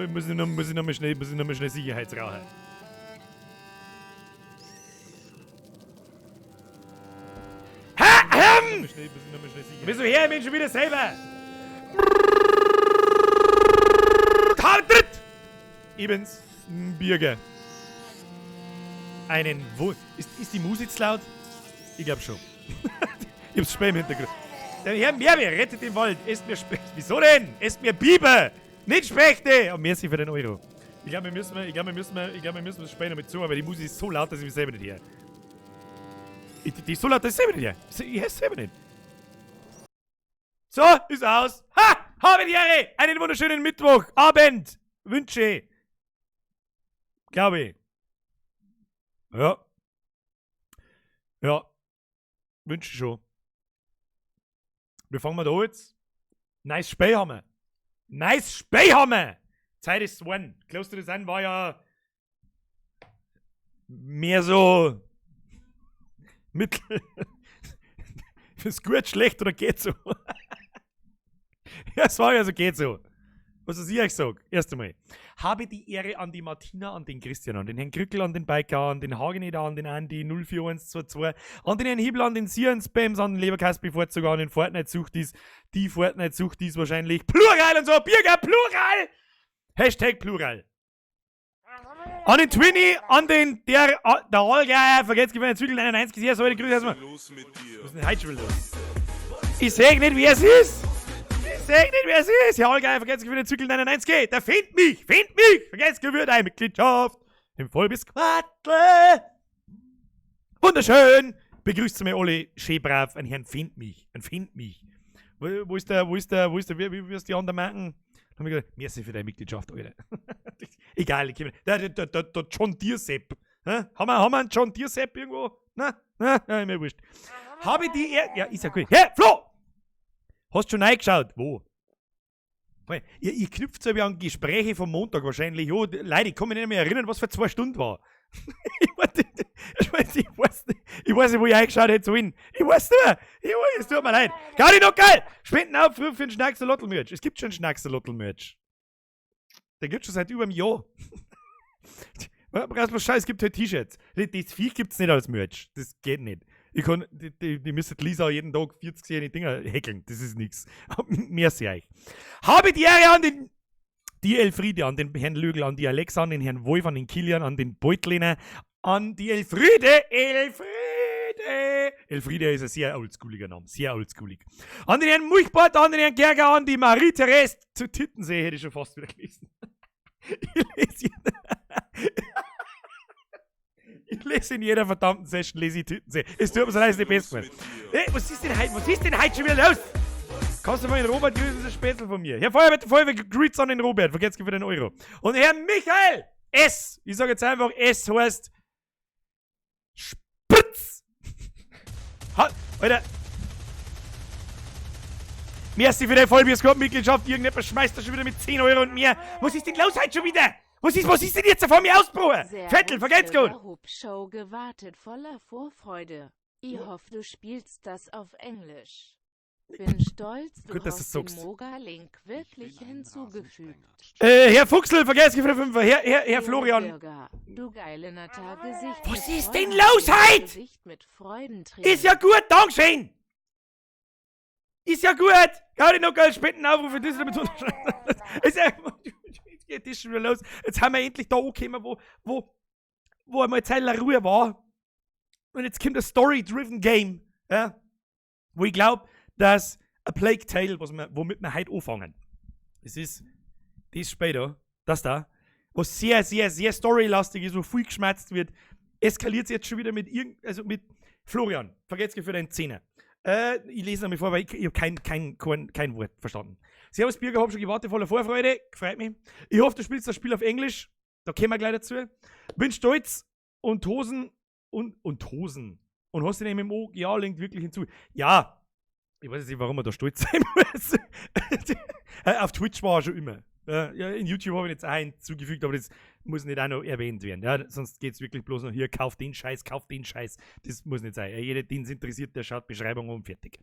Muss ich noch mal schnell Sicherheitsrauchen. Wieso her, Mensch, schon wieder selber? Ebens Bürger. Ist die Musik zu laut? Ich glaub schon. Ich hab's spät im Hintergrund. Der Herr Meerwehr rettet den Wald. Esst mir Specht. Wieso denn? Esst mir Biber. Nicht Spechte. Und merci für den Euro. Ich glaube, wir müssen das Spiel noch mit zu, aber die Musik ist so laut, dass ich mich selber nicht höre. Die ist so laut, dass ich selber nicht höre. Ich höre es selber nicht. So, ist aus. Ha! Habe die Ehre! Einen wunderschönen Mittwochabend wünsche. Glaube ich. Ja. Ja. Wünsche schon. Wie fangen wir da jetzt? Nice Spiel haben wir. Nice Spiel haben wir! Zeit ist one. Kloster des An war ja mehr so mittel. Ist gut, schlecht oder geht so? Ja, es war ja so, geht so. Was ich euch sage, erst einmal. Habe die Ehre an die Martina, an den Christian, an den Herrn Krückel, an den Biker, an den Hageneder, an den Andi 04122, an den Herrn Hebel, an den Sian Spams, an den Leberkast-Bevorzuger, an den Fortnite-Suchtis, die Fortnite-Suchtis wahrscheinlich. Plural und so, Bürger, Plural! Hashtag Plural. An den Twinny, an den, der Allgeier, vergesst gewinnt, der Zügel 91, sehr solide Grüße erstmal. Was ist denn heute schon wieder los? Ich sag nicht, wer es ist! Sag nicht, wer es ist! Ja, Allgeier, vergesst gewinnt, der Zügel 91, der findet mich! Vergesst gewinnt, eine Mitgliedschaft im Vollbisquattle! Wunderschön! Begrüßt mir alle schön brav, ein Herrn find mich. Wo ist der, wie wirst die anderen merken? Dann haben wir gesagt, merci für deine Mitgliedschaft, Alter. Egal, der John Deere Sepp. Haben wir einen John Deere Sepp irgendwo? Na, mir wurscht. Habe die ja, ist ja gut. Hey, Flo! Hast du schon reingeschaut? Wo? Ihr knüpft so wie an Gespräche vom Montag wahrscheinlich. Oh, Leute, ich kann mich nicht mehr erinnern, was für 2 Stunden war. Ich weiß nicht, wo ich eingeschaut hätte sollen. Ich weiß nicht mehr. Es tut mir leid. Gaudi noch geil! Spenden auf für den Schnacksalottel-Merch. Es gibt schon Schnacksalottel-Merch. Der gibt schon seit über einem Jahr. Erstmal scheiße, es gibt halt T-Shirts. Das Viech gibt es nicht als Merch. Das geht nicht. Die müsstet Lisa jeden Tag 40 seine Dinger häkeln. Das ist nix. Merci euch. Habe die Ehre an die Elfriede, an den Herrn Lögel, an die Alexa, an den Herrn Wolf, an den Kilian, an den Beutliner, an die Elfriede. Elfriede ist ein sehr oldschooliger Name, sehr oldschoolig. An den Herrn Mulchbart, an den Herrn Gerger, an die Marie-Therese zu Tittensee, hätte ich schon fast wieder gelesen. Ich lese in jeder verdammten Session, lese ich Tittensee. Es tut mir so leid, ist nicht besser geworden. Hey, was ist denn heute schon wieder los? Kannst du mal den Robert grüßen, das ist Spätzl von mir. Herr Feuerwehr, Greets an den Robert, vergesst für den Euro. Und Herr Michael S. Ich sage jetzt einfach, S heißt Spitz. Alter. Merci für deine Vollbierskorb-Mitgliedschaft. Irgendjemand schmeißt da schon wieder mit 10 Euro und mehr. Was ist denn los heute schon wieder? Was ist denn jetzt vor mir ausbruchen? Vettel, vergesst gut. Hubshow gewartet voller Vorfreude. Ich hoffe, du spielst das auf Englisch. Bin stolz, du hast den Moga-Link wirklich hinzugefügt. Herr Fuchsel, vergesst für den Fünfer. Herr Florian. Bürger, du geile Natargesicht. Was ist denn los heute? Ist ja gut, Dankeschön. Ist ja gut. Gerade noch geil Spendenaufrufe, das ist damit unterschreiben. Jetzt geht das schon wieder los. Jetzt haben wir endlich da angekommen, wo einmal Zeit der Ruhe war. Und jetzt kommt ein Story-Driven Game, ja, wo ich glaube, dass A Plague Tale, womit wir heute anfangen. Das ist später, das da, was sehr, sehr, sehr storylastig ist, wo viel geschmerzt wird, eskaliert es jetzt schon wieder mit Florian. Vergesst für deinen Zehner. Ich lese noch mal vor, weil ich habe kein Wort verstanden. Servus Bürger, hab schon gewartet, voller Vorfreude. Gefreut mich. Ich hoffe, du spielst das Spiel auf Englisch. Da kommen wir gleich dazu. Bin stolz und Hosen und Hosen. Und hast den MMO, ja, linkt wirklich hinzu. Ja, ich weiß jetzt nicht, warum er da stolz sein muss. Auf Twitch war er schon immer. Ja, in YouTube habe ich jetzt einen hinzugefügt, aber das muss nicht auch noch erwähnt werden. Ja? Sonst geht es wirklich bloß noch hier, kauf den Scheiß. Das muss nicht sein. Ja, jeder, den es interessiert, der schaut Beschreibung um, fertig.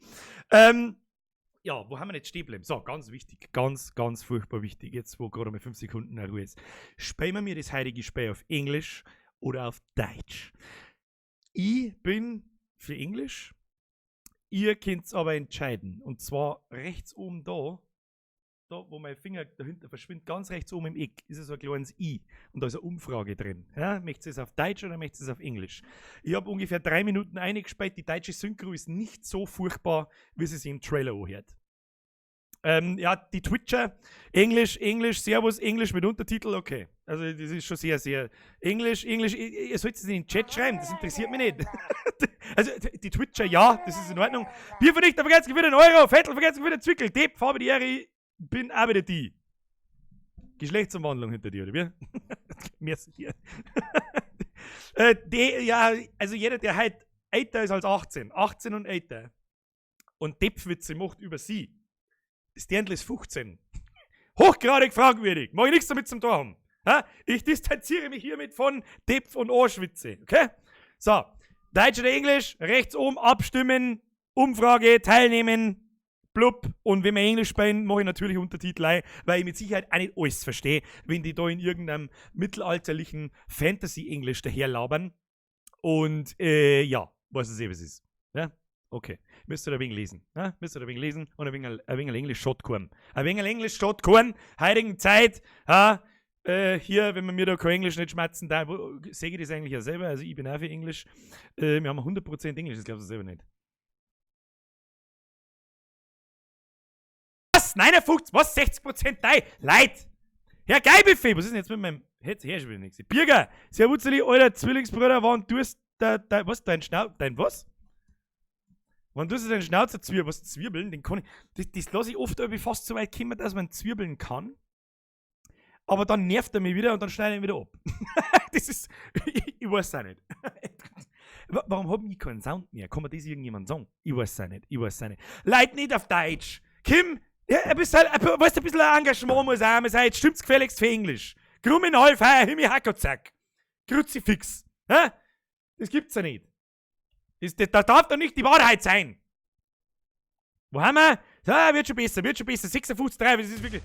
Ja, wo haben wir jetzt stehen bleiben? So, ganz wichtig, ganz, ganz furchtbar wichtig, jetzt wo gerade mal 5 Sekunden Ruhe ist. Spielen wir mir das heutige Spiel auf Englisch oder auf Deutsch? Ich bin für Englisch. Ihr könnt es aber entscheiden. Und zwar rechts oben da, wo mein Finger dahinter verschwindet, ganz rechts oben im Eck, ist so ein kleines I. Und da ist eine Umfrage drin. Ja, möchtet ihr es auf Deutsch oder möchtet ihr es auf Englisch? Ich habe ungefähr 3 Minuten eingespielt. Die deutsche Synchro ist nicht so furchtbar, wie sie sich im Trailer anhört. Ja, die Twitcher, Englisch, Servus, Englisch mit Untertitel, okay. Also das ist schon sehr, sehr Englisch, ihr sollt es in den Chat schreiben, das interessiert mich nicht. Also die Twitcher, ja, das ist in Ordnung. Biervernichter, vergesst wieder einen Euro, Vettel, vergesst wieder Zwickel, Depp, Farbe die Ehre, bin auch wieder die. Geschlechtsumwandlung hinter dir, oder wie? Merci dir. Ja, also jeder, der halt älter ist als 18 und älter und Deppwitze macht über sie, das Dirndl ist 15. Hochgradig fragwürdig. Mach ich nichts damit zum Tor haben. Ha? Ich distanziere mich hiermit von Depp und Arschwitze. Okay? So. Deutsch oder Englisch? Rechts oben abstimmen. Umfrage, teilnehmen. Blub. Und wenn wir Englisch spielen, mache ich natürlich Untertitel ein, weil ich mit Sicherheit auch nicht alles verstehe, wenn die da in irgendeinem mittelalterlichen Fantasy-Englisch daherlabern. Und ja, weiß ich was es ist. Ja? Okay. Müsst ihr ein wenig lesen. Ja? Müsst ihr ein wenig lesen und ein wenig Englisch Schottkorn. Ein wenig Englisch Schottkorn, heutigen Zeit. Ja? Hier, wenn wir mir da kein Englisch nicht schmatzen, da sehe ich das eigentlich ja selber. Also ich bin auch für Englisch. Wir haben 100% Englisch, das glaubst du selber nicht. Was? 59? Was? 60% Nein? Leid! Herr Geibefee, was ist denn jetzt mit meinem... Jetzt her schon wieder nichts. Birger, servuzeli, alter Zwillingsbruder, wann tust was? Dein was? Wenn du so deinen Schnauzer zwirbeln, den kann ich, das lasse ich oft irgendwie fast so weit kommen, dass man zwirbeln kann. Aber dann nervt er mich wieder und dann schneide ich ihn wieder ab. Das ist, ich weiß es auch nicht. Warum habe ich keinen Sound mehr? Kann mir das irgendjemand sagen? Ich weiß es auch nicht. Leute nicht auf Deutsch. Kim, ja, ein bisschen Engagement muss auch sein. Jetzt stimmt's gefälligst für Englisch. Krummenhalf, Himmel, Hackerzack. Kruzifix. Ja? Das gibt's ja nicht. Das darf doch nicht die Wahrheit sein. Wo haben wir? Ja, wird schon besser. 56,3, das ist wirklich...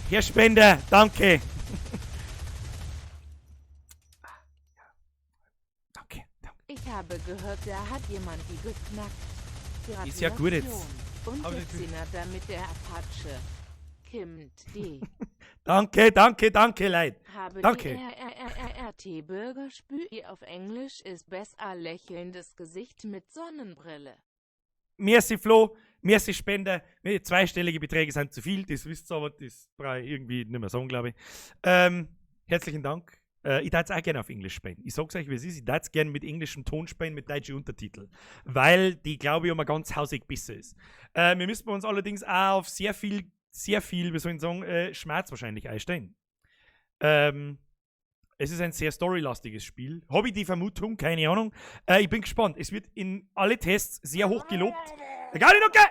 Herr Spender, danke. Danke. Ich habe gehört, da hat jemand die geknackt. Ist ja gut jetzt. Und der Zinner damit der Apache. Kimmt D. Danke, Leid. Habe danke. Die RRRT-Bürgerspül auf Englisch ist besser lächelndes Gesicht mit Sonnenbrille. Merci Flo, merci Spender. Zweistellige Beträge sind zu viel, das wisst ihr, aber das brauche ich irgendwie nicht mehr sagen, glaube ich. Herzlichen Dank. Ich darf es auch gerne auf Englisch spielen. Ich sag's euch, wie es ist. Ich darf es gerne mit englischem Ton spielen, mit deutschen Untertiteln. Weil die, glaube ich, immer ganz hausig besser ist. Wir müssen uns allerdings auch auf sehr viel, wie soll ich sagen, Schmerz wahrscheinlich einstellen. Es ist ein sehr storylastiges Spiel. Habe ich die Vermutung? Keine Ahnung. Ich bin gespannt. Es wird in alle Tests sehr hoch gelobt. Gar nicht okay!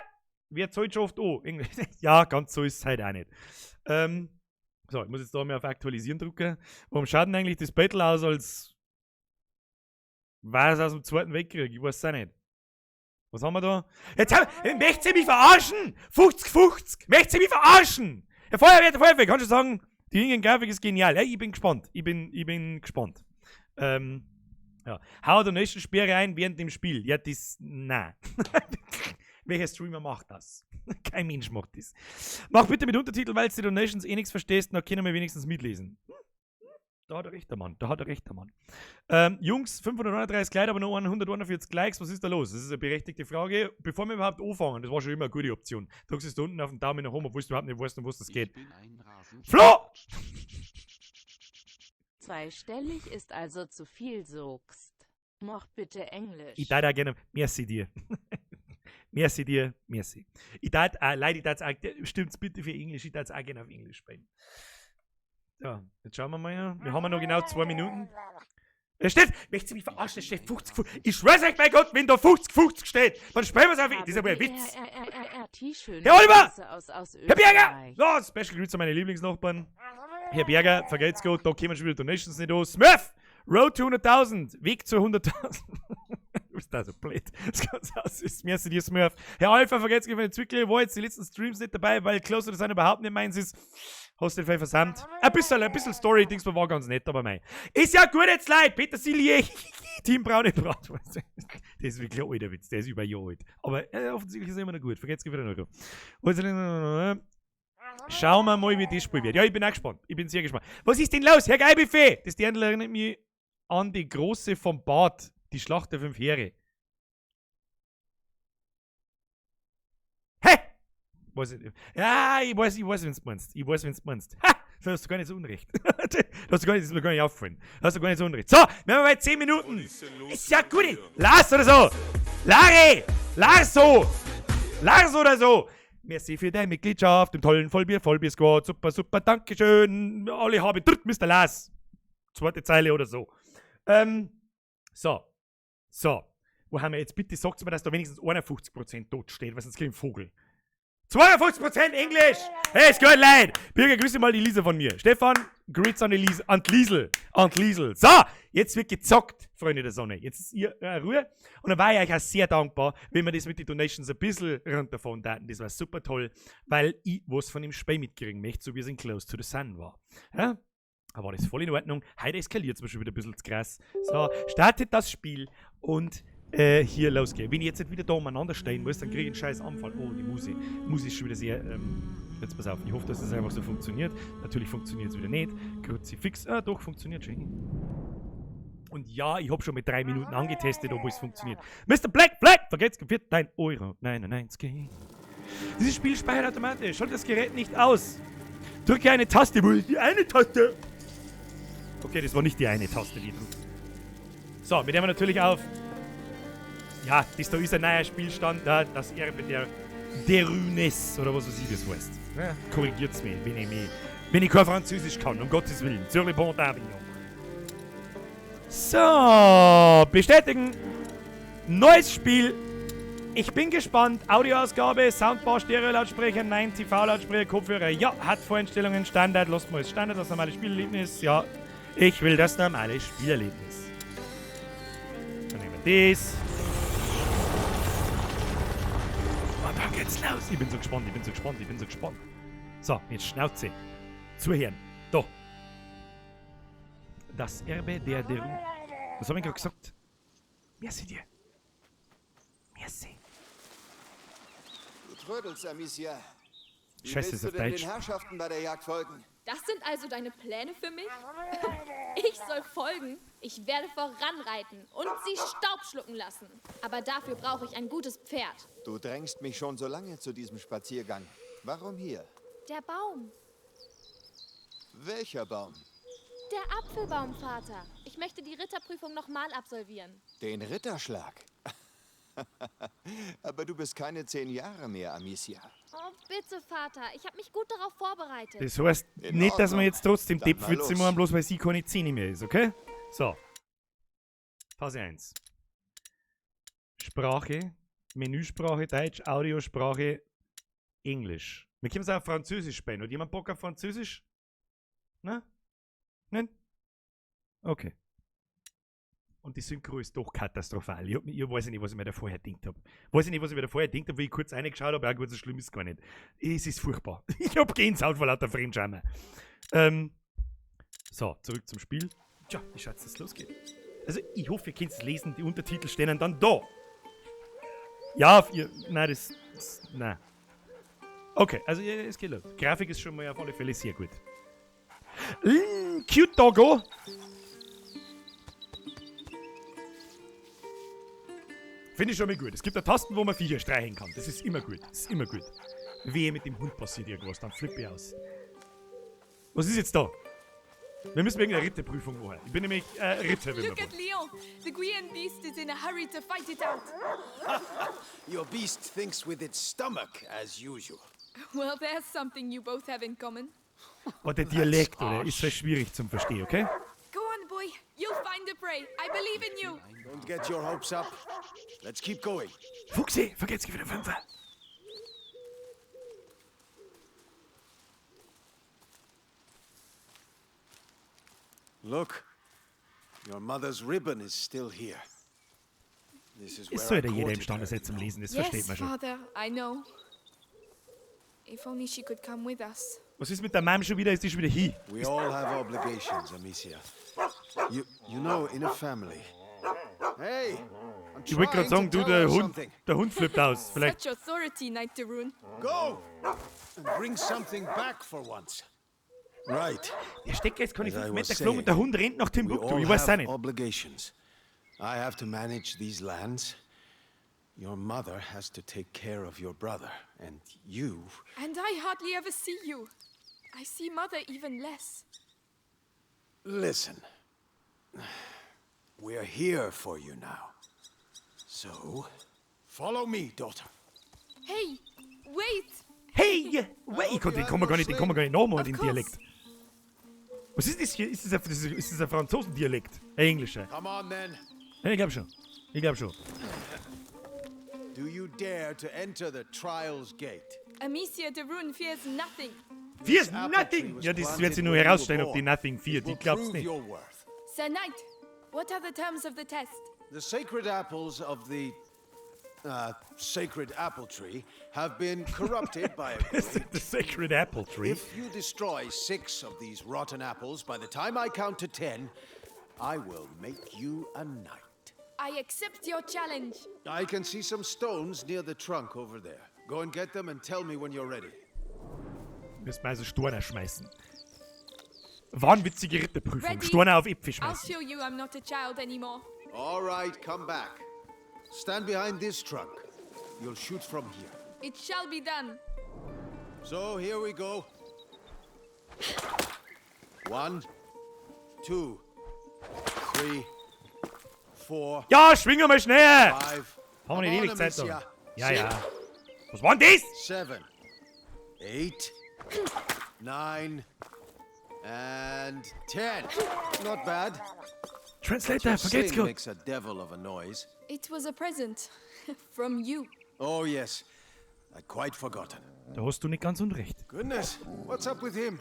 Wer zahlt schon oft an? Ja, ganz so ist es halt auch nicht. So, ich muss jetzt da mal auf Aktualisieren drücken. Warum schaut denn eigentlich das Battle aus, als war es aus dem Zweiten Weltkrieg? Ich weiß es auch nicht. Was haben wir da? Jetzt möchtet ihr mich verarschen? 50-50! Möchtet ihr mich verarschen? Der Feuerwehr, kannst du sagen, die Ingen-Grafik ist genial. Ja, ich bin gespannt. Ich bin gespannt. Ja. Hau der nächsten Sperre ein während dem Spiel. Ja, das... Nein. Welcher Streamer macht das? Kein Mensch macht das. Mach bitte mit Untertitel, weil du die Donations eh nichts verstehst, dann können wir wenigstens mitlesen. Da hat er recht, der Mann. Jungs, 539 Likes, aber nur 141 Likes. Was ist da los? Das ist eine berechtigte Frage. Bevor wir überhaupt anfangen, das war schon immer eine gute Option. Drückst du da unten auf den Daumen nach oben, obwohl du überhaupt nicht weißt, um was das geht. Flo! Zweistellig ist also zu viel sogst. Mach bitte Englisch. Ich darf auch gerne... Merci dir. Merci. Ich darf auch... Stimmt's bitte für Englisch, ich darf auch gerne auf Englisch sprechen. Ja, jetzt schauen wir mal. Wir haben noch genau 2 Minuten. Es steht, möchtest du mich verarschen? Es steht 50. Ich schwör's euch bei Gott, wenn da 50 steht, dann sprechen wir's auf. Das ist aber ein Witz. Herr Oliver! Herr Berger! So, Special Grüße an meine Lieblingsnachbarn. Herr Berger, vergelt's gut, da kommen schon wieder Donations nicht aus. Smurf! Road to 100.000, Weg zu 100.000. Du bist da so blöd. Das ganz aus ist. Merci dir, Smurf. Herr Alpha, vergelt's gut, Entwickler, war jetzt die letzten Streams nicht dabei, weil Closer Design überhaupt nicht meins ist. Hast den Fall versammelt. Ein bisschen Story-Dings war ganz nett, aber mei. Ist ja gut jetzt, Leute. Petersilie, Team Braune Brat. Das ist wirklich ein alter Witz, der ist über ein Jahr alt. Aber offensichtlich ist er immer noch gut. Vergesst wieder noch. Schauen wir mal, wie das Spiel wird. Ja, ich bin auch gespannt. Ich bin sehr gespannt. Was ist denn los, Herr Geibefee? Das Dirndl erinnert mich an die Große vom Bad. Die Schlacht der 5 Heere. Hä? Ja, ich weiß, wenn du meinst. Ha! Das hast du gar nicht so unrecht. Das ist mir gar nicht auffallen. Das hast du gar nicht so unrecht. So, wir haben bei 10 Minuten. Ist ja gut. Lars oder so. Lars oder so. Merci für deine Mitgliedschaft im tollen Vollbier-Squad. Super, dankeschön. Alle haben drückt, Mr. Lars. Zweite Zeile oder so. So. Wo haben wir jetzt? Bitte sagt mir, dass da wenigstens 51% dort steht, was sonst kriegt ein Vogel. 52% Englisch! Hey, ist gut, Leute! Bürger, grüße mal die Lisa von mir. Stefan, Grüß an die Liesel. So, jetzt wird gezockt, Freunde der Sonne. Jetzt ist ihr Ruhe. Und dann war ich euch auch sehr dankbar, wenn wir das mit den Donations ein bisschen runterfahren taten. Das war super toll, weil ich was von dem Spiel mitkriegen möchte, so wie es in Close to the Sun war. Ja? Da war das voll in Ordnung. Heute eskaliert es mir schon wieder ein bisschen zu krass. So, startet das Spiel und hier losgehen. Wenn ich jetzt nicht wieder da umeinander stehen muss, dann kriege ich einen scheiß Anfall. Oh, die Musik. Die Musik ist schon wieder sehr, jetzt pass auf, ich hoffe, dass das einfach so funktioniert. Natürlich funktioniert es wieder nicht. Kruzifix, doch, funktioniert schon. Und ja, ich habe schon mit 3 Minuten angetestet, ob es funktioniert. Mr. Black, vergesst, wird dein Euro 99. Dieses Spiel speichert automatisch. Schalte das Gerät nicht aus. Drücke eine Taste, wo ist die eine Taste? Okay, das war nicht die eine Taste, die drückt. So, mit der wir natürlich auf. Ja, das da ist ein neuer Spielstand, das Erbe der Rünes, oder was weiß ich das heißt. Ja, korrigiert's mich, wenn ich kein Französisch kann, um Gottes Willen. Sur le bon d'Avignon. So, bestätigen. Neues Spiel. Ich bin gespannt. Audioausgabe, Soundbar, Stereo-Lautsprecher, 9 TV-Lautsprecher, Kopfhörer. Ja, hat Voreinstellungen, Standard. Lasst mal das Standard, das normale Spielerlebnis. Ja, ich will das normale Spielerlebnis. Dann nehmen wir das. Und dann geht's los. Ich bin so gespannt. So, jetzt Schnauze. Zuhören. Da. Das Erbe der... Was hab ich gerade gesagt? Merci dir. Merci. Du trödelst, Amicia. Wie Scheiße, willst ist du auf denn Deutsch. den Herrschaften bei der Jagd folgen? Das sind also deine Pläne für mich? Ich soll folgen. Ich werde voranreiten und sie Staub schlucken lassen. Aber dafür brauche ich ein gutes Pferd. Du drängst mich schon so lange zu diesem Spaziergang. Warum hier? Der Baum. Welcher Baum? Der Apfelbaum, Vater. Ich möchte die Ritterprüfung nochmal absolvieren. Den Ritterschlag. Aber du bist keine 10 Jahre mehr, Amicia. Oh, bitte, Vater. Ich habe mich gut darauf vorbereitet. Das heißt In nicht, dass wir Ordnung. jetzt trotzdem Dann mal Deppwitze los. machen, bloß weil sie keine 10 mehr ist, okay? So. Phase 1. Sprache, Menüsprache, Deutsch, Audiosprache, Englisch. Wir können es auch auf Französisch spielen. Hat jemand Bock auf Französisch? Na? Nein? Okay. Und die Synchro ist doch katastrophal. Ich weiß nicht, was ich mir da vorher gedacht habe. Wie ich kurz reingeschaut habe, ja gut, so schlimm ist es gar nicht. Es ist furchtbar. Ich habe Gänsehaut vor lauter Fremdschämen. So, zurück zum Spiel. Tja, wie schaut's, dass es losgeht? Also, ich hoffe, ihr könnt es lesen, die Untertitel stehen dann da. Ja, nein, nein. Okay, also es geht los. Grafik ist schon mal auf alle Fälle sehr gut. Cute Doggo. Finde ich schon mal gut. Es gibt da Tasten, wo man Viecher streichen kann. Das ist immer gut. Wehe, mit dem Hund passiert irgendwas, dann flippe ich aus. Was ist jetzt da? Wir müssen irgendeine Ritterprüfung machen. Ich bin nämlich Ritter, wenn Look at Leon. The Guian beast is in a hurry to fight it out. Your beast thinks with its stomach, as usual. Well, there's something you both have in common. Oh, der Dialekt, oder? Ist so schwierig zum Verstehen, okay? Go on, boy. You'll find the prey. I believe in you. Don't get your hopes up. Let's keep going. Fuchsi, vergesst wieder Fünfer. Look, your mother's ribbon is still here. This is Ist where I sollte jeder quoted imstande her, sein zum you know. Lesen, das Yes, versteht man schon. Father, I know. If only she could come with us. Was ist mit der Mom schon wieder? Ist die schon wieder hier? We all have obligations, Amicia. You know, in a family. Hey, I'm Ich wollte gerade sagen, trying to du, tell her der something. Hund flippt aus. Vielleicht. Such authority, Knight de Rune. Go and bring something back for once. Right. Der Stecker ist keine As I 5 was Meter geflogen und der Hund rennt nach We Timbuktu. all Ich weiß auch have nicht. obligations. I have to manage these lands. Your mother has to take care of your brother, and you. And I hardly ever see you. I see Mother even less. Listen. We're here for you now. So, follow me, daughter. Hey, wait! Hey! Wait! Den kann man gar nicht nachmachen, den Of course. Dialekt. Was ist das hier? Ist das ein Franzosendialekt? Ein englischer? Come on then. Ja, ich glaub schon. Do you dare to enter the Trials Gate? Amicia de Rune fears nothing. Fears nothing! Ja, das wird sich nur herausstellen, ob die Nothing feart. Ich glaub's Prove nicht. your worth. Sir Knight, what are the terms of the test? The sacred apples of the sacred apple tree have been corrupted by a great. The Sacred Apple Tree. If you destroy 6 of these rotten apples by the time I count to 10, I will make you a knight. I accept your challenge. I can see some stones near the trunk over there. Go and get them and tell me when you're ready. Müssen wir also Storner schmeißen. Wahnwitzige Ritterprüfung. Ready? Storner auf Äpfel I'll schmeißen. show you I'm not a child anymore. All right, come back. Stand behind this trunk. You'll shoot from here. It shall be done. So here we go. 1, 2, 3, 4, Ja, schwingen wir schnell! 5. Haben wir nicht ewig Zeit Amicia. da. Ja. Was war denn das? 7, 8, 9, and 10. Not bad. Translator, Your vergeht's sing gut. makes a devil of a noise. It was a present. From you. Oh yes, I'd quite forgotten. Da hast du nicht ganz unrecht. Goodness, what's up with him?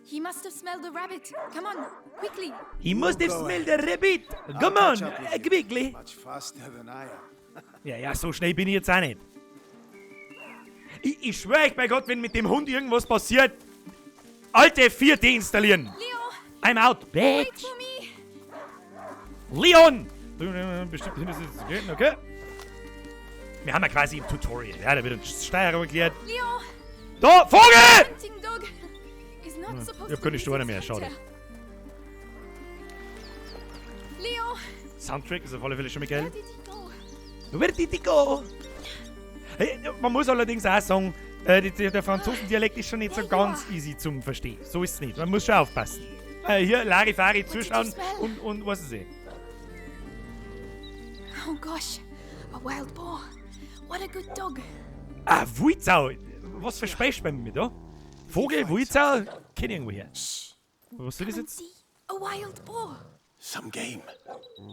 He must have smelled the rabbit. Come on, quickly. He must have Go smelled the rabbit. I'll Come on, catch up with you. quickly. Much faster than I am. Ja, so schnell bin ich jetzt auch nicht. Ich schwöre euch bei Gott, wenn mit dem Hund irgendwas passiert, alte 4 deinstallieren. Leo, I'm out, wait bitch. for me. Leon! Bestimmt ist es okay? Wir haben ja quasi im Tutorial. Ja, da wird uns Steuerung erklärt. Leo, Da, Vogel! hunting dog is not supposed ich hab to keine be Storne this mehr, schade. fighter. Leo, Soundtrack ist auf alle Fälle schon mal where geil. did he go? Where did he go? Hey, man muss allerdings auch sagen, der Franzosendialekt ist schon nicht so ganz easy zum Verstehen. So ist es nicht. Man muss schon aufpassen. Hier Larifari zuschauen und was ist es? Oh gosh, a wild boar. What a good dog. Ah, Wuizau. Was versprichst du bei mir da? Vogel, Wuizau? Kenn irgendwo her. Was soll das And jetzt? see, a wild boar. Some game.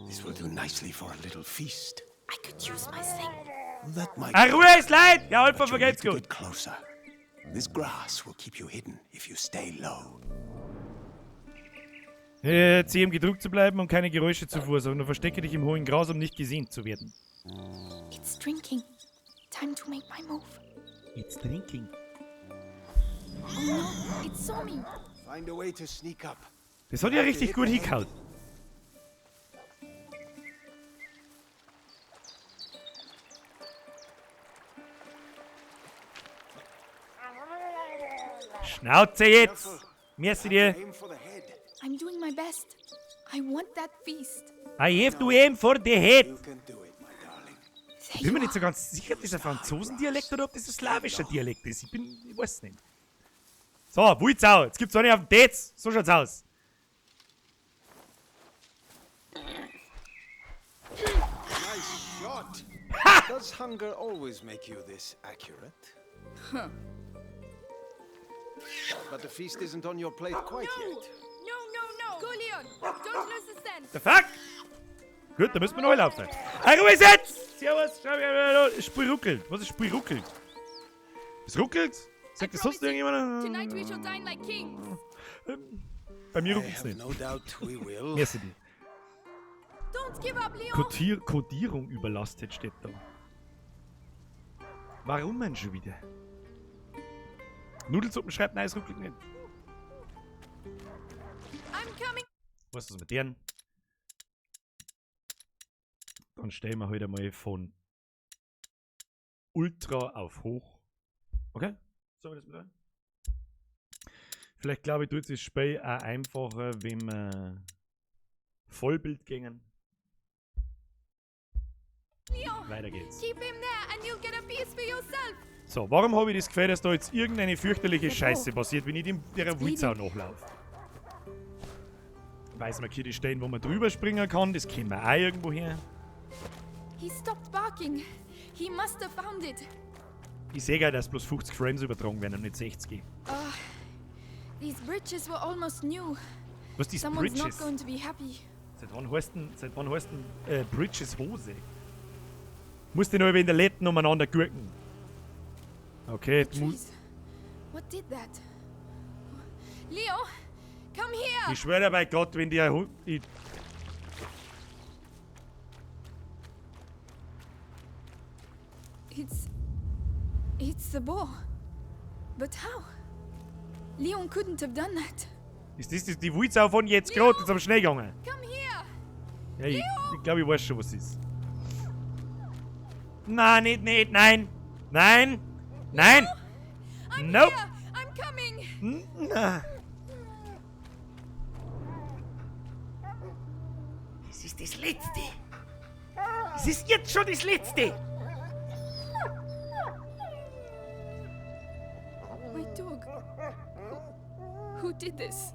This will do nicely for a little feast. I could use my thing. That might. Ah, Ruhe ist leid! Ja, Alpha, You need vergeht's to gut. get closer. This grass will keep you hidden if you stay low. C im gedrückt zu bleiben und keine Geräusche zu verursachen. Und verstecke dich im hohen Gras, um nicht gesehen zu werden. It's drinking. Time to make my move. It's drinking. Oh no, it saw me. Find a way to sneak up. Das hat ja richtig gut hingehauen. Schnauze jetzt! Merci dir. Aim for the head. I'm doing my best. I want that feast. I have to aim for the head. You can do it, my darling. There Ich bin mir you nicht so are. ganz sicher, ob das ein Franzosendialekt oder ob das ein slawischer Dialekt ist. Ich weiß es nicht. So, Wuizau, jetzt gibt's auch nicht auf den Dates. So schaut's aus. Nice shot. Does hunger always make you this accurate? Huh. But the feast isn't on your plate quite yet. No, no, Go, Leon. Don't lose the scent. The fuck? Gut, da müssen wir neu laufen. Ruhe jetzt! Servus, schau mal, das Spiel ruckelt. Was ist Spiel ruckelt? Es ruckelt? Sagt das sonst irgendjemand? Tonight we shall dine like kings. Bei mir I ruckelt's have nicht. no doubt we will. Mir sind die. Don't give up, Leon. Kodierung überlastet steht da. Warum denn schon wieder? Nudelsuppen schreibt, nein, es ruckelt nicht. I'm coming. Was ist das mit denen? Dann stellen wir heute mal von Ultra auf Hoch. Okay? So wir das mit rein? Vielleicht glaube ich, tut es das Spiel auch einfacher, wenn wir Vollbild gingen. Leon, Weiter geht's. keep him there and you'll get a piece for yourself. So, warum habe ich das Gefühl, dass da jetzt irgendeine fürchterliche Scheiße passiert, wenn ich der Wulzau nachlaufe? Weiß man hier die Stellen, wo man drüber springen kann, das kennen wir auch irgendwo her. He stopped barking. He must have found it. Ich sehe gar, dass bloß 50 Frames übertragen werden und nicht 60. These bridges were almost new. Was ist Someone's not Bridges? going to be happy. Seit wann heißt denn Bridges Hose? Musst du noch in der Letten umeinander gurken. Okay, du musst. Jeez. What did that? Leo, come here. Ich schwöre bei Gott, wenn die It's the boar. But how? Leon couldn't have done that. Ist das die Wulzau von jetzt gerade jetzt am Schnee gegangen? Come here. Ja, ich glaube, ich weiß schon, was es ist. Nein, nicht, nein! Nein! Nein! I'm Nope! here. I'm coming. Das ist das Letzte! Es ist jetzt schon das Letzte! My dog. Who did this?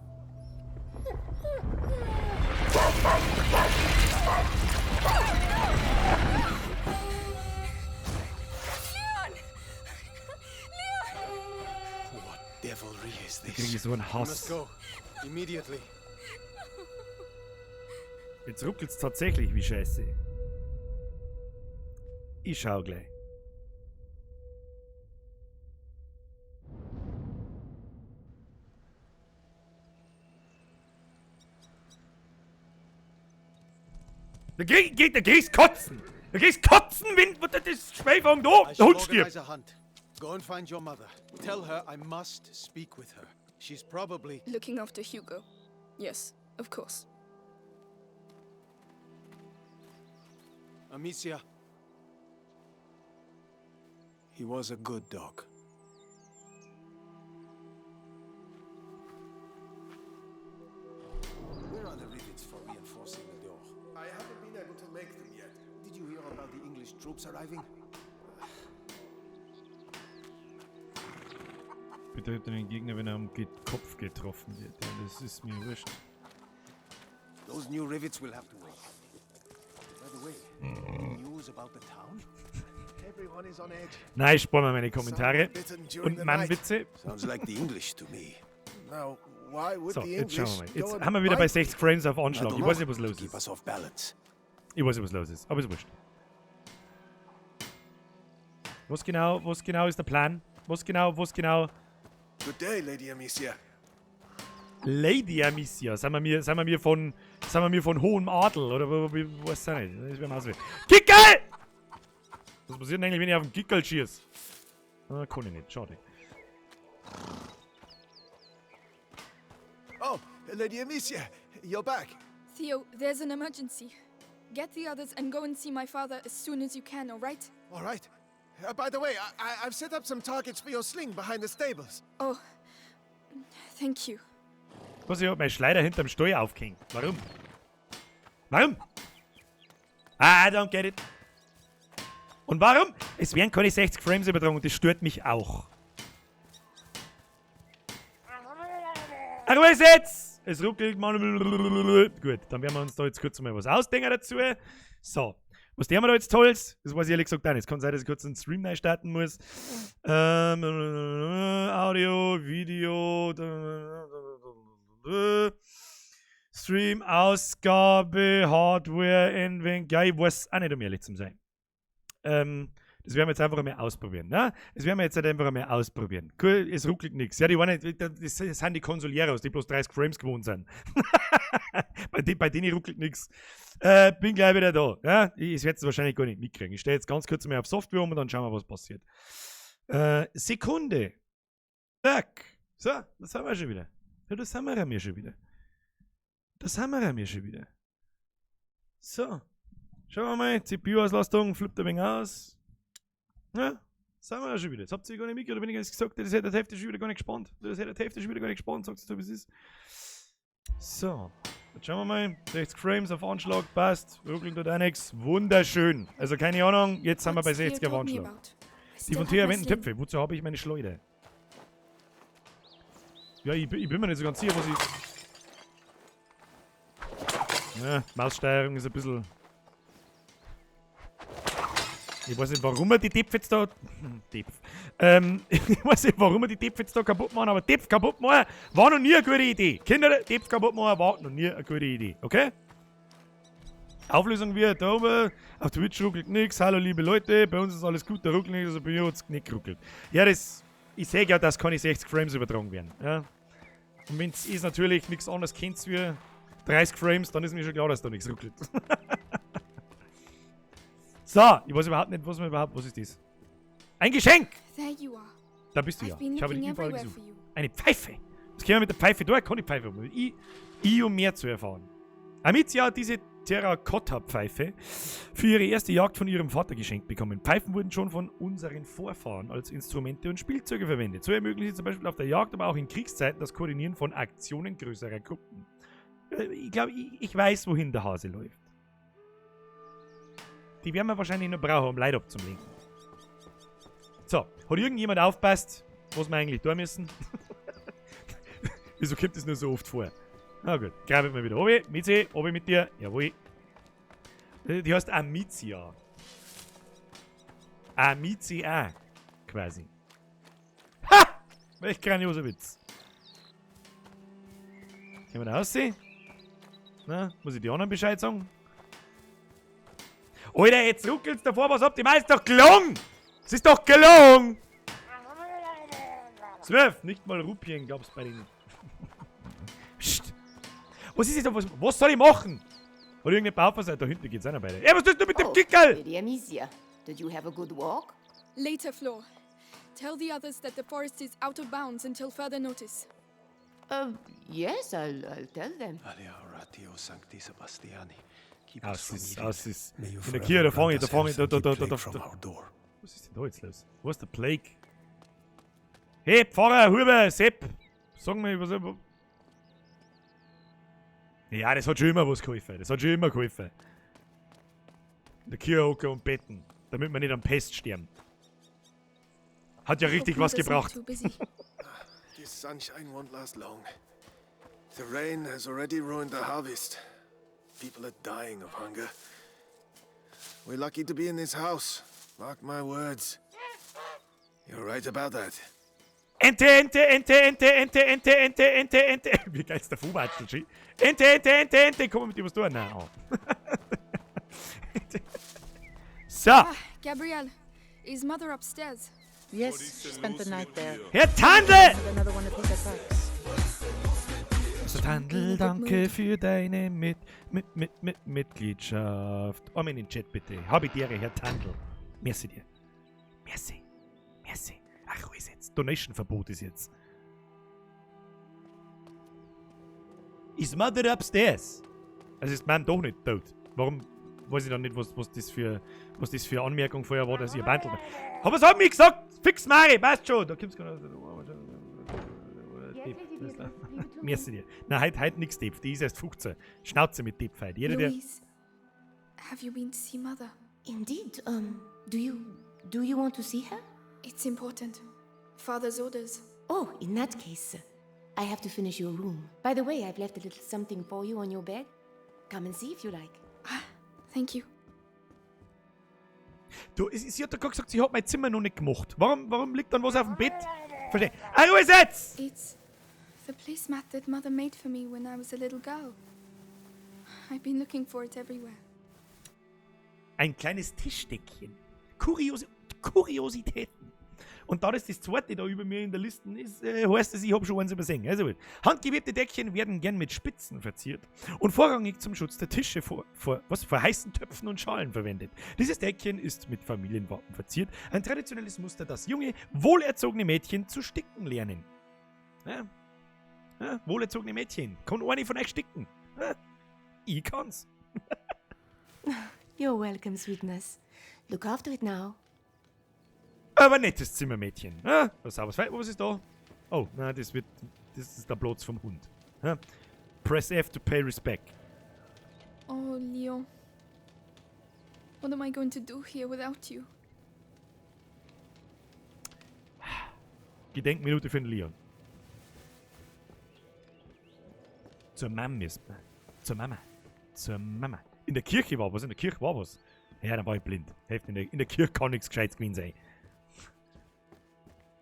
Leon! Leon! What devilry is Ich kriege this? so einen We must Hass. go. Immediately. Jetzt ruckelt's tatsächlich wie Scheiße. Ich schau gleich. Da gehst kotzen! Da gehst kotzen, wenn das Spiel fängt an! I Der shall Hund stirbt! organize a hunt. Go and find your mother. Tell her I must speak with her. She's probably... Looking after Hugo. Yes, of course. Amicia. He was a good dog. Where are the rivets for reinforcing the door? I haven't been able to make them yet. Did you hear about the English troops arriving? Betäubt den Gegner, wenn er am Kopf getroffen wird. Ja, das ist mir wurscht. Those new rivets will have to wait. By the way, any news about the town? Everyone is on edge. Nein, ich spare mir meine Kommentare. Bitten during Und the Mannwitze. Sounds like the English to me. Now, why would So, the jetzt English schauen wir mal. go Jetzt and haben wir wieder bei bite 60 Frames auf I Anschlag. don't Ich know, weiß nicht, was to los keep ist. us off balance. Ich weiß nicht, was los ist. Aber ist wurscht. Was genau ist der Plan? Was genau? Good day, Lady Amicia. Lady Amicia. Sind wir mir von hohem Adel? Oder was sei nicht? Das wäre mal so. Kickel! Was passiert denn eigentlich, wenn ich auf den Kickel schieße? Ah, kann ich nicht. Schade. Oh, Lady Amicia, you're back. Theo, there's an emergency. Get the others and go and see my father as soon as you can, all right? All right. By the way, I've set up some targets for your sling behind the stables. Oh, thank you. Was, ich hab mein Schleider hinterm Steuer aufgehängt. Warum? Warum? I don't get it. Und warum? Es werden keine 60 Frames übertragen und das stört mich auch. Ruhe jetzt! Es ruckelt mal. Gut, dann werden wir uns da jetzt kurz mal was ausdenken dazu. So, was haben wir da jetzt Tolles? Das weiß ich ehrlich gesagt auch nicht. Es kann sein, dass ich kurz einen Stream neu starten muss. Audio, Video. Stream, Ausgabe, Hardware, Inventory. Ja, ich weiß auch nicht, um ehrlich zu sein. Das werden wir jetzt einfach einmal ausprobieren. Ne? Das werden wir jetzt halt einfach einmal ausprobieren. Cool, es ruckelt nichts. Ja, das sind die Consoleros, die bloß 30 Frames gewohnt sind. bei denen ruckelt nichts. Bin gleich wieder da. Ja? Ich werde es wahrscheinlich gar nicht mitkriegen. Ich stelle jetzt ganz kurz mal auf Software um und dann schauen wir, was passiert. Sekunde. Zack. So, das haben wir schon wieder. Ja, das haben wir schon wieder. So. Schauen wir mal. CPU-Auslastung flippt ein wenig aus. Ja, das haben wir ja schon wieder. Das habt ihr gar nicht mitgehört, oder wenn ich jetzt gesagt das hätte die Hälfte schon wieder gar nicht gespannt. Sagt ihr, wie es ist. So. Jetzt schauen wir mal. 60 Frames auf Anschlag, passt. Ruckelt dort auch nichts. Wunderschön. Also keine Ahnung, jetzt sind wir bei 60 auf Anschlag. Die von Thea erwähnten Töpfe. Wozu habe ich meine Schleuder? Ja, ich bin mir nicht so ganz sicher, was ich... Ja, Maussteuerung ist ein bisschen... Ich weiß nicht, warum wir die Tipf jetzt da... Ich weiß nicht, warum wir die Tipf jetzt da kaputt machen, aber Tipf kaputt machen war noch nie eine gute Idee. Kinder, Tipf kaputt machen war noch nie eine gute Idee, okay? Auflösung wird da oben. Auf Twitch ruckelt nichts. Hallo liebe Leute, bei uns ist alles gut, da ruckelt nichts, also bei mir hat es nicht geruckelt. Ja, das... Ich sehe ja, dass keine 60 Frames übertragen werden. Ja? Und wenn es natürlich nichts anderes kennt wie 30 Frames, dann ist mir schon klar, dass da nichts ruckelt. So, ich weiß überhaupt nicht, was ist das? Ein Geschenk! There you are. Da bist du ja. I've been Ich habe dich looking überall everywhere gesucht. for you. Eine Pfeife! Was können wir mit der Pfeife tun? Kann die Pfeife um mehr zu erfahren. Amicia hat diese Terrakotta-Pfeife für ihre erste Jagd von ihrem Vater geschenkt bekommen. Pfeifen wurden schon von unseren Vorfahren als Instrumente und Spielzeuge verwendet. So ermöglichen sie zum Beispiel auf der Jagd, aber auch in Kriegszeiten das Koordinieren von Aktionen größerer Gruppen. Ich glaube, ich weiß, wohin der Hase läuft. Die werden wir wahrscheinlich noch brauchen, um Leute abzulenken. So, hat irgendjemand aufpasst, was wir eigentlich tun müssen? Wieso kommt das nur so oft vor? Na gut, grabe ich mal wieder obi. Mizi, obi mit dir. Jawohl. Die heißt Amicia. Amicia, quasi. Ha! Welch grandioser Witz. Können wir da aussehen? Na, muss ich die anderen Bescheid sagen? Alter, jetzt ruckelt's davor, was habt ihr? Ist doch gelungen! Es ist doch gelungen! 12, nicht mal Rupien gab's bei denen. Psst! Was ist jetzt? Was soll ich machen? Oder irgendeine Baufassade? Da hinten geht's einer beide. Ey, was tust du mit dem Kickerl? Lady Amicia, did you have a good walk? Later, Flo. Tell the others that the forest is out of bounds until further notice. Yes, I'll tell them. Alia Oratio Sancti Sebastiani. Das ist. In der Kirche, da fange ich. Was ist denn da jetzt los? Wo ist der Plague? Hey, Pfarrer, Huber, Sepp. Sag mir, was. Ja, das hat schon immer was geholfen. In der Kirche hocken und beten, damit wir nicht am Pest sterben. Hat ja richtig was gebracht. The sunshine won't last long. The rain has already ruined the harvest. People are dying of hunger. We're lucky to be in this house. Mark my words. You're right about that. Ente. Wie geil's der Fuhmatschel? Ente. Komm mit dir was tun? Nein. So. Ah, Gabrielle, is mother upstairs? Yes, she spent the night there. Herr Tandl! Another one to pick her tracks. So, Tandl, danke für deine Mitgliedschaft. In den Chat bitte. Habitiere, Herr Tandl. Merci dir. Merci. Ach, wo ist jetzt? Donation-Verbot ist jetzt. Is mother upstairs? Also ist Mann doch nicht tot. Warum weiß ich dann nicht, was das für Anmerkung vorher war, dass ihr Bandel war. Aber was haben wir gesagt? Fix Mari, passt schon. Da kommt's gar nicht. Merci dir. Nein, heute nix Tipp. Die ist erst 15. Schnauze mit Tipp heute. Louise, have you been to see mother? Indeed. Do you want to see her? It's important. Father's orders. Oh, in that case, I have to finish your room. By the way, I've left a little something for you on your bed. Come and see if you like. Thank you. Du, sie hat doch gerade gesagt, sie hat mein Zimmer noch nicht gemacht. Warum liegt dann was auf dem Bett? Verstehe. Ruhe jetzt! It's the placemat that mother made for me when I was a little girl. I've been looking for it everywhere. Ein kleines Tischdeckchen. Kuriositäten. Und da das zweite da über mir in der Liste ist, heißt es, ich habe schon eins übersehen. Also gut. Handgewebte Deckchen werden gern mit Spitzen verziert und vorrangig zum Schutz der Tische vor heißen Töpfen und Schalen verwendet. Dieses Deckchen ist mit Familienwappen verziert. Ein traditionelles Muster, das junge, wohlerzogene Mädchen zu sticken lernen. Ja. Ja, wohlerzogene Mädchen. Kann eine von euch sticken? Ja. Ich kann's. You're welcome, sweetness. Look after it now. Aber nettes Zimmermädchen. Ja? Was ist da? Oh, na, das ist der Platz vom Hund. Ja? Press F to pay respect. Oh, Leon. What am I going to do here without you? Gedenkminute für den Leon. Zur Mama müssen wir. Zur Mama. In der Kirche war was. Ja, dann war ich blind. In der Kirche kann nichts Gescheites gewesen sein.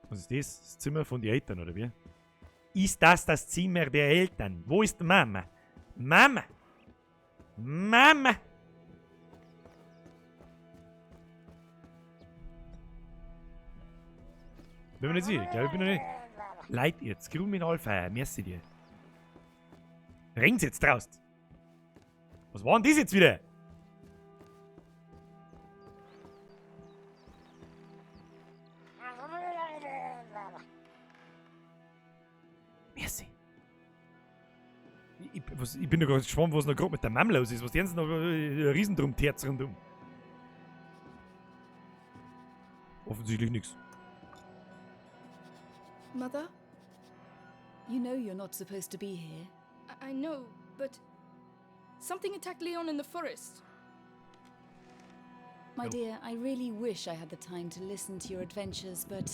Was ist das? Das Zimmer von den Eltern, oder wie? Ist das Zimmer der Eltern? Wo ist Mama? Mama! Bin mir nicht sicher, ich bin noch nicht. Leid jetzt, Kriminalfeier, merci dir. Ring's jetzt draußen. Was war denn das jetzt wieder? Merci. Ich bin doch gerade gespannt, was noch gerade mit der Mama los ist. Was die ganzen noch Riesendrum-Terz rundum. Offensichtlich nichts. Mother? You know you're not supposed to be here. I know, but something attacked Leon in the forest. My dear, I really wish I had the time to listen to your adventures, but...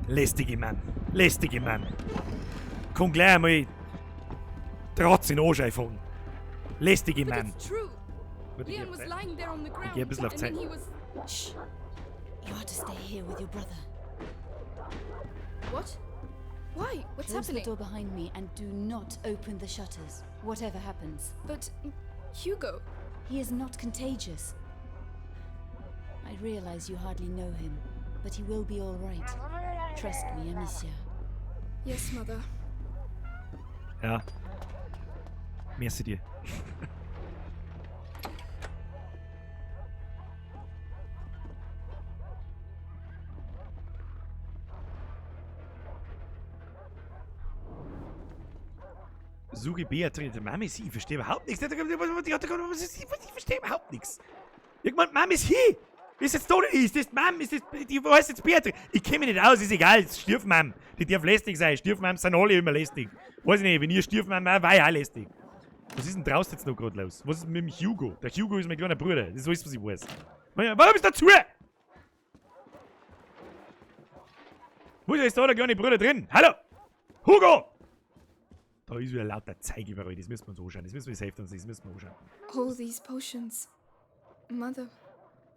Lästige Mann. Komm gleich einmal Trotz in den Anschein von. Lästige But Mann. it's true. Leon was lying there on the ground, Geh ein bisschen auf and then Zeit. he was... Shh! You are to stay here with your brother. What? Why? What's Close the happening? door behind me and do not open the shutters, whatever happens. But Hugo, He is not contagious. I realize you hardly know him, but he will be all right. Trust me, Amicia. yes, Mother. Ja. Merci dir. Suche Beatrice. Mama ist hier. Ich verstehe überhaupt nichts. Ich verstehe überhaupt nichts. Irgendwann, Mama ist hier. Ist jetzt da oder nicht? Ist das Mama? Die heißt jetzt Beatrice. Ich kenne mich nicht aus, ist egal. Stiefmam. Die darf lästig sein. Stiefmams sind alle immer lästig. Weiß ich nicht, wenn ihr Stiefmam war ich auch lästig. Was ist denn draußen jetzt noch gerade los? Was ist mit dem Hugo? Der Hugo ist mein kleiner Bruder. Das ist alles, was ich weiß. Warum ist da zu? Wo ist da der kleine Bruder drin? Hallo? Hugo! Da ist wieder lauter Zeug überall. Das müssen wir uns anschauen. Das müssen wir safe uns. Das müssen wir anschauen. All these potions. Mother,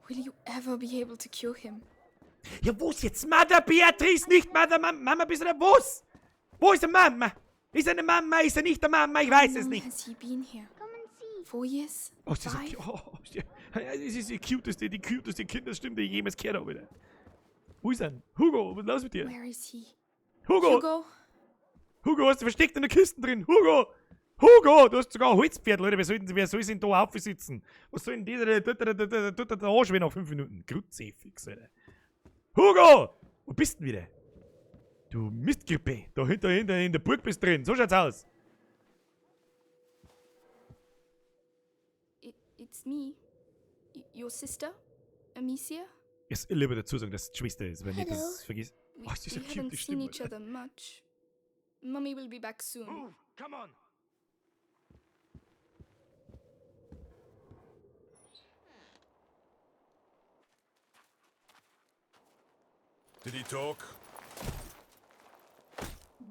will you ever be able to cure him? Ja, wo ist jetzt Mother Beatrice? Nicht Mother Mama, bist du da? Wo's? Wo ist der Mama? Ist er eine Mama? Ist er nicht der Mama? Ich weiß es How long nicht. has he been here? 4 years? Oh, das ist Five? das ist die cuteste Kinderstimme, die ich jemals gehört habe. Wieder. Wo ist er? Hugo, was ist los mit dir? Where is he? Hugo, hast du versteckt in der Kiste drin? Hugo, du hast sogar ein Holzpferd, Leute. Wer soll denn da aufsitzen? Was soll denn dieser? Tut der Arsch nach 5 Minuten. Grützefix, Alter. Hugo! Wo bist du denn wieder? Du Mistgrippe. Da hinter in der Burg bist drin. So schaut's aus. It's me. Your sister? Amicia? Ich will lieber dazu sagen, dass es die Schwester ist, wenn ich Hello. das vergiss. We, Oh, ist diese we haven't cute seen Stimme. each other much. Mummy will be back soon. Move, come on. Did he talk?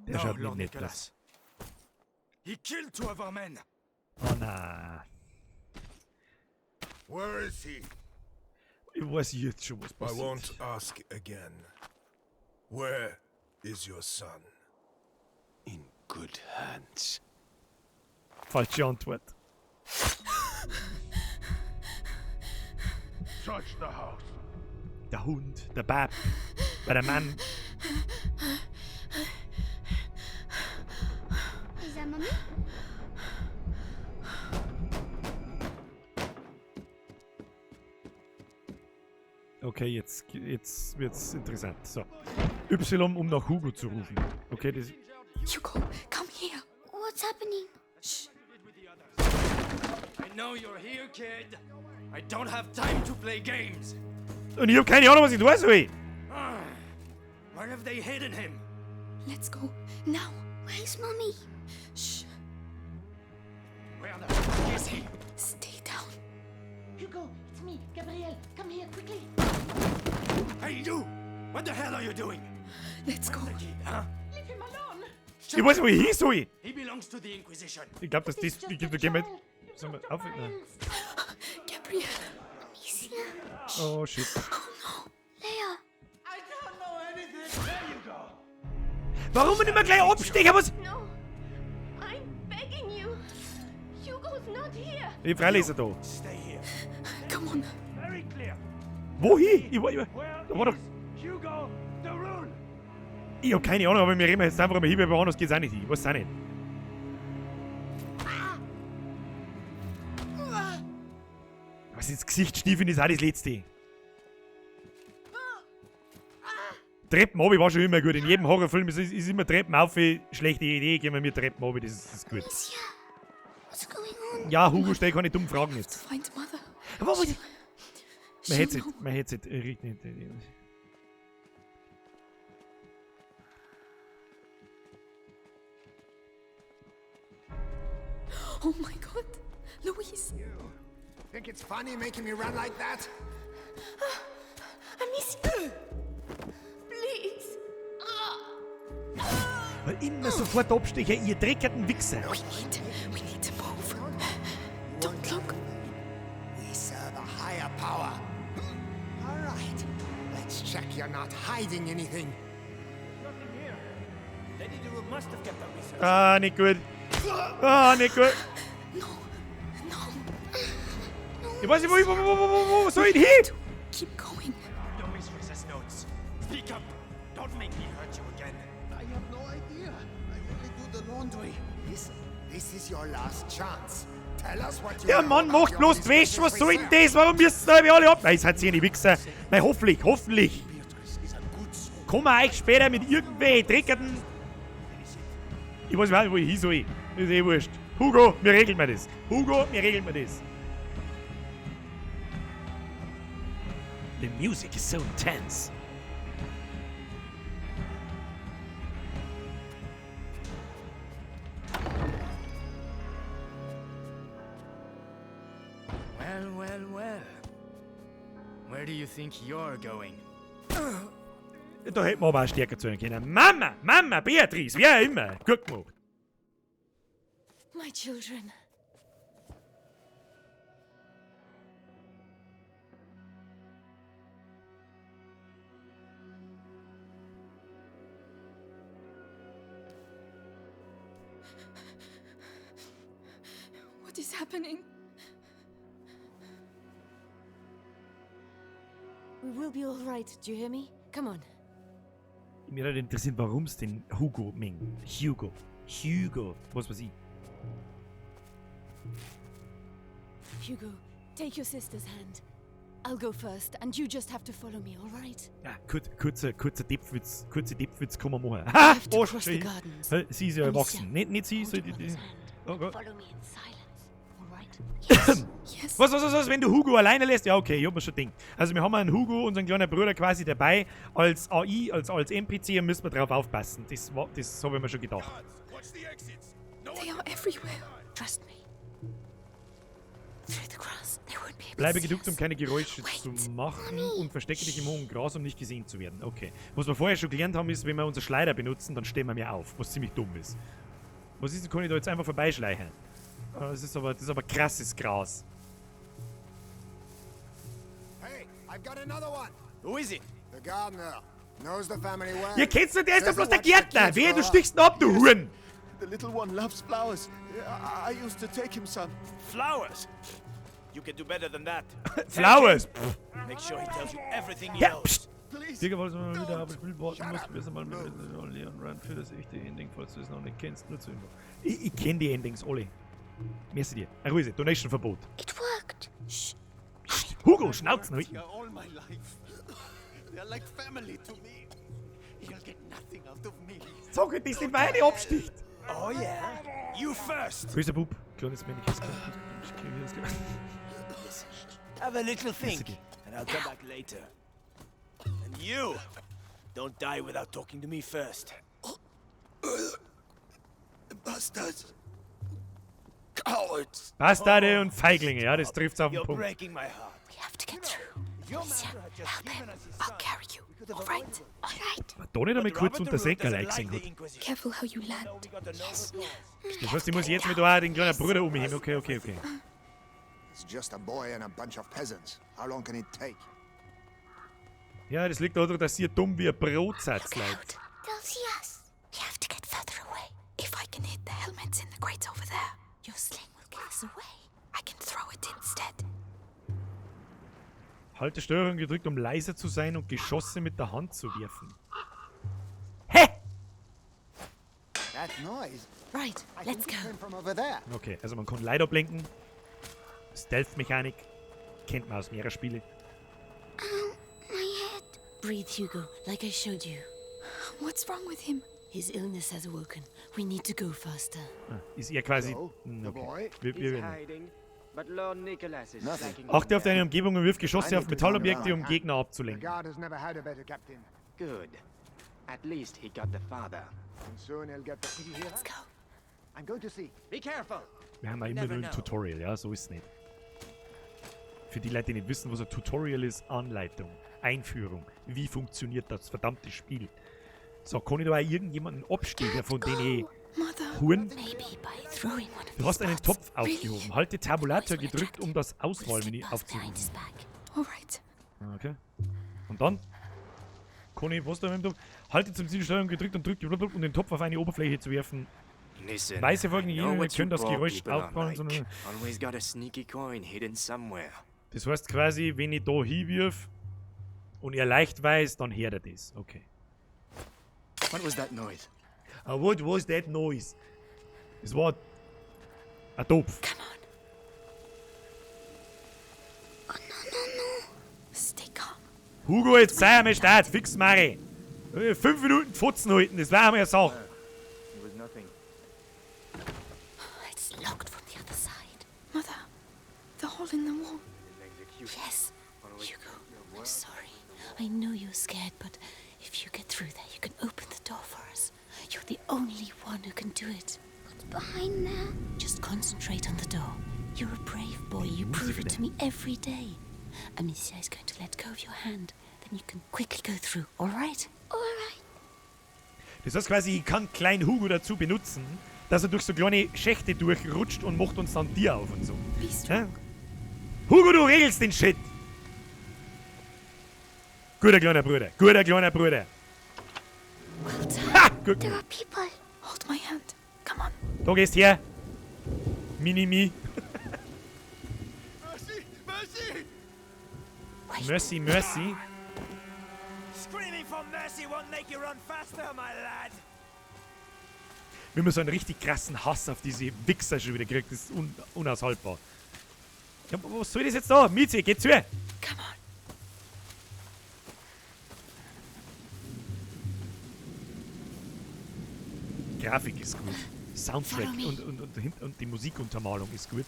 Der schaut nicht nett aus. He killed 2 of our men. Oh na. Where is he? Ich weiß jetzt schon, was I passiert. won't ask again. Where is your son? In good hands. Falsche Antwort. Search the house. Der Hund, der Bab, bei der Mann. Is that Mommy? Okay, jetzt wird's interessant. So. Y, um nach Hugo zu rufen. Okay, das... Hugo, come here. What's happening? Shh. I know you're here, kid. I don't have time to play games. Und ich hab keine Ahnung, was ich tun soll. Where have they hidden him? Let's go. Now. Where's Mommy? Shh. Where the fuck is he? Stay down. Hugo, it's me, Gabrielle. Come here, quickly. Hey, you! What the hell are you doing? Let's go. The kid, huh? Leave him alone. Ich weiß nicht, wo ich hin soll. He belongs to the Inquisition. Ich glaub, dass das... Ich geh mit... Sollen wir auf... Gabrielle. Amicia. Oh, shit. Leia. I don't know anything. There you go. Warum nicht mehr gleich absteigen? Was... No. I'm begging you. Hugo's not here. Die Freileser da. Stay here. Come on. Very clear. Wohin? Ich Where war doch... is Hugo the Rune? Ich hab keine Ahnung, aber wir reden jetzt einfach mal hin, weil woanders geht's auch nicht hin. Was auch nicht. Was ins Gesicht stiefeln ist auch das Letzte. Treppen runter war schon immer gut. In jedem Horrorfilm ist immer Treppen auf. Schlechte Idee, gehen wir mit Treppen runter, das ist gut. Amicia. What's going on? Ja, Hugo, stell keine dummen Fragen jetzt. Find Mother. Aber was... Mein Headset riecht nicht. Oh my God. Louise. Think it's funny making me run like that? Amicia. Please. Weil immer sofort abstechen, ihr dreckerten Wichser. We need to move. Don't look. We serve a higher power. All right. Let's check you're not hiding anything. Lady Drew must have kept up research. Ah, nicht gut. Ah, nicht gut. No. Ich weiß nicht, wo soll ich hin? Keep going. Don't misread notes. Speak up. Don't make me hurt you again. I have no idea. I only do the laundry. This is your last chance. Tell us what you Der Mann macht bloß die Wäsche, was soll denn das? Warum müssen sie alle ab? Nein, seid ihr nicht Wichser. Nein, hoffentlich. Kommen wir euch später mit irgendwelchen dreckerten... Ich weiß nicht, wo ich hin soll. Das ist eh wurscht. Hugo, wir regeln mir das. The music is so intense. Well. Where do you think you're going? Da hätten wir aber auch stärker zu können. Mama, Beatrice, wie auch immer. Guck mal. My children. What is happening? We will be all right. Do you hear me? Come on. Mir hat interessiert, warum es den Hugo mengt. Hugo. Was weiß ich. Hugo, take your sister's hand. I'll go first, and you just have to follow me, all right? Ja, kurzer Tippwitz kann man machen. I Ha! have to cross the gardens. Sie ist ja erwachsen. Nicht sie, so die... Oh Gott. Follow me in silence. All right? Yes. Was, wenn du Hugo alleine lässt? Ja, okay, ich hab mir schon gedacht. Also wir haben einen Hugo, unseren kleinen Bruder quasi dabei, als AI, als NPC, und müssen wir drauf aufpassen. Das habe ich mir schon gedacht. They are everywhere. Trust me. Through the grass, they won't be able Bleibe to see geduckt, um us. keine Geräusche zu machen und verstecke dich im hohen Gras, um nicht gesehen zu werden. Okay. Was wir vorher schon gelernt haben, ist, wenn wir unsere Schleider benutzen, dann stehen wir mehr auf, was ziemlich dumm ist. Was ist, kann ich da jetzt einfach vorbeischleichen? Das ist aber krasses Gras. Hey, I've got another one. Who is it? The gardener. Knows the family well. Ihr kennt's nicht, der ist doch bloß der Gärtner! Wer, du stichst ihn ab, du Huren! The little one loves flowers. I used to take him some. Flowers? You can do better than that. Flowers! Make sure he tells you everything he Ja, knows. pst! Digga, was man mal wieder aber Spiel warten muss, bis er mal mit Leon Rand für das echte Ending, falls du es noch nicht kennst, nur zu Info. Ich kenn die Endings alle. Merci dir. Ruhig, Donation-Verbot. It worked. Shh. Hugo, Schnauzen! All my life. They're like family to me. You'll get nothing out of me. Sag nicht, dass die Beine absticht! Oh yeah? You first! Grüße Bub. Kleines Männchen. Have a little think, and I'll come back later. And you! Don't die without talking to me first. Bastards. Cowards. Bastarde und Feiglinge, ja, das trifft's auf den You're Punkt. breaking my heart. We have to get through. Your Amicia, mother had just help given him. us his I'll son. carry you. All right? All right. Aber da nicht einmal But kurz Robert unter the Root Säckerl doesn't like gesehen the hat. Inquisition. Careful how you land. So we got to know the rules. Das heißt, ich muss jetzt mit da den kleinen Bruder umheben. Okay. It's just a boy and a bunch of peasants. How long can it take? Ja, das liegt daran, dass ihr dumm wie ein Brotsatz Look leid. out. They'll see us. We have to get further away. If I can hit the helmets in the crates over there, your sling will give us away. I can throw it instead. Halte Steuerung gedrückt, um leiser zu sein und Geschosse mit der Hand zu werfen. Hä? That noise. Right, I let's think it go. came from over there. Okay, also man kann Leiter ablenken. Stealth-Mechanik. Kennt man aus mehreren Spielen. My head. Breathe, Hugo, like I showed you. What's wrong with him? His illness has awoken. We need to go faster. Ist ihr quasi... So, the Okay. boy. Wir werden. hiding, but Lord Nicholas is Nothing. slacking Achte auf down. deine Umgebung und wirf Geschosse auf Metallobjekte, um Gegner The abzulenken. guard has never had a better captain. Good. At least he got the father. And soon he'll get the... Did you hear Let's that? go. I'm going to see. Be careful! Wir haben ja immer nur ein Tutorial, ja, so ist es nicht. Für die Leute, die nicht wissen, was ein Tutorial ist, Anleitung, Einführung, wie funktioniert das verdammte Spiel. So, kann ich da auch irgendjemanden abstehen, von denen ich Huren? Maybe by throwing one of Du hast these einen bugs. Topf aufgehoben. Halte Tabulator gedrückt, um das Auswahlmenü Behind aufzurufen. his back. Alright. Okay. Und dann? Kann ich, was da mit dem Topf? Halte zum Ziel Steuerung gedrückt und drückt um den Topf auf eine Oberfläche zu werfen. Listen, Weiße folgen I know jenen, what you können das brought Geräusch people on aufbauen, like. sondern... Always got a sneaky coin hidden somewhere. Das heißt quasi, wenn ich da hinwirf und er leicht weiß, dann hört er das. Okay. What was that noise? What was that noise? Das war ein Topf. Come on. Oh no. Stay calm. Hugo, jetzt sei einmal Start, fix Mari. 5 Minuten Pfotzen halten, das wäre einmal eine Sache. It was nothing. It's locked from the other side. Mother, the hole in the wall. Yes. Hugo, I'm sorry. I know you're scared, but if you get through there, you can open the door for us. You're the only one who can do it. What's behind there? Just concentrate on the door. You're a brave boy. You prove it to me every day. Amicia is going to let go of your hand. Then you can quickly go through, all right? All right. Das heißt quasi, ich kann kleinen Hugo dazu benutzen, dass er durch so kleine Schächte durchrutscht und macht uns dann Tier auf und so. Ja? Hugo, du regelst den Shit! Guter kleiner Bruder, guter kleiner Bruder. Well done. Ha! Gut. There are people. Hold my hand. Come on. Da gehst her. Mini-Mi. Mercy, Mercy. Screaming for mercy won't make you run faster, my lad. Wenn man so einen richtig krassen Hass auf diese Wichser schon wieder kriegt, das ist unaushaltbar. Ja, was soll das jetzt da? Mieze, geh zu! Come on. Grafik ist gut. Soundtrack und die Musikuntermalung ist gut.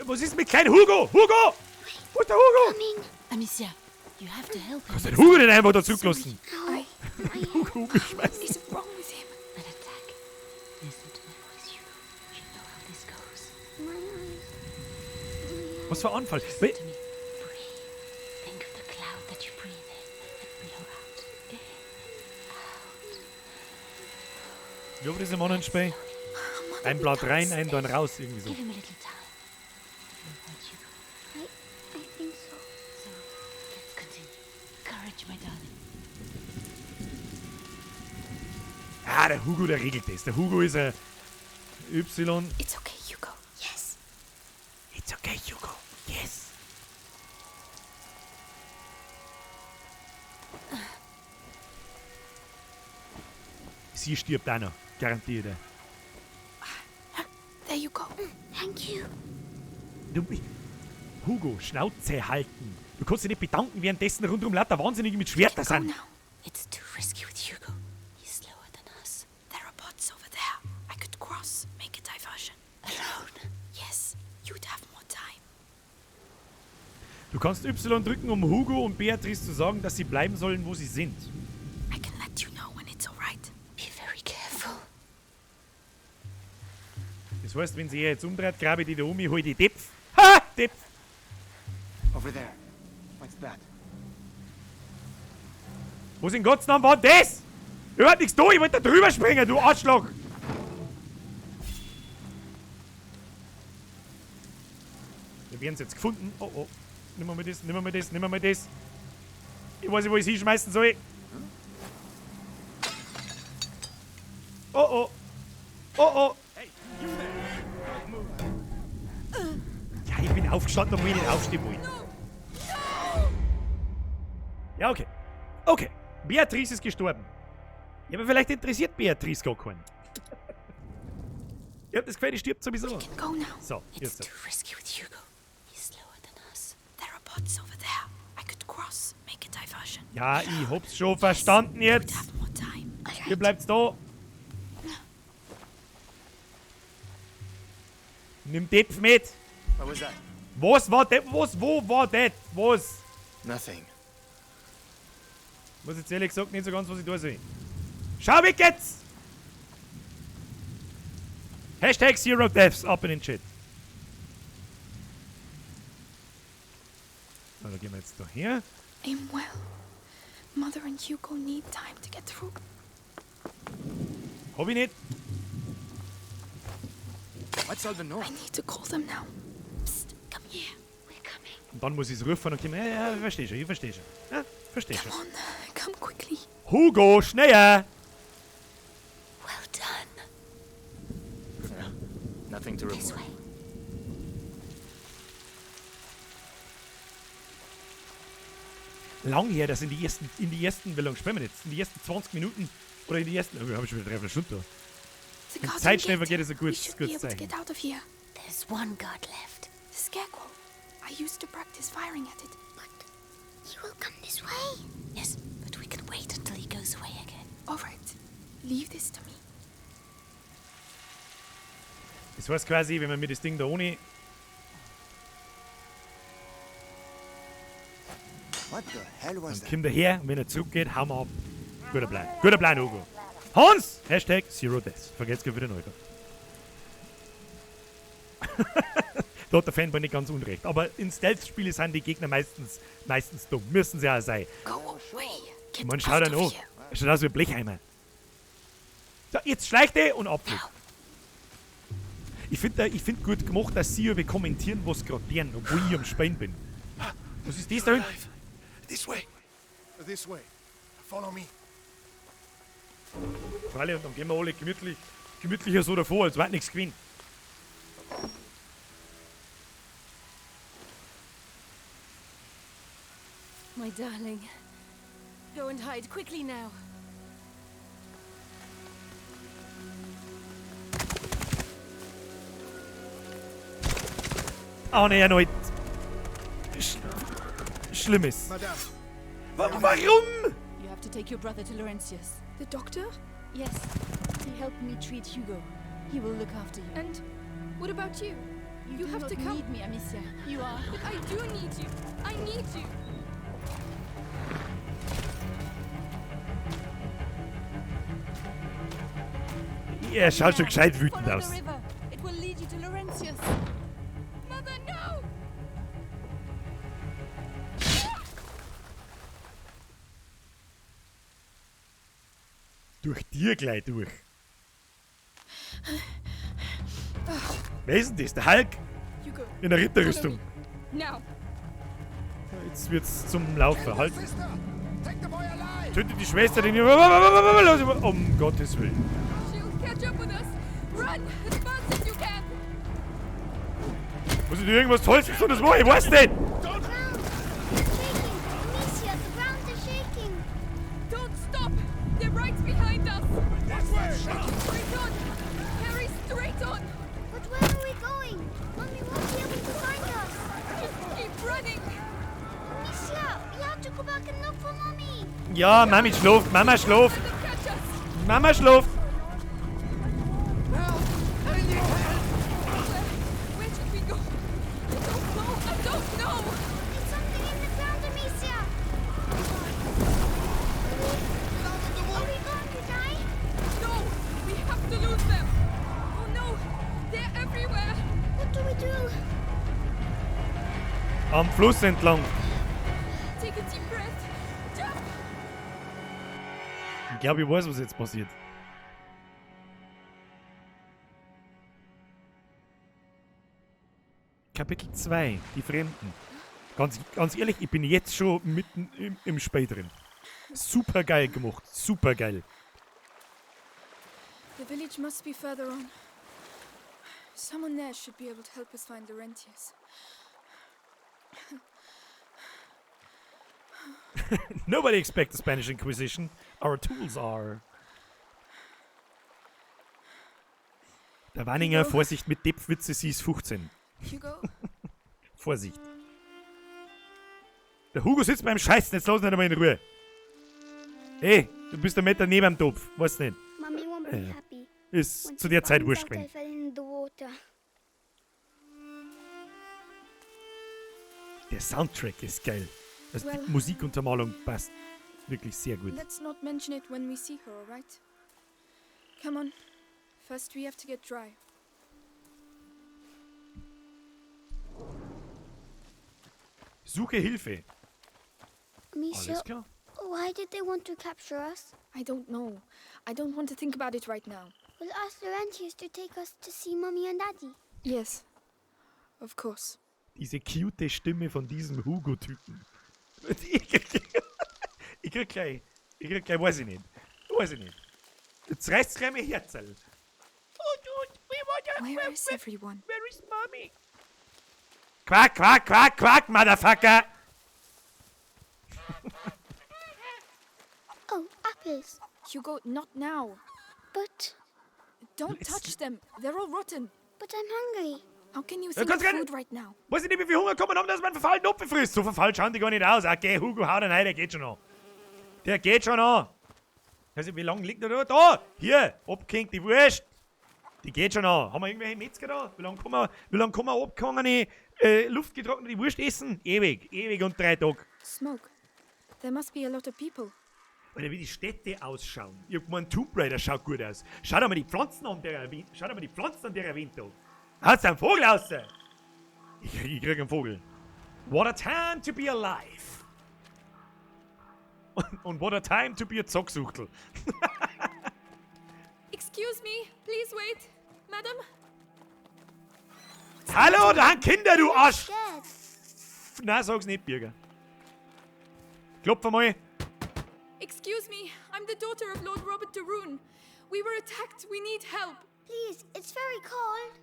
Was ist mit kleinen Hugo? Hugo! Wo ist der Hugo? Amicia, you have to help him. Kannst du den Hugo denn einfach da zurücklassen? Hugo umgeschmeißen. Is it wrong with him? An attack. Listen to my voice, Hugo. You know how this goes. Was für ein Anfall? Listen to me. Breathe. Think of the cloud that you breathe in and blow out. In, out. Wie oft ist im anderen Spiel? Ein Blatt rein, ein dann raus, irgendwie so. Give him a little time. You're right, Hugo. I think so. So, let's continue. Courage, my darling. Ah, der Hugo, der regelt das. Der Hugo ist ein Y. It's okay, Hugo. Yes. It's okay, Hugo. Sie stirbt auch noch. Garantiert. There you go. Thank you. Du, Hugo, Schnauze halten. Du kannst dich nicht bedanken, währenddessen rundum lauter Wahnsinnige mit Schwertern sind. It's too risky with Hugo. He's slower than us. There are bots over there. I could cross, make a diversion. Alone? Yes, you'd have more time. Du kannst Y drücken, um Hugo und Beatrice zu sagen, dass sie bleiben sollen, wo sie sind. I can let you know when it's alright. Be very careful. Das heißt, wenn sie jetzt umdreht, grabe ich die da um, ich hol die Depf. Ha! Depf! Over there. What's that? Was in Gottes Namen war das? Ich hab nichts da, ich wollte da drüber springen, du Arschloch! Wir werden es jetzt gefunden. Oh oh. Nimm mal das, nimm mal das, nimm mal das. Ich weiß nicht, wo ich es hinschmeißen soll. Oh oh. Oh oh. Ja, ich bin aufgestanden, obwohl ich nicht aufstehen wollte. Ja, okay. Okay. Beatrice ist gestorben. Ja, aber vielleicht interessiert Beatrice gar keinen. Ich hab das Gefühl, die stirbt sowieso. Go now. So, It's jetzt. too risky with Hugo. He's slower than us. There are bots over there. I could cross, make a diversion. Ja, ich hab's schon verstanden jetzt. Have more time. Ihr bleibt's da. Nimm Depf mit. What was that? Was war das? Wo war das? Was? Nothing. Muss jetzt ehrlich gesagt nicht so ganz, was ich da sehe. Schau weg jetzt! Hashtag Zero Deaths up in den Chat. So, da gehen wir jetzt da her. Aim well. Mother and Hugo need time to get through. Hab ich nicht. What's all the noise? I need to call them now. Psst, come here. We're coming. Und dann muss ich es rufen und kommen. Ja, ich verstehe schon, ich verstehe schon. Ja, verstehe schon. Come on, come quickly. Hugo, schneller! Well done. Yeah, nothing to This report. way. Lang her, dass in die ersten, wie lange spielen wir jetzt? In die ersten 20 Minuten oder in die ersten, oh, wir haben schon wieder 3 Stunden da. The Wenn guards Zeit will schnell get. vergeht, ist ein We gutes, should be gutes able to Zeichen. get out of here. There's one guard left. The scarecrow. I used to practice firing at it. He will come this way. Yes, but we can wait until he goes away again. All right. Leave this to me. Das heißt quasi, wenn man mir das Ding da ohne. What the hell was Dann that? kommt er her und wenn er zurückgeht, hauen wir ab. Guter Plan. Guter Plan, Hugo. Hans! Hashtag Zero Deaths. Vergesst gar wieder neu. Da hat der Fanboy nicht ganz unrecht. Aber in Stealth-Spielen sind die Gegner meistens dumm. Müssen sie auch sein. Go away. Get Man schaut out dann of an. here. Er schaut aus wie ein Blecheimer. So, jetzt schleicht er und abfliegt. Ich find gut gemacht, dass sie über kommentieren, was gerade deren, obwohl ich am Spielen bin. Was ist das da hinten? This way. This way. Follow me. Freilich, und dann gehen wir alle gemütlicher so davor, als wäre nichts gewinnt. My darling. Go and hide quickly now. Oh ne, erneut. Schlimmes. Madame. Warum? You have to take your brother to Laurentius. The doctor? Yes. He helped me treat Hugo. He will look after you. And what about you? You do have not to come. need me, Amicia. You are. But I do need you. I need you. Er schaut schon gescheit wütend Follow aus. the river. It will lead you to Laurentius. Mother, no! Durch dir gleich durch. Wer ist denn das? Der Hulk? Hugo. In der Ritterrüstung. Now. Jetzt wird's zum Laufen. Halt. Sister, take the boy alive! Tötet die Schwester, den um Gottes Willen. She'll catch up with us. Run as fast as you can. Muss ich dir irgendwas Tolles tun? Das war ich weiß nicht. Amicia, the ground is shaking. Don't stop. They're right behind us. can look for Mommy. Ja, Mami schläft, Mama schläft. Mama schläft. Where should we go? I don't know. It's something in the ground, Amicia. Are we going to die? No, we have to lose them. Oh no, they're everywhere. What do we do? Am Fluss entlang. Take a deep breath. Jump. Ich glaube, ich weiß, was jetzt passiert. Kapitel 2, die Fremden. Ganz ehrlich, ich bin jetzt schon mitten im Spiel drin. Super geil gemacht, super geil. The village must be further on. Someone there should be able to help us find the rentiers. Nobody expects the Spanish Inquisition. Our tools are... Der Wanninger, Vorsicht mit Deppwitze, sie ist 15. Hugo? Vorsicht. Der Hugo sitzt beim Scheißen, jetzt lass ihn nicht einmal in Ruhe. Hey, du bist ein Meter neben dem Topf, weißt nicht. Mommy won't be happy. Ist zu der Zeit wurscht gewesen. I fell in the water. Der Soundtrack ist geil. Also Well, die Musikuntermalung passt wirklich sehr gut. Let's not mention it when we see her, alright? Come on. First we have to get dry. Suche Hilfe. Amicia, Alles klar. why did they want to capture us? I don't know. I don't want to think about it right now. We'll ask the rentiers to take us to see Mommy and Daddy. Yes. Of course. Diese cute Stimme von diesem Hugo-Typen. Ich krieg gleich, weiß ich nicht. Jetzt reißt's gleich mein Herzl. Where is everyone? Where is Mommy? Quack, quack, quack, quack, Motherfucker! Oh, apples. Hugo, not now. But Don't touch them. They're all rotten. But I'm hungry. How can you Ja, think of kannst food right now? Weiß ich nicht, wie viel Hunger kommen haben, dass man verfallenen Apfel frisst. So verfallen schauen die gar nicht aus. Okay, Hugo, hau den rein, der geht schon an. Der geht schon an. Also, wie lange liegt der da? Da! Hier! Abgehängt, die Wurst! Die geht schon an. Haben wir irgendwelche Metzger da? Wie lange kann man abgehangene, luftgetrocknete Wurst essen? Ewig und 3 Tage. Smoke. There must be a lot of people. Alter, wie die Städte ausschauen. Ich hab gemeint, Tomb Raider schaut gut aus. Schau dir mal die Pflanzen an, der erwähnt. Haut's einen Vogel raus! Ich krieg einen Vogel. What a time to be alive. Und what a time to be a Zocksuchtel. Excuse me, please wait. Madam? Hallo, da haben Kinder, du Arsch! Scared. Nein, sag's nicht, Bürger. Klopf einmal. Excuse me, I'm the daughter of Lord Robert de Rune. We were attacked, we need help. Please, it's very cold.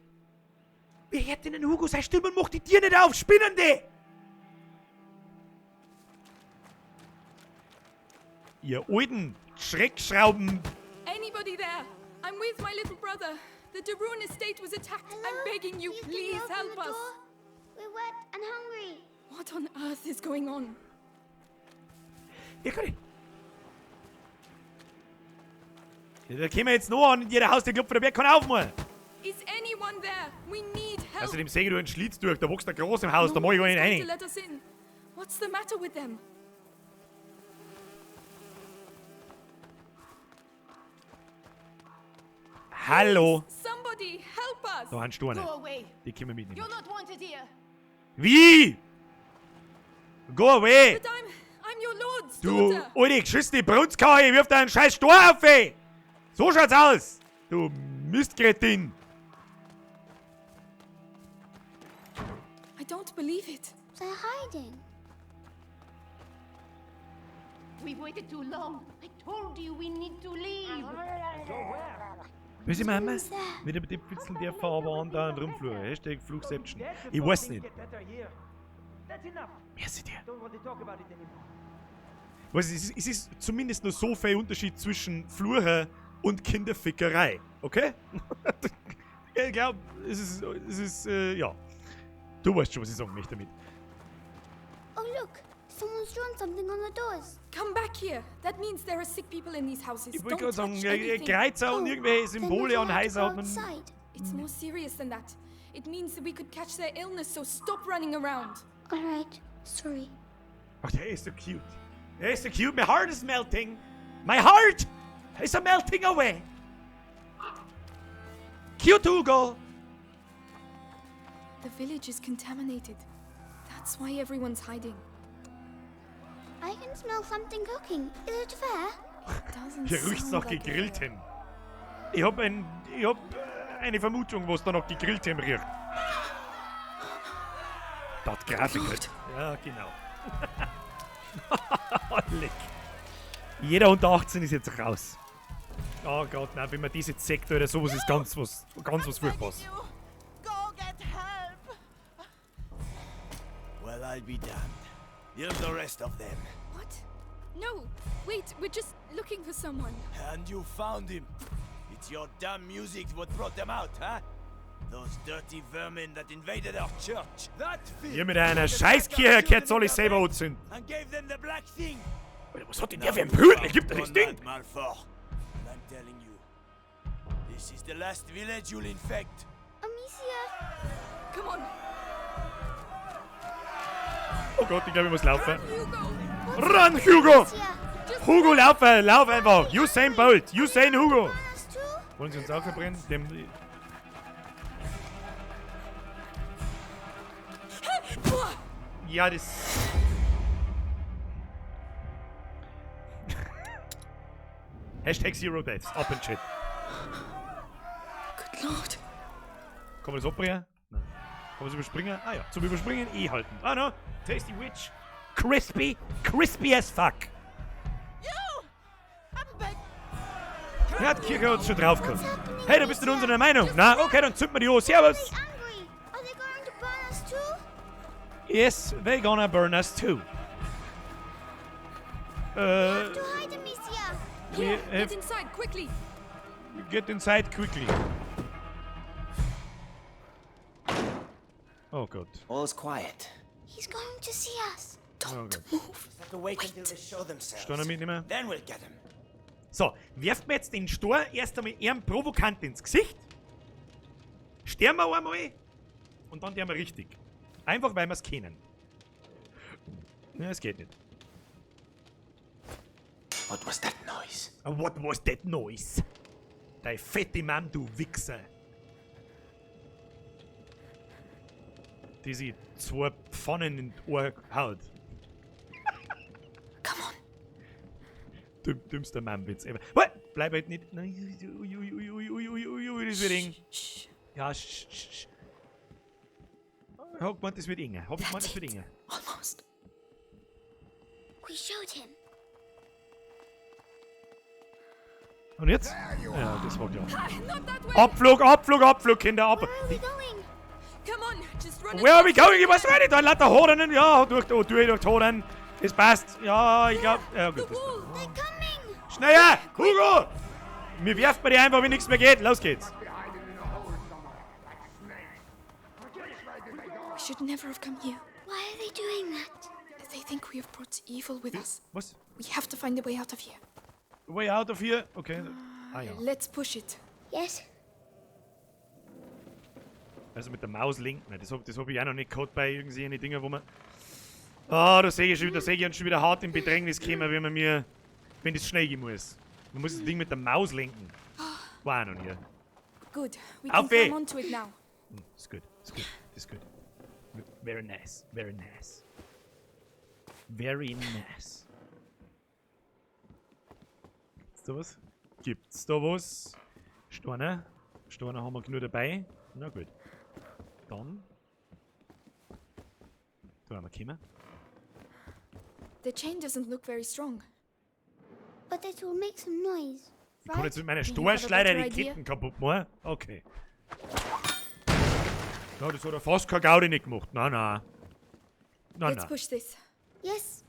Wer hört denn den Hugo seine Stimme und macht die Tiere nicht auf? Spinnende! Ihr alten Schreckschrauben. Anybody there? I'm with my little brother. The de Rune estate was attacked. I'm begging you, please help us. We're wet and hungry. What on earth is going on? Ja, kann ich. Ja, da kommen wir jetzt noch an in jeder Haus, der klopft, der Berg kann aufmachen. Is anyone there? We need help. Außerdem sehe ich durch einen Schlitz durch, da wächst der groß im Haus, da mach ich gar nicht One's going to rein. let us in. What's the matter with them? Hallo. Somebody help us. Da haben Sturne. Go away. Die können wir mitnehmen. You're not wanted here. Wie? Go away! But I'm your lord's Du daughter. alte geschissene Brunzkauer, wirf da einen scheiß Stor auf, ey! So schaut's aus! Du Mistkretin! I don't believe it. They're hiding. We've waited too long. I told you we need to leave. Weißt du, Mama? Nicht über die Pfützel der Farbe an da und rumfluchen. Hashtag Flugception. Ich weiß nicht. Merci dir. Weißt du, es ist zumindest noch so viel Unterschied zwischen Fluchen und Kinderfickerei. Okay? Ich glaube, es ist, ja. Du weißt schon, was ich sagen möchte damit. Oh, look. Someone's someone's drawn something on the doors. Come back here. That means there are sick people in these houses. Ich wollte Don't gerade sagen, touch anything. Kreuzer und irgendwelche Symbole an Häuser hat man... It's more serious than that. It means that we could catch their illness, so stop running around. Alright, sorry. Ach, der ist so cute. Der ist so cute. My heart is melting. My heart is melting away. Cute Hugo. The village is contaminated. That's why everyone's hiding. I can smell something cooking. Is it fair? Hier riecht's nach Gegrilltem. Ich hab eine Vermutung, was da noch Gegrilltem riecht. Das Grafik. Ja, genau. Leck. Jeder unter 18 ist jetzt raus. Oh Gott, nein, wenn man das jetzt sagt oder sowas, ist ganz was Furchtbares. Well, I'll be damned. Here's the rest of them. What? No, wait, we're just looking for someone. And you found him. It's your damn music what brought them out, huh? Those dirty vermin that invaded our church. That Hier mit einer Scheißkirche kehrt soll ich selber anzünden. And gave them the black thing. Was hat denn der für ein Brüdel? Gibt er das Ding? Malfoy. And I'm telling you, this is the last village you'll infect. Amicia! Come on. Oh Gott, ich glaube, ich muss laufen. Run, Hugo! Hugo, lauf einfach! Usain Bolt! Usain Hugo! Wollen sie uns auch verbrennen? Ja, das... Hashtag Zero Deaths. Up and shit. Good Lord. Kann man das abbrechen? Nein. Kann man es überspringen? Ah ja, zum Überspringen halten. Ah no, Tasty Witch. Crispy as fuck. Ja, die Kirche hat uns schon drauf gehabt. Hey, du bist in unserer Meinung. Na, okay, dann zünden wir die an. Servus. Yes, they're gonna burn us too. Get inside, quickly. Get inside quickly. Oh Gott. All's quiet. He's going to see us. Don't move. Have to wait until they show themselves. Stehen wir mitnehmen? Then we'll get him. So, werft mir jetzt den Stor erst einmal eher provokant ins Gesicht. Sterben wir einmal. Und dann der wir richtig. Einfach, weil wir es kennen. Ja, es geht nicht. What was that noise? What was that noise? Dein fette Mann, du Wichser. Die sie 2 Pfannen in die Ohr haut. Come on. Dümmster Mannwitz ever. What? Bleib halt nicht. Nein, das wird eng. Ja, sch. Ich hab gemeint, das wird eng. Almost. We showed him. Und jetzt? Ja, das war klar. Abflug, Kinder, ab. Where are we going? Come on, just run. Where are we going? Ich weiß nicht, dann lauter Hoden. Ja, durch Hoden. Das passt. Ja, ich glaub. Ja, gut. Schneller! Hugo! Mir werft man die einfach, wenn nichts mehr geht. Los geht's. We should never have come here. Why are they doing that? They think we have brought evil with us. Was? We have to find a way out of here. Way out of here? Okay. Ah ja. Let's push it. Yes. Also mit der Maus linken. Das hab ich auch noch nicht gehabt bei irgendwelchen Dingen, wo man... Ah, da sehe ich uns schon wieder hart im Bedrängnis kommen, wenn das schnell gehen muss. Man muss das Ding mit der Maus lenken. War auch noch nie. Good. We can climb onto it now. Ist gut. Very nice. Gibt's da was? Steine haben wir genug dabei. Na gut. Dann. Da haben wir gekommen. The chain doesn't look very strong. But it will make some noise. Ich kann jetzt mit meiner Storschleider die Ketten kaputt machen. Okay. Ja, das hat er fast kein Gaudi nicht gemacht. Nein. Let's push this. Yes.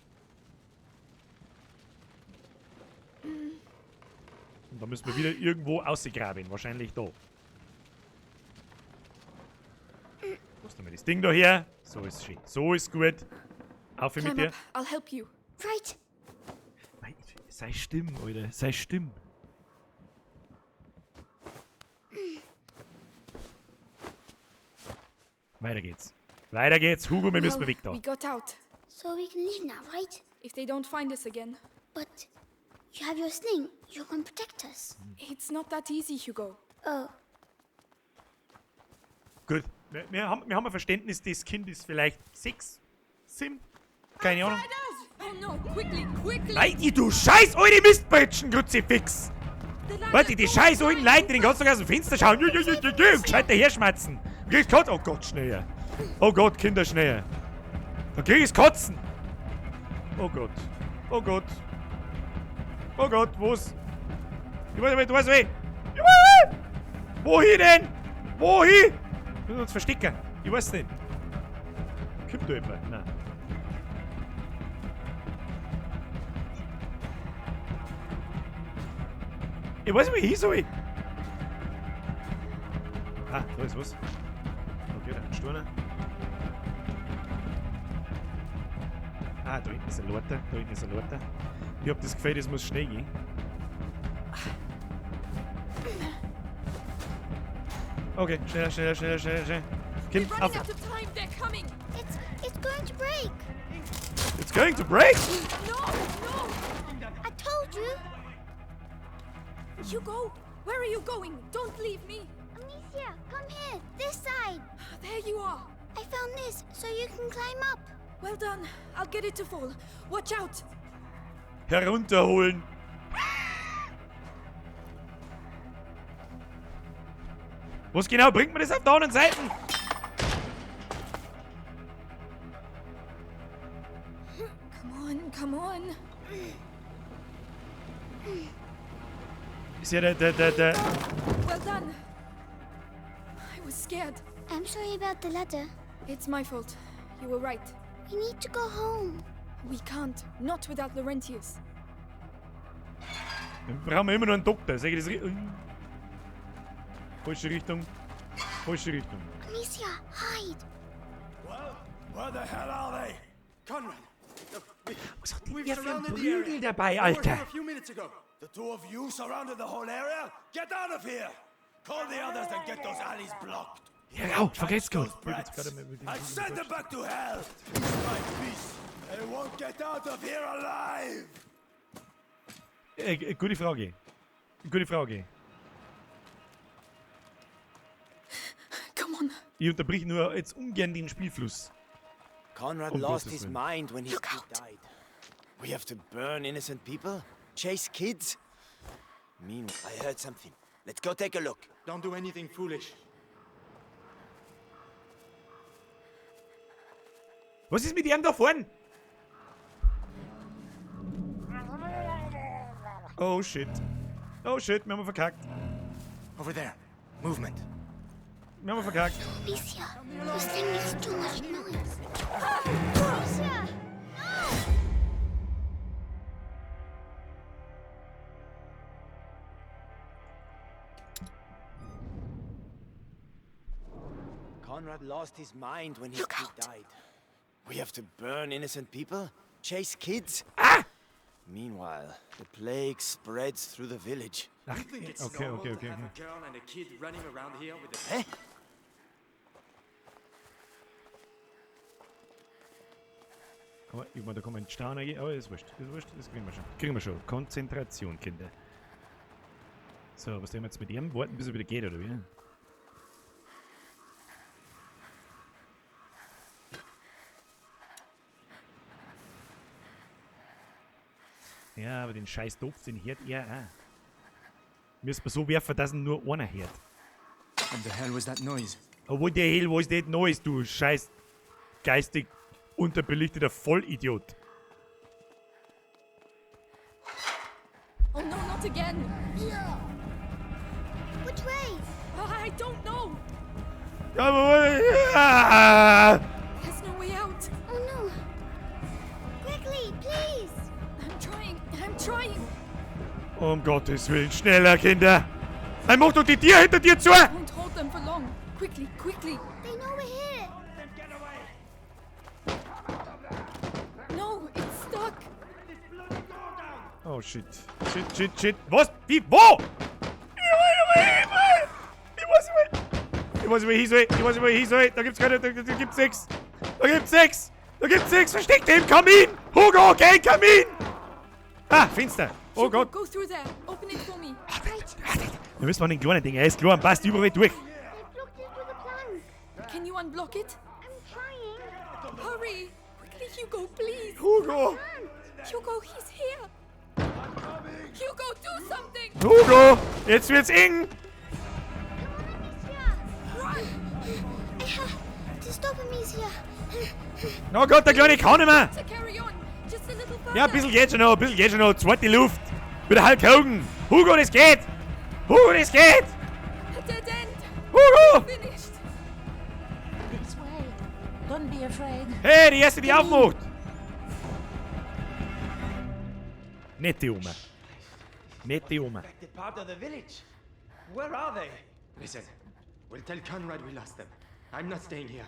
Und da müssen wir wieder irgendwo ausgraben. Wahrscheinlich da. Lass mal das Ding da her. So ist schön. So ist gut. Auf mit Climb dir. up. I'll help you. Right. Sei stimm, Alter. Sei stimm. Weiter geht's. Weiter geht's. Hugo, wir müssen weg da. We got out. So we can leave now, right? If they don't find us again. But you have your sling. You can protect us. It's not that easy, Hugo. Oh. Gut. Wir haben ein Verständnis, das Kind ist vielleicht 6, 7. Keine Ahnung. Oh no, quickly, quickly! Nein, du scheiß eure Mistbrettchen, Kruzifix! Warte, die scheiß alten Leute, die den ganzen Tag aus dem Fenster schauen und gescheit daherschmatzen. Kriegst Kotzen? Oh Gott, schneller. Oh Gott, Kinder, schneller. Dann krieg ich's Kotzen. Oh Gott. Oh Gott. Oh Gott, wo's? Du weißt weh. Wohin denn? Wohin? Wir müssen uns verstecken. Ich weiß nicht. Kommt da jemand? Nein. Ich weiß nicht, wie ich soll. Ah, da ist was. Okay, da ist einer. Ah, da hinten ist ein Lorter. Da hinten ist ein Lorter. Ich hab das Gefühl, das muss schnell gehen. Okay, schneller. Kind, auf. It's going to break. It's going to break? No! I told you. Hugo, where are you going? Don't leave me. Amicia, come here. This side. There you are. I found this, so you can climb up. Well done. I'll get it to fall. Watch out. Herunterholen. Was genau bringt mir das auf der anderen Seite? Come on. Ist ja der. Well done. I was scared. I'm sorry about the ladder. It's my fault. You were right. We need to go home. We can't. Not without Laurentius. Dann brauchen wir immer noch einen Doktor. Sag ich das richtig? Falsche Richtung. Amicia, hide. Well, where the hell are they? Conrad. Was hat denn der für ein Prügel dabei, Alter? A few minutes ago. The two of you surrounded the whole area? Get out of here! Call the others and get those alleys blocked. Ja, oh, vergesst gut. I send them back to hell! My beast! They won't get out of here alive! Gute Frage. Come on. Ich unterbrich nur jetzt ungern den Spielfluss. Conrad lost his mind when his kid died. We have to burn innocent people? Chase kids? Meanwhile, I heard something. Let's go take a look. Don't do anything foolish. Was ist mit ihm da vorne? Oh shit, wir haben verkackt. Over there. Movement. Wir haben verkackt. Amicia, this thing makes too much noise. Amicia! Conrad lost his mind when his kid died. We have to burn innocent people? Chase kids? Ah! Meanwhile, the plague spreads through the village. Ach, okay. A girl and a kid running around here with a... Eh? Da kommen Steine rein. Oh, ist wurscht. Das kriegen wir schon. Konzentration, Kinder. So, was tun wir jetzt mit ihm? Warten, bis er wieder geht, oder wie? Ja, aber den scheiß Topf, den hört er auch. Müssen wir so werfen, dass ihn nur einer hört. What the hell was that noise? Oh, what the hell was that noise, du scheiß geistig unterbelichteter Vollidiot. Oh no, not again. Yeah. Which way? I don't know. Ah! There's no way out. Oh no. Quickly, please. I'm trying. Um Gottes Willen, schneller, Kinder! Ein mach doch die Tür hinter dir zu! Don't hold them for long. Quickly. They know we're here. Oh, shit. Shit. Was? Wie? Wo? Ich weiß nicht, wo ich soll. Da gibt's keine, da gibt's nix. Versteck dich im Kamin. Hugo, geh in den Kamin. Ah, finster. Oh Hugo, Gott. go through there. Open it for me. Wir müssen mal den kleinen Ding. Er ist klein, passt überall durch. Can you unblock it? I'm trying. Hurry! Quickly, Hugo, please! Hugo! Hugo, he's here! Hugo, do something! Hugo! Jetzt wird's eng! To stop Amicia. Oh Gott, der Kleine kann nicht mehr! To carry on, just a little further. Ja, ein bisschen geht schon noch. Zweite Luft. Wieder Hulk Hogan. Hugo, das geht! Hugo, das geht! A dead end. Hugo! Finished. This way. Don't be afraid. Hey, die erste, die aufmacht! Nette Oma. Affected part of the village. Where are they? Listen, we'll tell Conrad we lost them. I'm not staying here.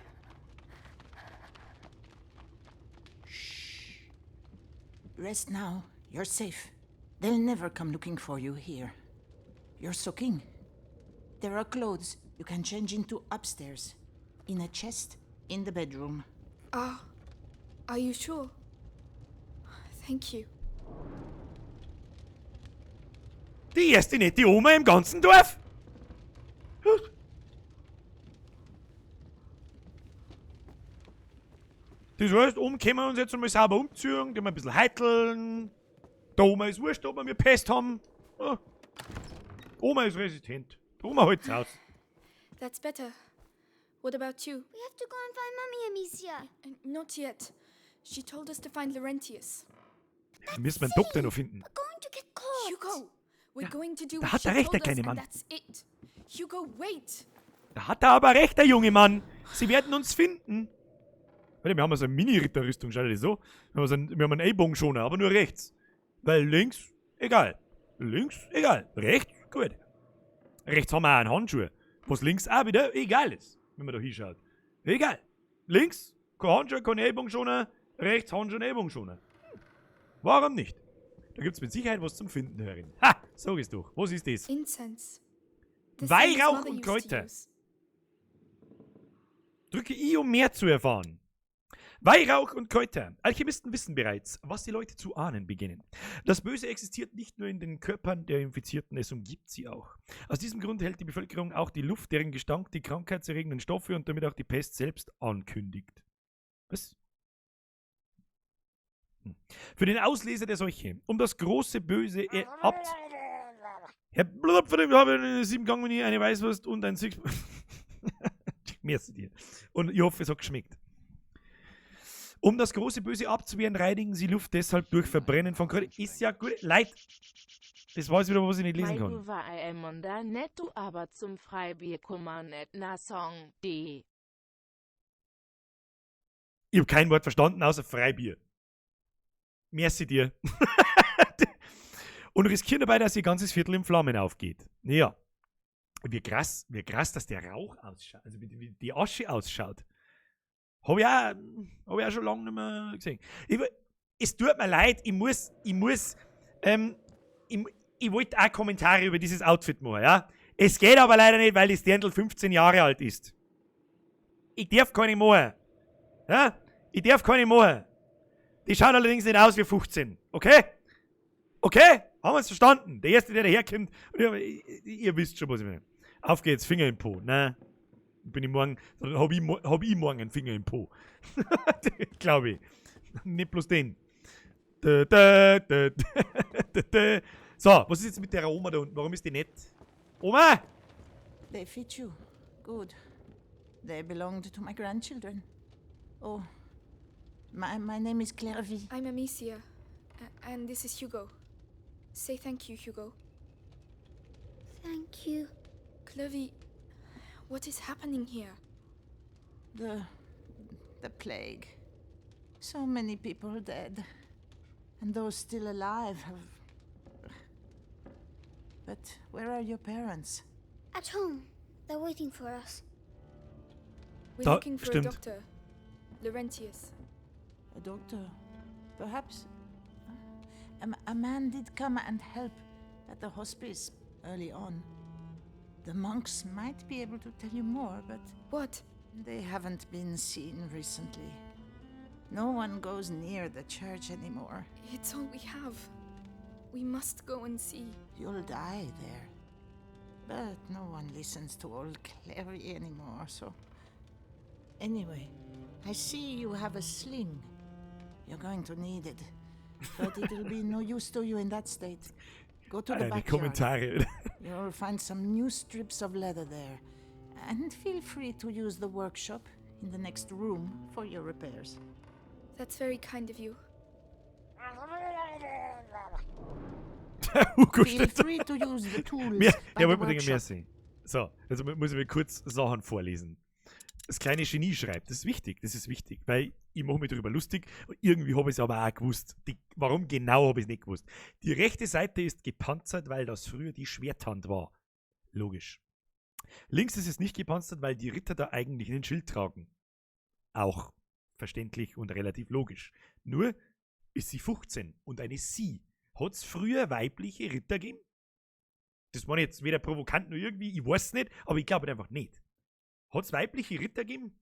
Rest now. You're safe. They'll never come looking for you here. You're soaking. There are clothes you can change into upstairs. In a chest in the bedroom. Are you sure? Thank you. Die erste nette Oma im ganzen Dorf. Das heißt, oben können wir uns jetzt einmal sauber umziehen, gehen wir ein bisschen heiteln. Der Oma ist wurscht, ob wir Pest haben. Ja. Oma ist resistent. Die Oma hält's aus. That's better. What about you? We have to go and find Mummy, Amicia. Not yet. She told us to find Laurentius. Wir müssen einen Doktor noch finden. We're going to get caught. Hugo, we're going to do da what hat she er recht, der told us, kleine and Mann. that's it. Hugo, wait. Da hat er aber recht, der junge Mann. Sie werden uns finden. Warte, wir haben so eine Mini-Ritterrüstung, schau dir das so. Wir haben einen Ellbogenschoner, aber nur rechts. Weil links, egal. Rechts, gut. Rechts haben wir auch einen Handschuh. Was links auch wieder egal ist, wenn man da hinschaut. Egal. Links, kein Handschuh, kein Ellbogenschoner. Rechts Handschuh, Ellbogenschoner. Warum nicht? Da gibt's mit Sicherheit was zum Finden, Herrin. Ha! Sag es doch. Was ist das? Incense. Weihrauch und Kräuter. Drücke I, um mehr zu erfahren. Weihrauch und Kräuter. Alchemisten wissen bereits, was die Leute zu ahnen beginnen. Das Böse existiert nicht nur in den Körpern der Infizierten, es umgibt sie auch. Aus diesem Grund hält die Bevölkerung auch die Luft, deren Gestank die krankheitserregenden Stoffe und damit auch die Pest selbst ankündigt. Was? Für den Auslöser der Seuche, um das große Böse Herr Blubber, ich habe eine 7-Gang-Menü, eine Weißwurst und ein Six... Merci dir. Und ich hoffe, es hat geschmeckt. Um das große Böse abzuwehren, reinigen sie Luft deshalb durch Verbrennen von Kräutern. Ist ja gut. Leid. Das weiß wieder, was ich nicht lesen kann. Du war Elmonder net, du aber zum Freibier kummer net na Song D. Ich habe kein Wort verstanden, außer Freibier. Merci dir. Und riskieren dabei, dass ihr ganzes Viertel in Flammen aufgeht. Ja. Wie krass, dass der Rauch ausschaut. Also wie die Asche ausschaut. Habe ich auch schon lange nicht mehr gesehen. Es tut mir leid, ich wollte auch Kommentare über dieses Outfit machen, ja. Es geht aber leider nicht, weil das Dirndl 15 Jahre alt ist. Ich darf keine machen. Ja? Ich darf keine machen. Die schaut allerdings nicht aus wie 15. Okay? Okay? Haben wir es verstanden? Der Erste, der daherkommt, ihr wisst schon, was ich meine. Auf geht's, Finger im Po. Nein. Bin ich morgen, dann hab ich morgen einen Finger im Po. Glaube ich. Nicht bloß den. So, was ist jetzt mit der Oma da unten? Warum ist die nett? Oma! They fit you. Good. They belonged to my grandchildren. Oh. My name is Clairvy. I'm Amicia. And this is Hugo. Say thank you, Hugo. Thank you. Clovey, what is happening here? The plague. So many people dead. And those still alive have... But where are your parents? At home. They're waiting for us. We're looking for a doctor. Laurentius. A doctor? Perhaps... A man did come and help at the hospice early on. The monks might be able to tell you more, but... What? They haven't been seen recently. No one goes near the church anymore. It's all we have. We must go and see. You'll die there. But no one listens to old Clary anymore, so... Anyway, I see you have a sling. You're going to need it. But it'll be no use to you in that state. Go to the backyard. Kommentare. You'll find some new strips of leather there. And feel free to use the workshop in the next room for your repairs. That's very kind of you. Feel free to use the tools by the mehr workshop. sehen. So, jetzt muss ich mir kurz Sachen vorlesen. Das kleine Genie schreibt, das ist wichtig, weil ich mache mich darüber lustig und irgendwie habe ich es aber auch gewusst. Warum genau habe ich es nicht gewusst. Die rechte Seite ist gepanzert, weil das früher die Schwerthand war. Logisch. Links ist es nicht gepanzert, weil die Ritter da eigentlich einen Schild tragen. Auch verständlich und relativ logisch. Nur ist sie 15 und eine Sie. Hat es früher weibliche Ritter gegeben? Das war jetzt weder provokant noch irgendwie, ich weiß es nicht, aber ich glaube einfach nicht. Hat es weibliche Ritter gegeben?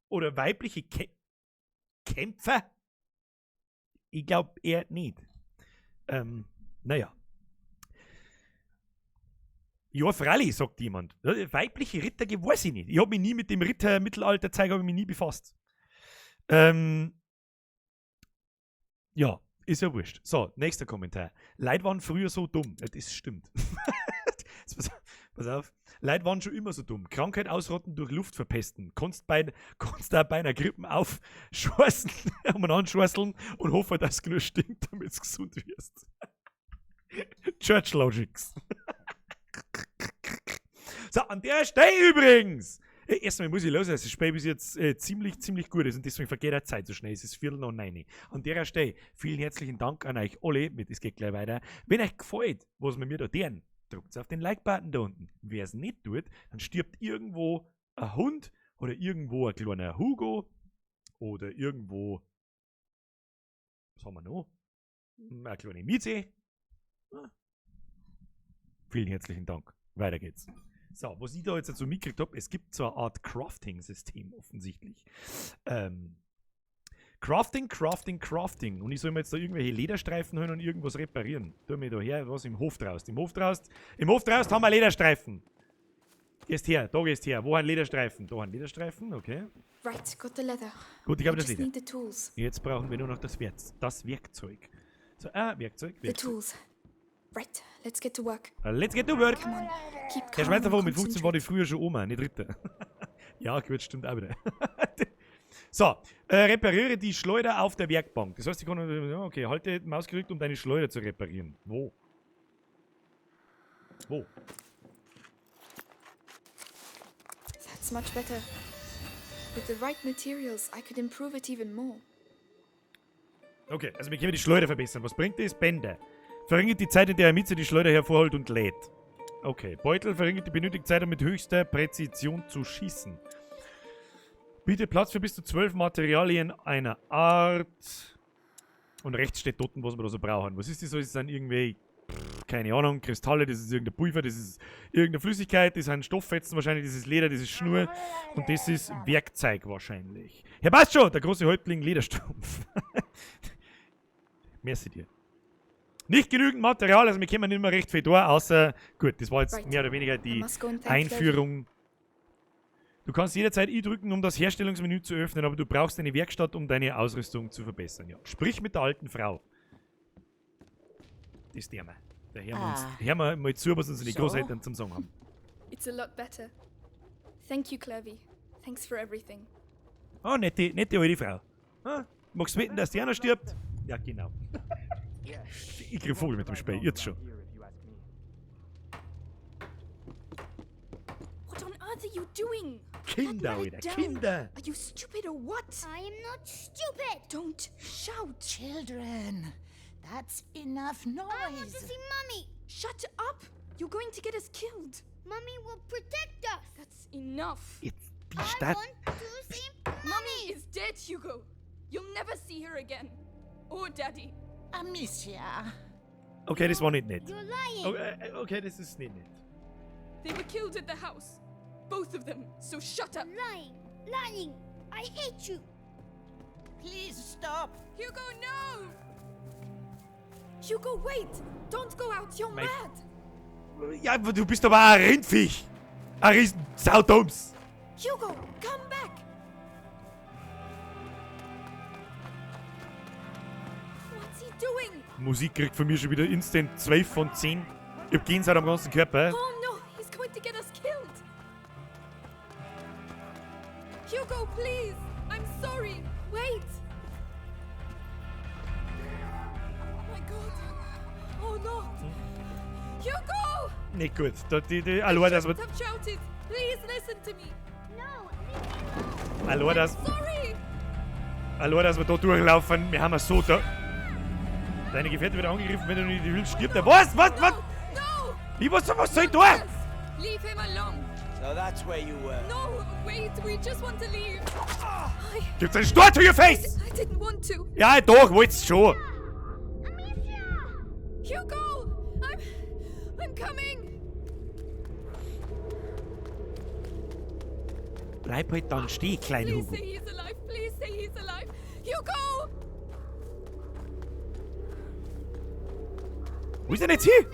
Oder weibliche Kämpfer? Ich glaube eher nicht. Naja. Ja, freilich, sagt jemand. Weibliche Ritter, weiß ich nicht. Ich habe mich nie mit dem Ritter-Mittelalter-Zeug befasst. Ja, ist ja wurscht. So, nächster Kommentar. Leute waren früher so dumm. Ja, das stimmt. Pass auf. Leute waren schon immer so dumm. Krankheit ausrotten durch Luft verpesten. Kannst da bei einer Grippe aufschorseln, anschorseln und hoffen, dass es genug stinkt, damit du gesund wirst. Church Logics. So, an der Stelle übrigens. Erstmal muss ich los, das Spiel bis jetzt ziemlich gut ist und deswegen vergeht die Zeit so schnell. Es ist 8:45. An der Stelle vielen herzlichen Dank an euch alle. Es geht gleich weiter. Wenn euch gefällt, was wir mir da tun, drückt auf den Like-Button da unten. Wer es nicht tut, dann stirbt irgendwo ein Hund oder irgendwo ein kleiner Hugo oder irgendwo, was haben wir noch? Eine kleine Mieze. Vielen herzlichen Dank. Weiter geht's. So, was ich da jetzt dazu mitgekriegt habe, es gibt so eine Art Crafting-System offensichtlich. Crafting. Und ich soll mir jetzt da irgendwelche Lederstreifen holen und irgendwas reparieren. Tu mir da her, was im Hof draus. Im Hof draus haben wir Lederstreifen. Gehst her, da gehst her. Wo ein Lederstreifen? Da ein Lederstreifen, okay. Right, got the leather. Gut, ich habe das just Leder. need the tools. Jetzt brauchen wir nur noch das Werkzeug. So, Werkzeug. The tools. Right, let's get to work. Let's get to work. Come on, keep Der calm Schweizer and Vor mit 15 war die concentrate. früher schon Oma, nicht Ritter. Ja, gut, stimmt auch wieder. So, repariere die Schleuder auf der Werkbank. Das heißt, ich kann, okay, halte die Maus gerückt, um deine Schleuder zu reparieren. Wo? That's much better. With the right materials, I could improve it even more. Okay, also wir können die Schleuder verbessern. Was bringt das? Bänder. Verringert die Zeit, in der Mieze die Schleuder hervorholt und lädt. Okay, Beutel verringert die benötigte Zeit, um mit höchster Präzision zu schießen. Bietet Platz für bis zu 12 Materialien einer Art. Und rechts steht dort, was wir da so brauchen. Was ist das so? Das sind irgendwie, keine Ahnung, Kristalle, das ist irgendein Pulver, das ist irgendeine Flüssigkeit, das sind Stofffetzen wahrscheinlich, das ist Leder, das ist Schnur und das ist Werkzeug wahrscheinlich. Ja, passt schon, der große Häuptling Lederstrumpf. Merci dir. Nicht genügend Material, also wir kommen nicht mehr recht viel da, außer, gut, das war jetzt mehr oder weniger die Einführung. Du kannst jederzeit I drücken, um das Herstellungsmenü zu öffnen, aber du brauchst eine Werkstatt, um deine Ausrüstung zu verbessern. Ja. Sprich mit der alten Frau. Das ist der mal. Da hören wir mal zu, was unsere Großeltern zum Sagen haben. It's a lot better. Thank you, Clevy. Thanks for everything. Oh, nette alte Frau. Magst du wetten, dass die auch noch stirbt? Ja, genau. Ich krieg Vogel mit dem Spiel, jetzt schon. What on earth are you doing? Kinder, wieder, Kinder! Are you stupid or what? I am not stupid. Don't shout. Children, that's enough noise. I want to see Mummy. Shut up. You're going to get us killed. Mummy will protect us. That's enough. Jetzt die I Stadt. want to see Mummy is dead, Hugo. You'll never see her again. Or Daddy. Amicia. Okay, das war nicht nett. You're lying. Okay, das ist nicht nett. They were killed at the house. Both of them. So shut up. Lying. Lying. I hate you. Please stop. Hugo, no! Hugo, wait! Don't go out. You're mad. Ja, aber du bist aber ein Rindviech. Ein riesen Saudums. Hugo, come back. What's he doing? Musik kriegt von mir schon wieder instant 12 von 10. Ich hab Gänsehaut am ganzen Körper. Oh no, he's going to get us killed. Hugo, please. I'm sorry. Wait. Oh my God. Oh no. Hugo! Nicht gut. Allein, dass wir... Have shouted. Please listen to me. No, Allein, dass... Sorry. Allein, dass wir da durchlaufen. Wir haben es so da... Deine Gefährte wird angegriffen, wenn du nicht willst, stirbt er. Was? Was? Was? No. Wie, was soll ich tun? Leave him alone. So that's where you were. No, wait. We just want to leave. Gibt's einen Stor to your face? I didn't want to. Ja, doch, wollt's schon. Hugo! I'm coming! Bleib halt dann stehen, klein Please Hugo. say he's alive! Please say he's alive! Hugo! Wo ist denn jetzt hier?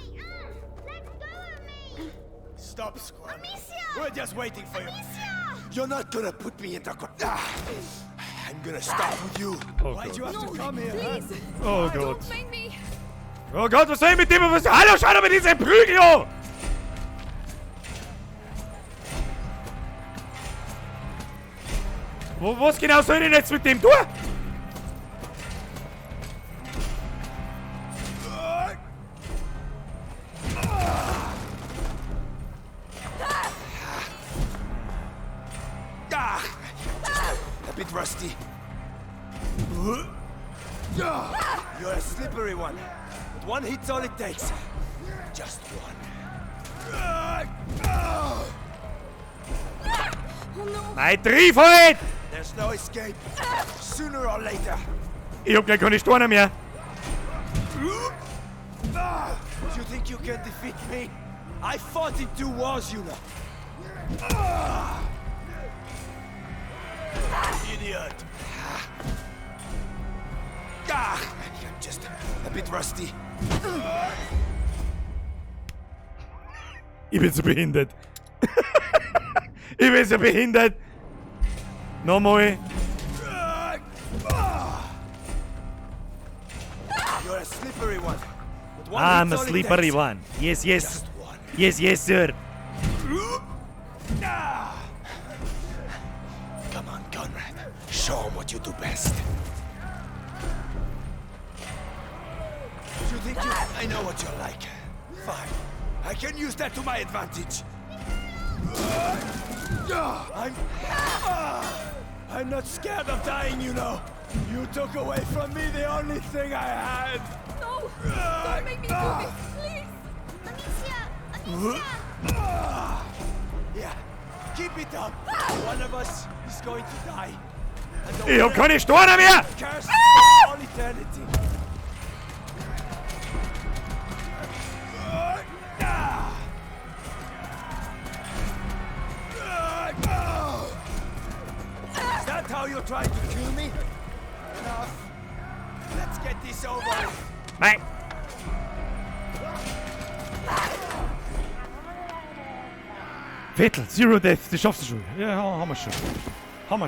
Stop, Squad. We're just waiting for you. You're not gonna put me in the... I'm gonna start with you. Oh Why'd you have No, to come here, please! Oh Gott. Don't make me! Oh Gott, was soll ich mit dem? Was? Hallo, schau doch mit diesem Prügel an! Was genau soll ich denn jetzt mit dem tun? A bit rusty. You're a slippery one. But one hit's all it takes. Just one. Oh no! Nein, triff halt! There's no escape. Sooner or later. Ich hab gleich keine Steine mehr. You think you can defeat me? I fought in 2 wars, you know. Idiot. I'm just a bit rusty. Ich bin so behindert. Ich bin so behindert. Nochmal. You're a slippery one. But one I'm a hit's all it slippery takes. one. Yes, yes. Just one. Yes, yes, sir. Come on, Conrad. Show him what you do best. You think you... I know what you're like. Fine. I can use that to my advantage. I'm not scared of dying, you know. You took away from me the only thing I had. No! Don't make me do this, please! Amicia! Yeah, keep it up. One of us is going to die. And the Ich hab other keine Steine mehr! cares for all eternity. Is that how you're trying to kill me? Enough. Let's get this over with. Nein. Vettel, Zero Death, das schaffst du schon. Ja, haben wir schon. Haben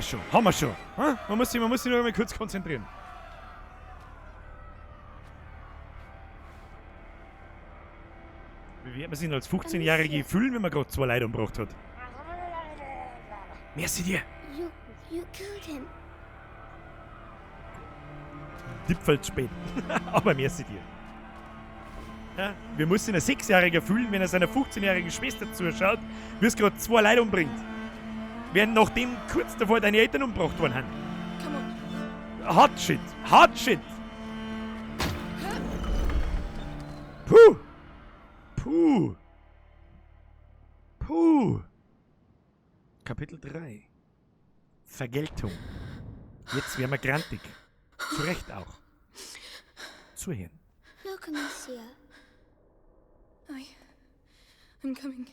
wir schon. Ha? Man muss sich nur mal kurz konzentrieren. Wie wird man sich als 15-Jährige fühlen, wenn man gerade 2 Leute umgebracht hat? Merci dir. You killed him. Tippfeld spät. Aber merci dir. Ja, wir müssen ein 6-Jähriger fühlen, wenn er seiner 15-jährigen Schwester zuschaut, wie es gerade 2 Leute umbringt. Während nachdem kurz davor deine Eltern umgebracht worden sind. Come on. Hot shit. Hot shit. Puh. Puh. Puh. Kapitel 3. Vergeltung. Jetzt werden wir grantig. Zu Recht auch. zuhören. Look, Amicia. I'm coming.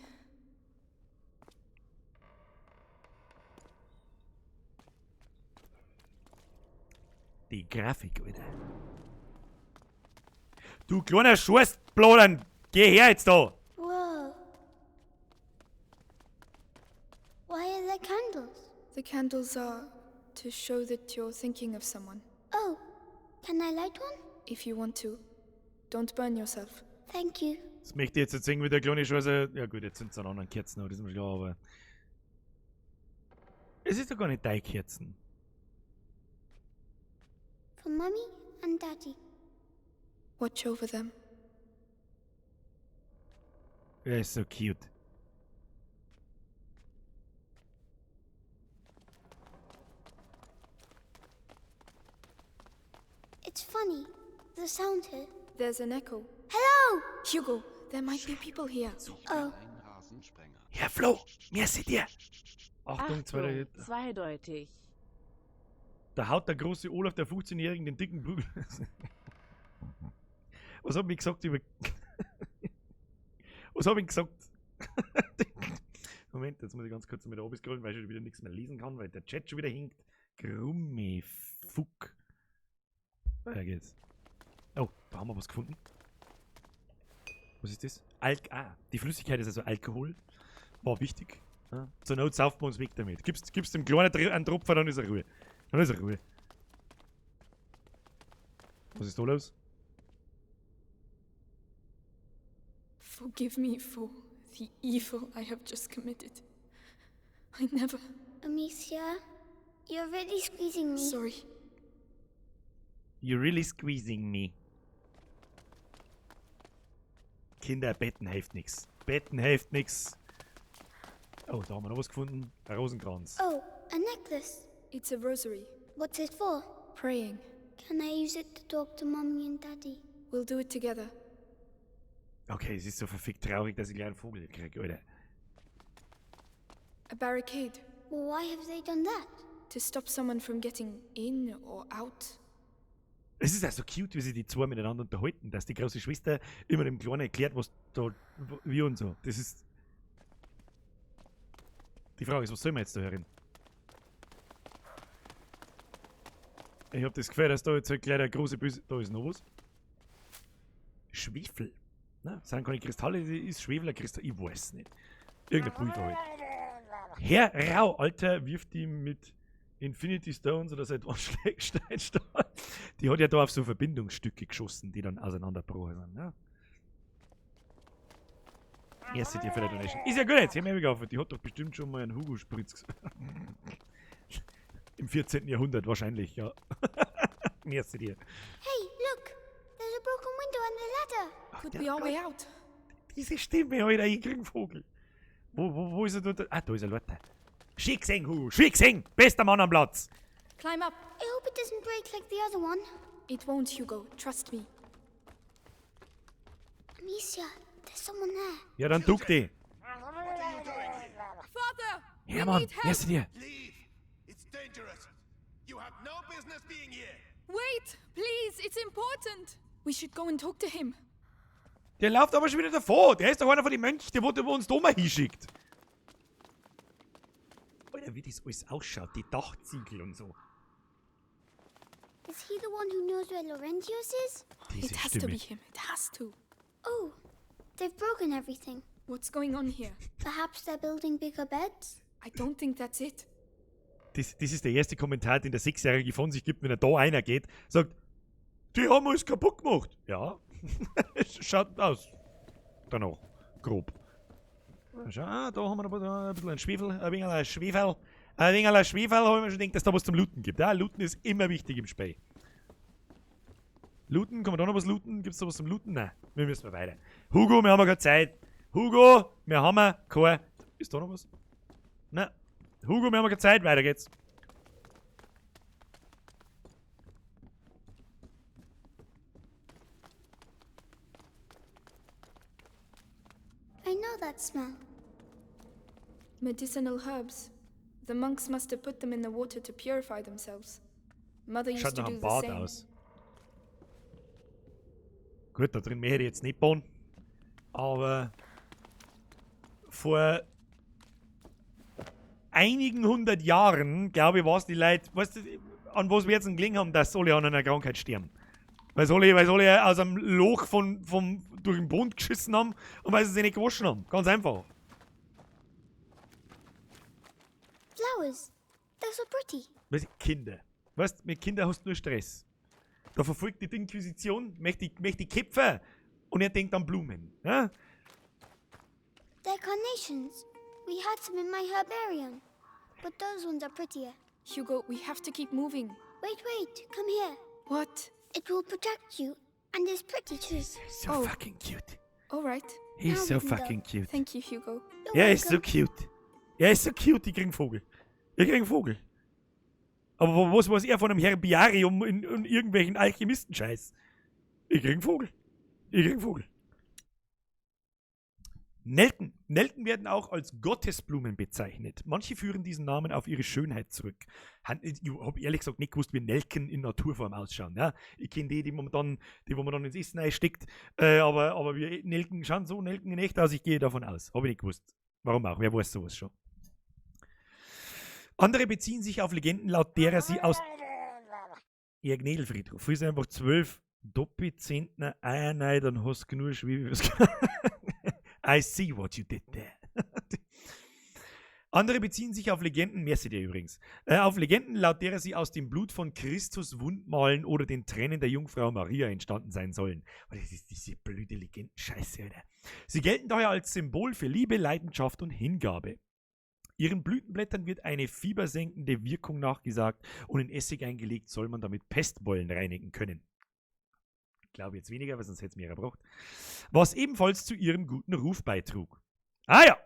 Die Grafik, Alter. Du kleiner Scheißbladern, geh her jetzt da! Whoa. Why are there candles? The candles are to show that you're thinking of someone. Oh, can I light one? If you want to. Don't burn yourself. Thank you. Das möchte ich jetzt sehen, wie der kleine Scheiße. Ja gut, jetzt sind es an anderen Kerzen, aber das ist mir klar, aber. Es ist doch gar nicht deine Kerzen. For Mummy and Daddy. Watch over them. Er ist so cute. It's funny. The sound here. There's an echo. Hello! Hugo, there might be people here. Oh. Herr Flo, mir seht ihr! Achtung, zweideutig. Da haut der große Olaf, der 15-Jährigen, den dicken Prügel. Was hab ich gesagt über... Was hab ich gesagt? Moment, jetzt muss ich ganz kurz mit oben scrollen, weil ich schon wieder nichts mehr lesen kann, weil der Chat schon wieder hinkt. Grumme Fuck. Weiter geht's. Oh, da haben wir was gefunden. Was ist das? Die Flüssigkeit ist also Alkohol. War wichtig. Ja. Zur Not saufen wir uns weg damit. Gibst dem Kleinen einen Tropfen, dann ist er Ruhe. Dann ist er Ruhe. Was ist da los? Forgive me for the evil I have just committed. I never... Amicia, you're really squeezing me. Sorry. You're really squeezing me. Kinder, Betten hilft nix. Betten hilft nix. Oh, da haben wir noch was gefunden. Ein Rosenkranz. Oh, a necklace. It's a rosary. What's it for? Praying. Can I use it to talk to Mommy and Daddy? We'll do it together. Okay, es ist so verfickt traurig, dass ich gleich einen Vogel kriege, oder? A barricade. Well, why have they done that? To stop someone from getting in or out. Es ist auch so cute, wie sie die zwei miteinander unterhalten, dass die große Schwester immer dem Kleinen erklärt, was da, wie und so. Das ist... Die Frage ist, was soll man jetzt da hören? Ich hab das Gefühl, dass da jetzt halt gleich der große Böse... Da ist noch was. Schwefel. Na, sind keine Kristalle, ist Schwefel ein Kristall? Ich weiß nicht. Irgendein Pulver halt. Herr Rau, Alter, wirft die mit Infinity Stones oder seit was Steinstahl. Die hat ja da auf so Verbindungsstücke geschossen, die dann auseinandergebrochen sind. Ja. Merci dir für die Donation. Ist ja gut jetzt, ich hab mich aufgehört. Die hat doch bestimmt schon mal einen Hugo-Spritz im 14. Jahrhundert wahrscheinlich, ja. Merci dir. Hey, look! There's a broken window on the ladder. Could be our way out. Diese Stimme, Alter, ich krieg einen Vogel. Wo ist er da? Ah, da ist er, Leute. Schick gesehen, Hugo, schick gesehen! Bester Mann am Platz! Climb up. I hope it doesn't break like the other one. It won't, Hugo. Trust me. Amicia, there's someone there. Ja, dann duck die. Father! Ja, Mann, merci dir. Leave. It's dangerous. You have no business being here. Wait, please. It's important. We should go and talk to him. Der läuft aber schon wieder davor. Der ist doch einer von den Mönchen, der wurde uns da mal hinschickt. Alter, wie das alles ausschaut, die Dachziegel und so. Is he the one who knows where Laurentius is? Diese It has Stimme. to be him. It has to. Oh, they've broken everything. What's going on here? Perhaps they're building bigger beds? I don't think that's it. Das ist der erste Kommentar, den der 6-Jährige von sich gibt, wenn er da einer geht. Sagt, die haben uns kaputt gemacht. Ja, es schaut aus. Danach, grob. Schau, da haben wir noch ein bisschen Schwefel, ein wenig Schwefel. Ein wenig Schwefel, habe ich mir schon gedacht, dass da was zum Looten gibt. Ja, Looten ist immer wichtig im Spiel. Looten, kann man da noch was looten? Gibt es da was zum Looten? Nein, wir müssen weiter. Hugo, wir haben keine Zeit. Hugo, wir haben keine... Ist da noch was? Nein. Hugo, wir haben keine Zeit, weiter geht's. I know that smell. Medicinal herbs. The monks must have put them in the water to purify themselves. Mother used Schaut to nach do einem the Bad same. aus. Gut, da drin mehr hätte ich jetzt nicht bauen. Aber vor einigen 100 Jahren, glaube ich, war es die Leute, weißt du, an was wir jetzt gelegen haben, dass alle an einer Krankheit sterben. Weil sie alle aus einem Loch durch den Boden geschissen haben und weil sie sich nicht gewaschen haben. Ganz einfach. Flowers. They're so pretty. Weißt du, Kinder. Weißt du, mit Kindern hast du nur Stress. Da verfolgt die Inquisition, möchte die Köpfe und er denkt an Blumen. Ja? They're carnations. We had some in my herbarium. But those ones are prettier. Hugo, we have to keep moving. Wait. Come here. What? It will protect you. And it's pretty too. So fucking cute. Alright. He's so fucking cute. Thank you, Hugo. Er ist so cute. Er ist so cute, ich krieg einen Vogel. Aber was weiß er von einem Herbiarium und irgendwelchen Alchemisten-Scheiß? Ich krieg einen Vogel. Nelken. Nelken werden auch als Gottesblumen bezeichnet. Manche führen diesen Namen auf ihre Schönheit zurück. Ich habe ehrlich gesagt nicht gewusst, wie Nelken in Naturform ausschauen. Ja? Ich kenne die wo man dann ins Essen einsteckt. Aber wir Nelken schauen so Nelken in echt aus. Ich gehe davon aus. Habe ich nicht gewusst. Warum auch? Wer weiß sowas schon? Andere beziehen sich auf Legenden, laut derer sie aus ihr Gnädelfriedhof. Früher sind einfach 12 Doppelzentner Eier rein, dann hast du genug Schwiebe. I see what you did there. Andere beziehen sich auf Legenden, merci dir übrigens, auf Legenden, laut derer sie aus dem Blut von Christus Wundmalen oder den Tränen der Jungfrau Maria entstanden sein sollen. Aber das ist diese blöde Legendenscheiße, Alter. Sie gelten daher als Symbol für Liebe, Leidenschaft und Hingabe. Ihren Blütenblättern wird eine fiebersenkende Wirkung nachgesagt und in Essig eingelegt soll man damit Pestbeulen reinigen können. Ich glaube jetzt weniger, weil sonst hätte es mehr gebraucht. Was ebenfalls zu ihrem guten Ruf beitrug. Ah ja!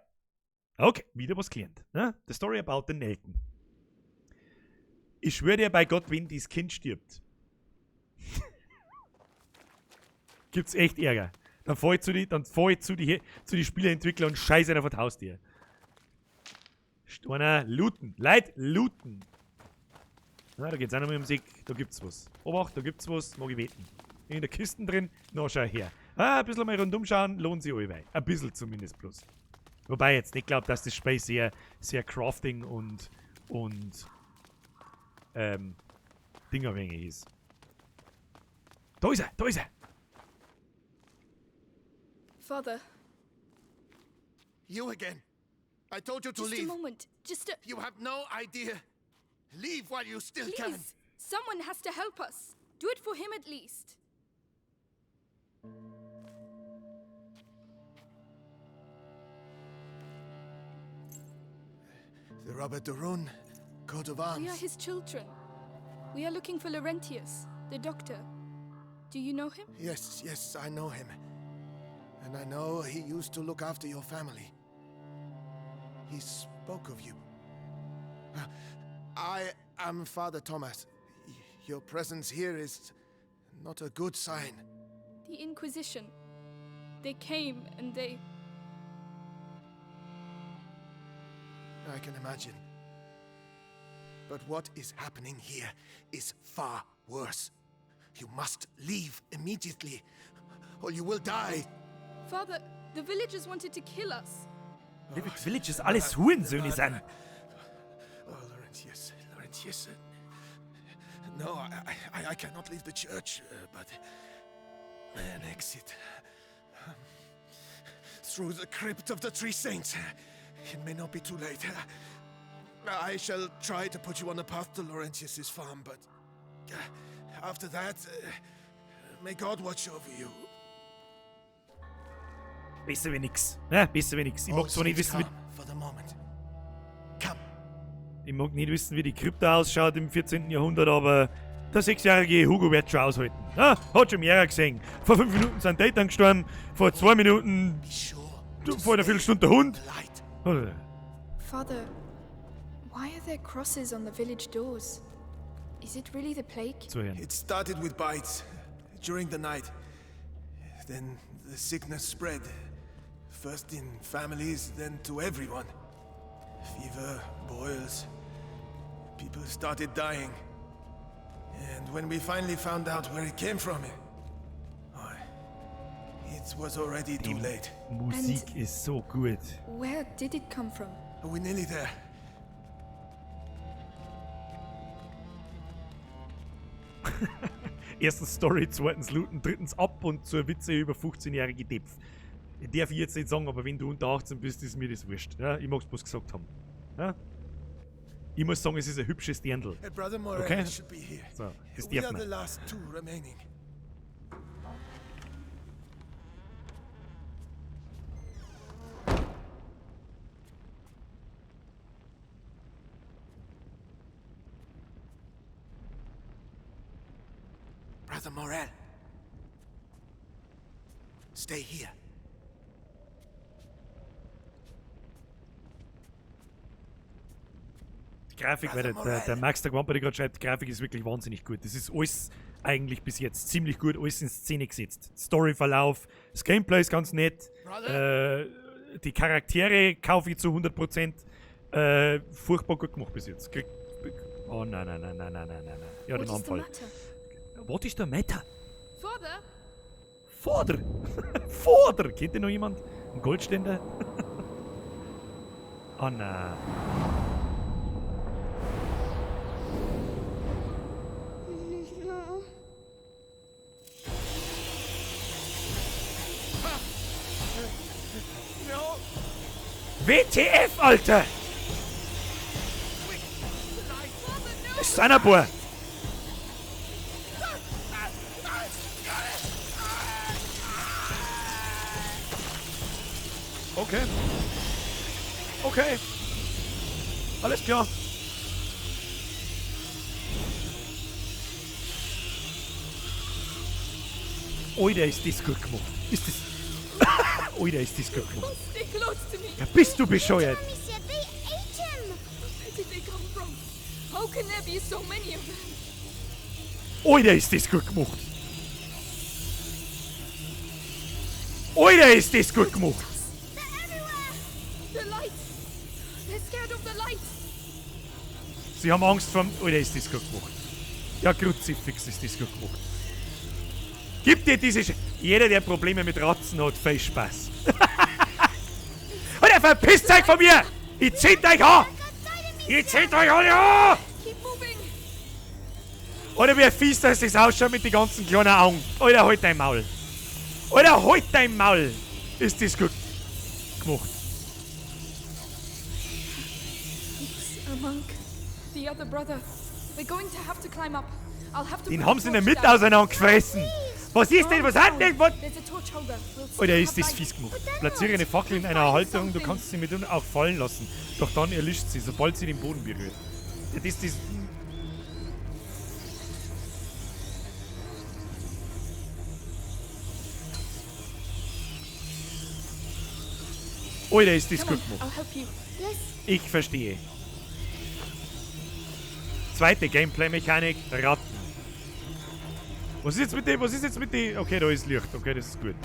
Okay, wieder was gelernt. Ne? The story about the Nelken. Ich schwöre dir bei Gott, wenn dieses Kind stirbt, gibt's echt Ärger. Dann fahr ich zu die Spieleentwickler und scheiße einer vor das Haustier. Storner, looten. Leute, looten. Na, da geht's auch noch um Musik. Da gibt's was. Obacht, da gibt's was. Mag ich beten. In der Kiste drin. Na, schau her. Ein bisschen mal rundum schauen, lohnt sich allweil. Ein bisschen zumindest bloß. Wobei jetzt nicht glaube, dass das Spiel sehr Crafting und dingerabhängig ist. Da ist er! Father. You again. I told you to leave. Just a moment. You have no idea. Leave while you still can. Please. Someone has to help us. Do it for him at least. The Robert de Rune, coat of arms. We are his children. We are looking for Laurentius, the doctor. Do you know him? Yes, I know him. And I know he used to look after your family. He spoke of you. I am Father Thomas. Your presence here is not a good sign. The Inquisition. They came and they... I can imagine. But what is happening here is far worse. You must leave immediately, or you will die. Father, the villagers wanted to kill us. Villagers alles Hurensöhne sind. Oh, Laurentius. No, I cannot leave the church, but an exit through the crypt of the Three Saints. It may not be too late. I shall try to put you on the path to Laurentius's farm, but after that, may God watch over you. Besser wie nix. Ja, besser wie nix. Ich mag zwar nicht wissen, Ich mag nicht wissen, wie die Krypta ausschaut im 14. Jahrhundert, aber der 6-jährige Hugo wird schon aushalten. Ja, hat schon mehrere gesehen. Vor 5 Minuten sind Eltern gestorben, vor 2 Minuten, vor einer Viertelstunde der Hund. Father, why are there crosses on the village doors? Is it really the plague? It started with bites during the night. Then the sickness spread. First in families, then to everyone. Fever, boils. People started dying. And when we finally found out where it came from, It was already too late. Musik ist so gut. Where did it come from? Are we nearly there? Erstens Story, zweitens Looten, drittens ab und zur Witze über 15-jährige Depf. Ich darf ich jetzt nicht sagen, aber wenn du unter 18 bist, ist mir das wurscht. Ja? Ich mag's bloß gesagt haben. Ja? Ich muss sagen, es ist ein hübsches Dirndl. Okay? So, das darf man. Brother Morel. Stay here. Die Grafik, weil der Max der Gwamper, der gerade schreibt, die Grafik ist wirklich wahnsinnig gut. Das ist alles eigentlich bis jetzt ziemlich gut, alles in Szene gesetzt. Storyverlauf, das Gameplay ist ganz nett. Die Charaktere kaufe ich zu 100%. Furchtbar gut gemacht bis jetzt. Oh nein. Ja, den Anfall. Was ist der Meta? Vorder! Vorder! Kennt ihr noch jemand? Ein Goldständer? Oh nein. WTF, Alter! Das ist einer, Boah! Okay. Okay. Alles klar. Oida, ist das gut gemacht. Ist das... Oida, ist das gut gemacht. Ja, bist du bescheuert? Oida, ist das gut gemacht. Oida, ist das gut gemacht. Sie haben Angst vor... Oida, ist das gut gemacht. Ja, Kruzifix ist das gut gemacht. Gib dir diese... Jeder, der Probleme mit Ratzen hat, viel Spaß. Und ihr verpisst euch von mir! Ich zieht euch an! Ich zieht euch alle an! Oder wie fies das ausschaut mit den ganzen kleinen Augen. Alter, halt dein Maul. Alter, halt dein Maul! Ist das gut gemacht. It's a monk. The other brother. We're going to have to climb up. I'll have to... Den haben sie in der Mitte auseinandergefressen. Was ist denn? Was hat denn? Was? Alter, ist das fies gemacht. Platziere eine Fackel in einer Halterung, du kannst sie mitunter auch fallen lassen. Doch dann erlischt sie, sobald sie den Boden berührt. Das ist das... Alter, ist das gut gemacht. Ich verstehe. Zweite Gameplay-Mechanik, Ratten. Was ist jetzt mit dem? Was ist jetzt mit dem? Okay, da ist Licht. Okay, das ist gut.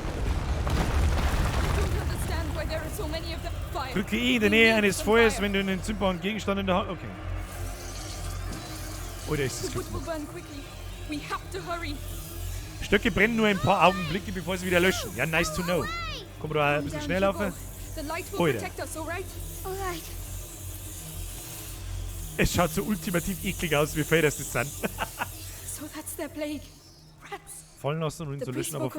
Drücke I in der Nähe eines Feuers, wenn du einen entzündbaren Gegenstand in der Hand... Okay. Oder ist das gut? Stöcke brennen nur ein paar Augenblicke, bevor sie wieder löschen. Ja, nice to know. Komm da ein bisschen schnell laufen. Alter. Es schaut so ultimativ eklig aus, wie fair das sind. So that's their plague. Rats. Fallen lassen und ihn zu löschen, aber...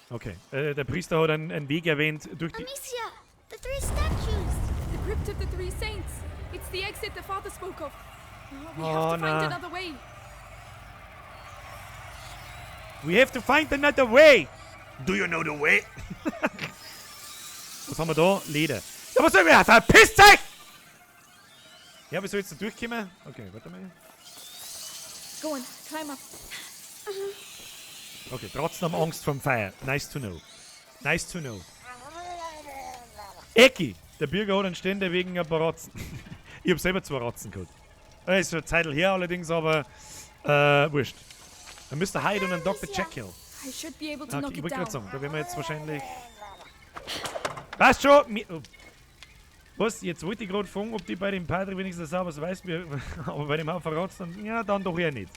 Okay, der Priester hat einen Weg erwähnt durch die... Amicia, the three statues. The crypt of the three saints. It's the exit the father spoke of. We have to find another way. We have to find another way. Do you know the way? Was haben wir da? Leder. Ja, was soll ich? Verpisst euch! Ja, wie soll ich jetzt da durchkommen? Okay, warte mal. Go on, climb up. Okay, trotzdem Angst vom Feuer. Nice to know. Nice to know. Ecki! Der Bürger hat einen Ständer wegen ein paar Ratzen. Ich hab selber 2 Ratzen gehabt. Das ist schon eine Zeit her allerdings, aber wurscht. Dann müsste Hyde und ein Dr. Jekyll. I should be able to Okay, knock ich it wollte gerade down. sagen, da werden wir jetzt wahrscheinlich... Passt schon! Was? Jetzt wollte ich gerade fragen, ob die bei dem Padre wenigstens sauber weiß, aber bei dem Haufen Ratzen, ja, dann doch eher nicht.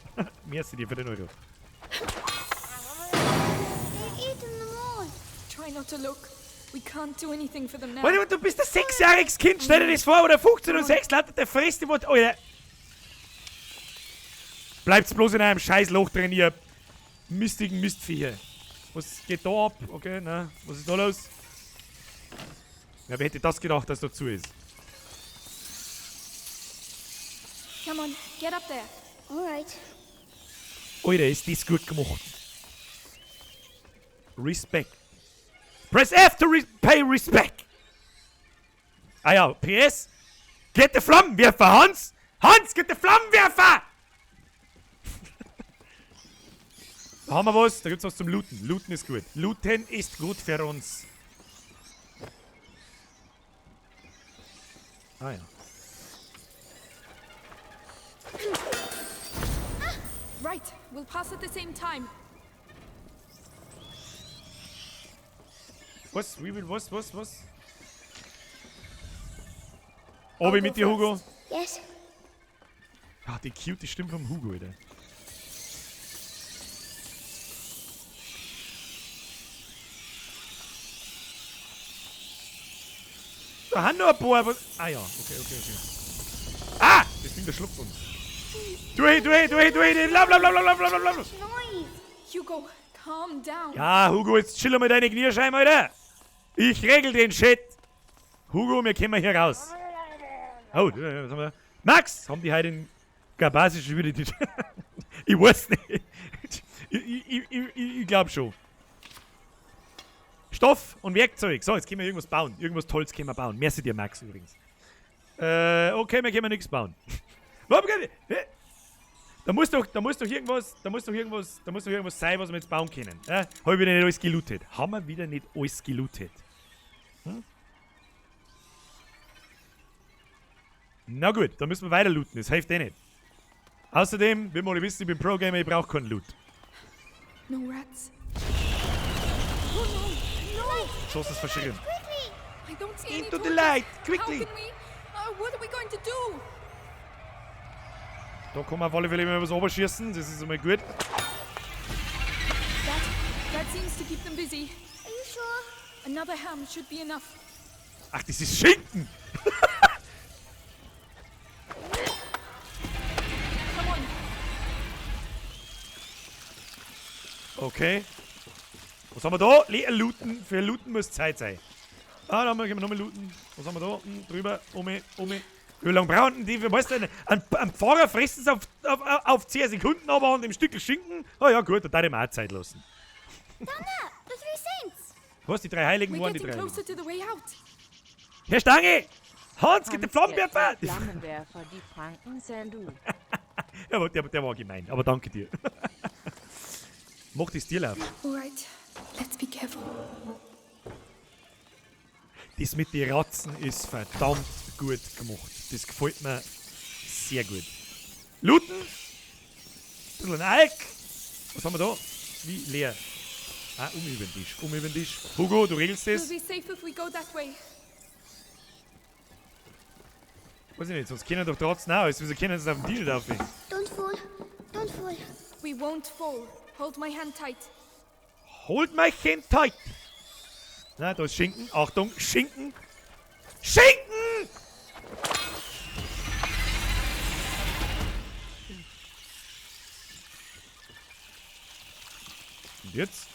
Merci dir für den Euro. try not to look. We can't do anything for them now. Warte, du bist ein 6-jähriges Kind, stell dir das vor, oder 15 und 6, landet der frisst die Wort. Alter. Bleibt's bloß in einem scheiß Loch drin, ihr mistigen Mistviecher. Was geht da ab? Okay, na, was ist da los? Ja, wer hätte das gedacht, dass da zu ist? Come on, get up there. Alright. Alter, ist das gut gemacht. Respect. Press F to pay respect. Ah ja, PS. Get the Flammenwerfer, Hans! Hans, get the Flammenwerfer! Da haben wir was, da gibt's was zum Looten. Looten ist gut. Looten ist gut für uns. Ah ja. Right, we'll pass at the same time. Was? Wie will was? Obi mit dir, Hugo? Yes. Ah, die cute Stimme vom Hugo, Alter. Da haben noch ein paar, aber... Ah ja, okay. Ah! Das Ding, der schluckt uns. Du hey, blablabla. Hugo, calm down. Ja, Hugo, jetzt chill mit deinen Knierscheiben, Alter. Ich regel den Shit. Hugo, wir kommen hier raus. Oh, was haben wir? Max, haben die heute in Gabasisch wieder die... Ich weiß nicht. Ich glaube schon. Stoff und Werkzeug. So, jetzt können wir irgendwas bauen. Irgendwas Tolles können wir bauen. Merci dir, Max, übrigens. Okay, wir können nichts bauen. Da muss doch irgendwas sein, was wir jetzt bauen können. Habe ich wieder nicht alles gelootet. Haben wir wieder nicht alles gelootet. Hm? Na gut, dann müssen wir weiter looten. Das hilft eh nicht. Außerdem, wie wir wissen, ich bin Pro-Gamer, ich brauche keinen Loot. No rats. Oh no! Schoss ist verschieren. I don't see any Into the torches. light, quickly! How can we... what are we going to do? Da kann man auf alle Fälle immer was oberschießen, das ist einmal gut. That seems to keep them busy. Are you sure? Another ham should be enough. Ach, das ist Schinken! Come on. Okay. Was haben wir da? Looten. Für Looten muss Zeit sein. Ah, da können wir nochmal looten. Was haben wir da? Drüber, Wie lange brauchen die? Weißt du, ein Pfarrer frisst es auf 10 Sekunden, aber an dem Stück Schinken. Ah ja, gut, da darf ich mir auch Zeit lassen. Down there, the three saints. Was, die 3 Heiligen We're waren die getting 3 closer to the way out. Herr Stange! Hans, geht der Flammenwerfer! Flammenwerfer, die Franken sind du. Ja, der war gemein, aber danke dir. Mach das Tierlauf. Alright, let's be careful. Das mit den Ratzen ist verdammt gut gemacht. Das gefällt mir sehr gut. Looten! Ein bisschen Alk! Was haben wir da? Wie leer. Ah, über den Tisch. Hugo, du regelst das? We'll be safe if we go that way. Weiß ich nicht, sonst können doch die Ratzen auch. Wieso können sie auf dem Tisch nicht aufhängen? Don't fall. We won't fall. Hold my hand tight. Holt mein Kind tight! Na, da ist Schinken. Achtung, Schinken! Schinken! Und jetzt?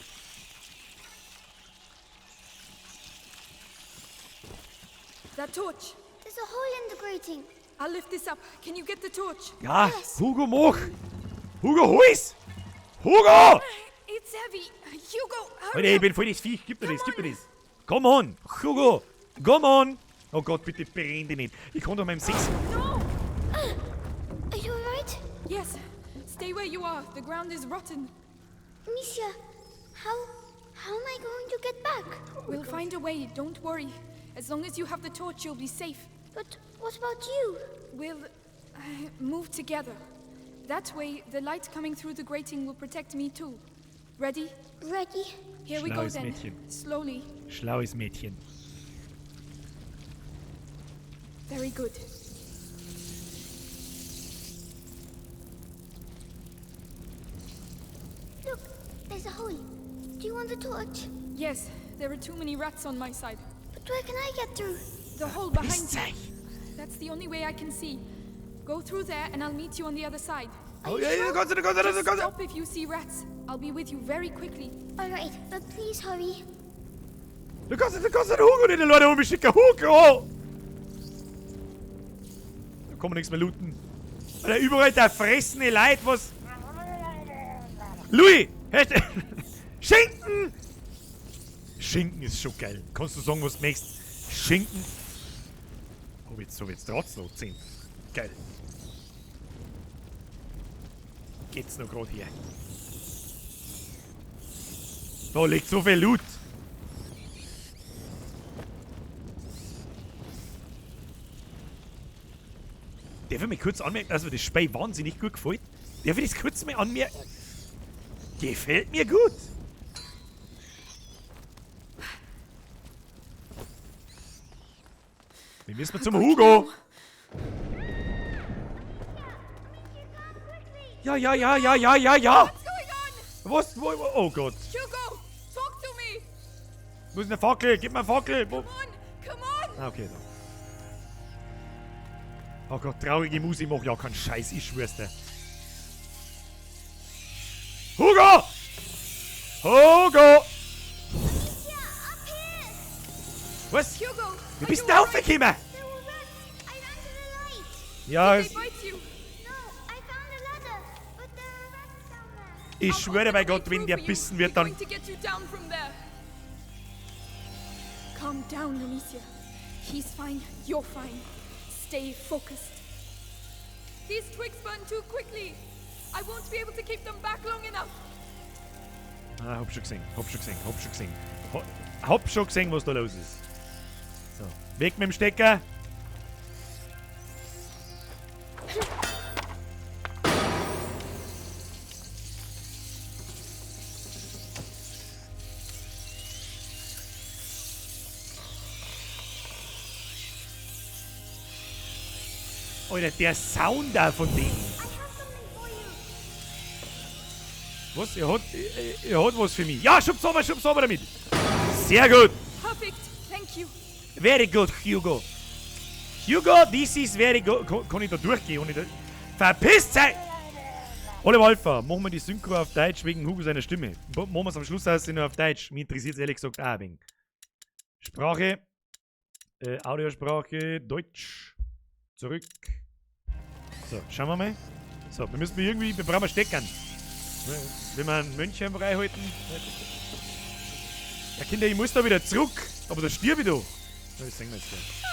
That torch. There's a hole in the grating. I'll lift this up. Can you get the torch? Ja, Hugo, mach! Hugo, huis! Hugo! It's heavy. Hugo, hurry Alter, ich up. bin voll das Viech. Gib mir das. Come on! Hugo! Come on! Oh Gott, bitte brenn dich nicht. Ich kann doch meinem 6. No! Are you alright? Yes. Stay where you are. The ground is rotten. Misha, how am I going to get back? We'll find a way. Don't worry. As long as you have the torch, you'll be safe. But what about you? We'll move together. That way, the light coming through the grating will protect me too. Ready? Ready. Here we go Schlaues then. Mädchen. Slowly. Schlaues Mädchen. Very good. Look, there's a hole. Do you want the torch? Yes, There are too many rats on my side. But where can I get through? The hole behind you. That's the only way I can see. Go through there and I'll meet you on the other side. Oh ja, da kannst du, da kannst du, da Just kannst du. stop if you see rats. I'll be with you very quickly. Alright, but please hurry. Du kannst den Hugo nicht den Leuten umschicken. Hugo! Da kann man nichts mehr looten. Oder überall der fressende Leid, was... Louis! Hast du... Schinken! Schinken ist schon geil. Kannst du sagen, was du möchtest? Schinken. Oh, jetzt so wird's trotzdem 10. Geil. Geht's noch gerade hier. Da liegt so viel Loot. Darf ich mich kurz anmerken, dass mir das Spiel wahnsinnig gut gefällt? Darf ich das kurz mal anmerken? Gefällt mir gut. Wir müssen zum Hugo. Ja. Was? Oh Gott. Hugo, talk to me. Wo ist eine Fackel? Gib mir eine Fackel. Come on. Ah, okay, da. Oh Gott, traurige Musik, mach ja keinen Scheiß, ich schwör's dir. Hugo! Hugo! Was? Hugo, Du bist da aufgekommen! Ja, Did they bite you? ich schwöre bei Gott, wenn der bissen wird, dann... Going to get you down from there. Calm down, Amicia. He's fine. You're fine. Stay focused. These twigs burn too quickly. I won't be able to keep them back long enough. Ah, hab schon gesehen, Hab schon gesehen, was da los ist. So, weg mit dem Stecker. Alter, der Sound da von denen. Was? Er hat was für mich. Ja, schub's runter damit. Sehr gut. Perfect. Thank you. Very good, Hugo. Hugo, this is very good. Kann ich da durchgehen? Verpisst sein! Oliver Alpha, machen wir die Synchro auf Deutsch wegen Hugo seiner Stimme. Machen wir es am Schluss aus nur auf Deutsch. Mich interessiert es ehrlich gesagt auch ein wenig. Sprache. Audiosprache. Deutsch. Zurück. So, schauen wir mal. So, wir müssen wir brauchen Steckern. Wenn wir einen Mönch freihalten. Ja, Kinder, ich muss da wieder zurück. Aber da stirb ich doch. Das sehen wir jetzt gleich.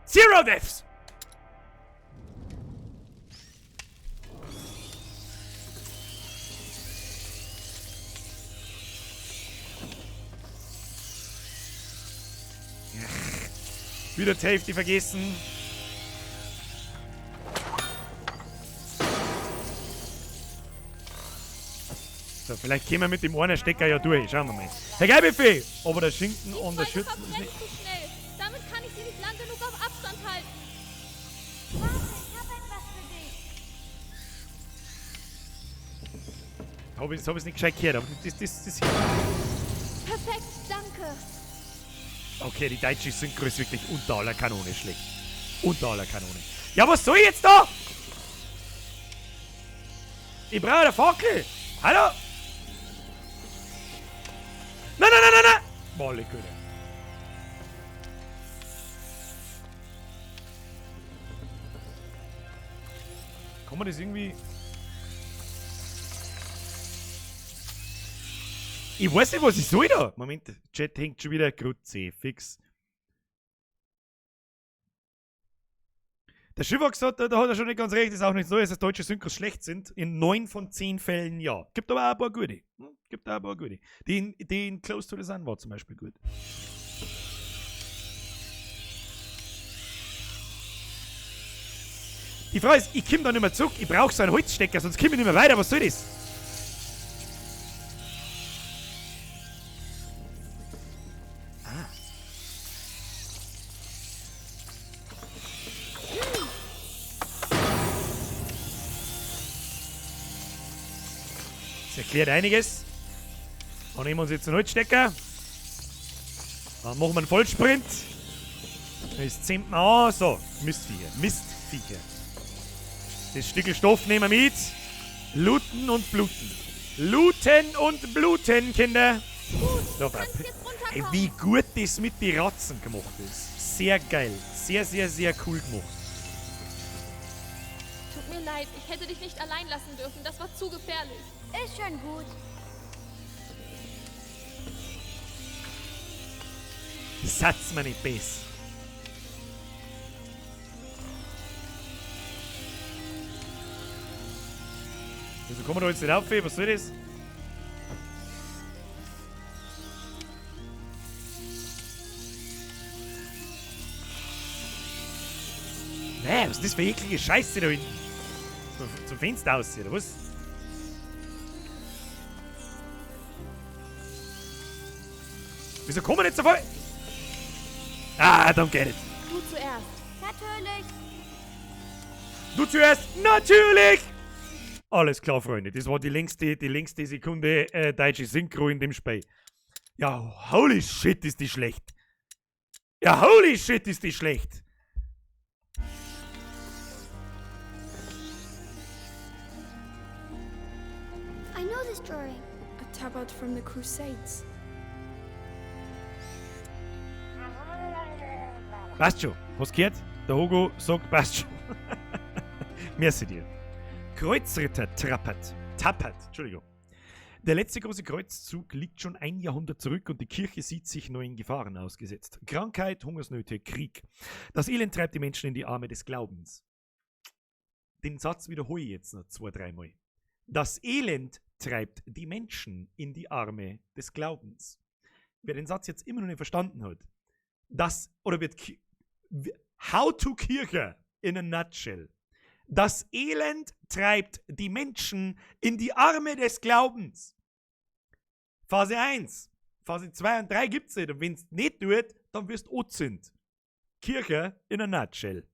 Zero Deaths! Wieder die Hälfte vergessen. So, vielleicht gehen wir mit dem einen Stecker ja durch. Schauen wir mal. Herr Geibefee! Aber der Schinken und der Schützen ist nicht... Zu schnell. Damit kann ich sie nicht lang genug auf Abstand halten. Warte, ich hab etwas für dich. Hab ich nicht gescheit gehört, aber das hier. Perfekt, danke. Okay, die deutsche Synchro ist wirklich unter aller Kanone schlecht. Unter aller Kanone. Ja, was soll ich jetzt da? Ich brauche eine Fackel. Hallo? Nein! Molle Güte. Kann man das irgendwie... Ich weiß nicht, was ich soll da. Moment, der Chat hängt schon wieder Grütze, fix. Der Schiffwag sagt, da hat er schon nicht ganz recht, ist auch nicht so, dass deutsche Synchros schlecht sind. In 9 von 10 Fällen ja. Gibt aber auch ein paar gute. Die in Close to the Sun war zum Beispiel gut. Die Frage ist, ich komme da nicht mehr zurück, ich brauche so einen Holzstecker, sonst komme ich nicht mehr weiter, was soll das? Das erklärt einiges. Dann nehmen wir uns jetzt einen Holzstecker. Dann machen wir einen Vollsprint. Das zähmt man an. So, Mistviecher. Das Stückel Stoff nehmen wir mit. Looten und bluten. Looten und bluten, Kinder. So, ey, wie gut das mit den Ratzen gemacht ist. Sehr geil. Sehr, sehr, sehr cool gemacht. Tut mir leid, ich hätte dich nicht allein lassen dürfen. Das war zu gefährlich. Ist schon gut. Satz mir nicht besser. Wieso kommen wir da jetzt nicht auf? Was soll das? Nee, was ist das für eklige Scheiße da hinten? Zum Fenster aussehen, oder was? Wieso kommen wir nicht so voll? Ah, don't get it. Du zuerst. Natürlich. Du zuerst, natürlich! Alles klar, Freunde. Das war die längste Sekunde deutsche Synchro in dem Spiel. Ja, holy shit, ist die schlecht. Ja, holy shit, ist die schlecht. I know this drawing. A tabard from the Crusades. Passt schon. Hast gehört? Der Hugo sagt, passt schon. Merci dir. Kreuzritter tappert. Entschuldigung. Der letzte große Kreuzzug liegt schon ein Jahrhundert zurück und die Kirche sieht sich neuen Gefahren ausgesetzt. Krankheit, Hungersnöte, Krieg. Das Elend treibt die Menschen in die Arme des Glaubens. Den Satz wiederhole ich jetzt noch 2-3 Mal. Das Elend treibt die Menschen in die Arme des Glaubens. Wer den Satz jetzt immer noch nicht verstanden hat, How to Kirche in a nutshell. Das Elend treibt die Menschen in die Arme des Glaubens. Phase 1. Phase 2 und 3 gibt's nicht. Und wenn es nicht tut, dann wirst du Ozint. Kirche in a nutshell.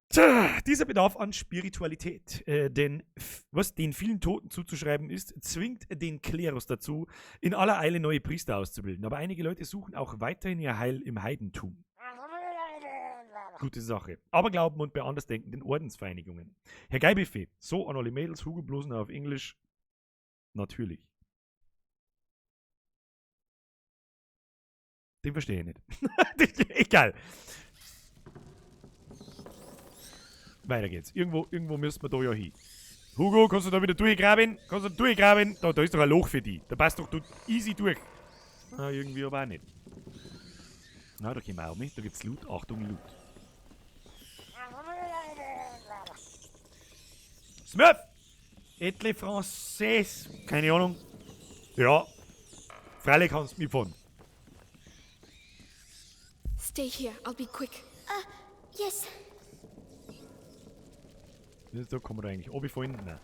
Tja, dieser Bedarf an Spiritualität, denn was den vielen Toten zuzuschreiben ist, zwingt den Klerus dazu, in aller Eile neue Priester auszubilden. Aber einige Leute suchen auch weiterhin ihr Heil im Heidentum. Gute Sache. Aber Glauben und bei andersdenkenden Ordensvereinigungen. Herr Geibefee, so an alle Mädels, Hugo bloß noch auf Englisch. Natürlich. Den verstehe ich nicht. Egal. Weiter geht's. Irgendwo müssen wir da ja hin. Hugo, kannst du da wieder durchgraben? Da ist doch ein Loch für dich. Da passt doch easy durch. Ah, irgendwie aber auch nicht. Na, da gehen wir auch nicht. Da gibt's Loot. Achtung, Loot. Smurf! Etli Français. Keine Ahnung. Ja. Freilich kannst du mitfahren. Stay here, I'll be quick. Yes. Da kann man da eigentlich runterfallen? Nein.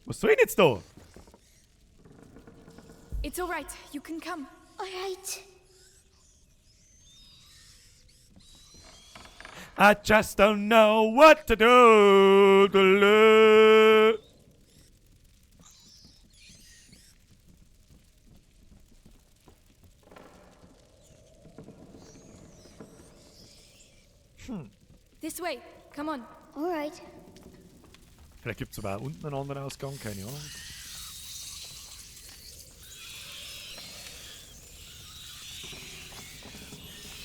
Was soll denn jetzt da? It's alright, you can come. Alright. I just don't know what to do. This way, come on. Alright. Vielleicht gibt es aber auch unten einen anderen Ausgang, keine Ahnung.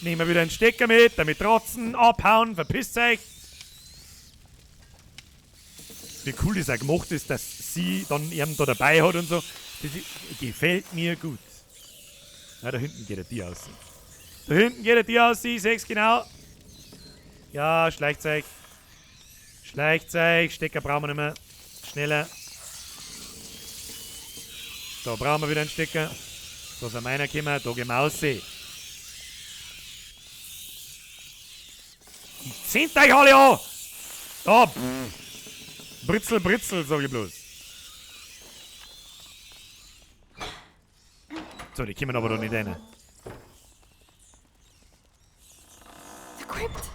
Nehmen wir wieder einen Stecker mit, damit trotzen, abhauen, verpisst euch. Wie cool das auch gemacht ist, dass sie dann eben da dabei hat und so. Das gefällt mir gut. Na, da hinten geht die aus. Da hinten geht die aus, ich seh's genau. Ja, schleicht euch. Stecker brauchen wir nicht mehr. Schneller. Da brauchen wir wieder einen Stecker. Da sind meiner gekommen, da gehen wir raus. Zieht euch alle an! Da! Britzel, sag ich bloß. So, die kommen aber doch nicht rein. The crypt!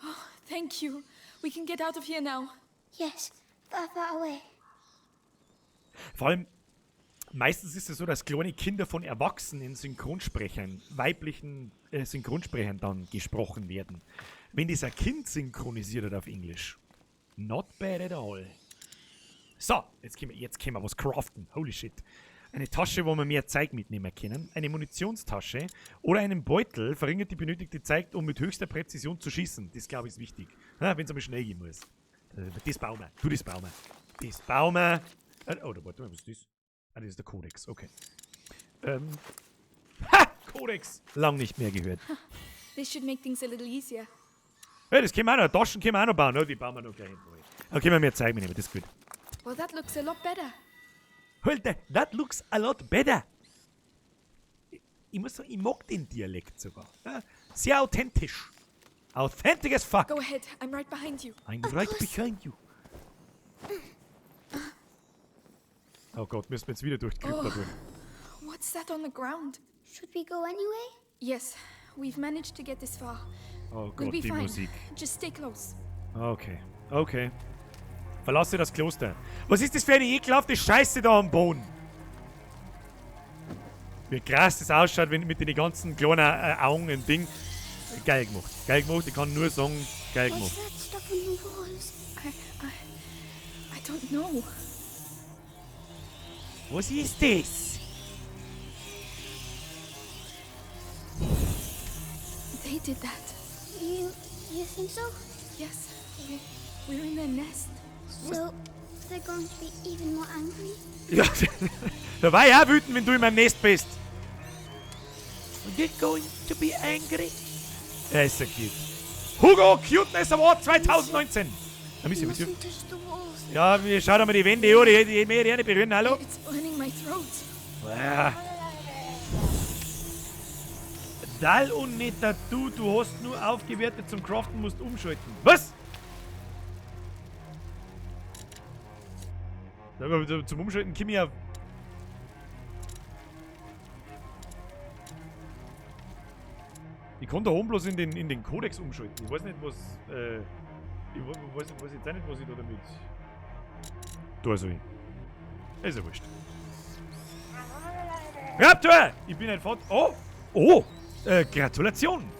Oh, thank you. We can get out of here now. Yes, far, far away. Vor allem, meistens ist es so, dass kleine Kinder von erwachsenen Synchronsprechern, weiblichen Synchronsprechern dann gesprochen werden. Wenn das ein Kind synchronisiert hat auf Englisch. Not bad at all. So, jetzt können wir was craften. Holy shit. Eine Tasche, wo wir mehr Zeug mitnehmen können. Eine Munitionstasche oder einen Beutel verringert die benötigte Zeit, um mit höchster Präzision zu schießen. Das, glaube ich, ist wichtig. Wenn es aber schnell gehen muss. Das bauen wir. Das bauen wir. Das bauen wir. Oh, da warte mal, was ist das? Ah, das ist der Kodex. Okay. Kodex! Lang nicht mehr gehört. This should make things a little easier. Ja, das können wir auch noch. Taschen können wir auch noch bauen. Oh, die bauen wir noch gleich hin. Okay, können wir mehr Zeug mitnehmen. Das ist gut. Well, that looks a lot better. Alter, that looks a lot better. Ich muss sagen, ich mag den Dialekt sogar. Ja, sehr authentisch. Authentic as fuck. Go ahead, I'm right behind you. I'm right behind you. Oh Gott, müssen wir jetzt wieder durch die Krypta durch. What's that on the ground? Should we go anyway? Yes, we've managed to get this far. Oh We'll Gott, be die fine. Musik. Just stay close. Okay, okay. Verlasse das Kloster. Was ist das für eine ekelhafte Scheiße da am Boden? Wie krass das ausschaut, wenn mit den ganzen kleinen Augen und Ding. Geil gemacht. Geil gemacht, ich kann nur sagen, geil gemacht. What's that stuff on the walls? I don't know. Was ist das? They did that. You think so? Yes, we're in their nest. So, they're going to be even more angry? Ja, da war ich auch wütend, wenn du in meinem Nest bist. They're going to be angry. Ja, ist so cute. Hugo Cuteness Award 2019. Ja, wir schauen mal die Wände an, die mehr gerne berühren. Hallo? It's burning my throat. Ja. Dal und netter du hast nur aufgewertet zum Craften, musst umschalten. Was? Aber zum Umschalten komme ich ja. Ich kann da oben bloß in den Codex umschalten. Ich weiß nicht, was. Ich weiß jetzt auch nicht, was ich da damit. Da soll. Ist ja wurscht. Raptor! Ich bin ein Vater. Oh! Oh! Gratulation!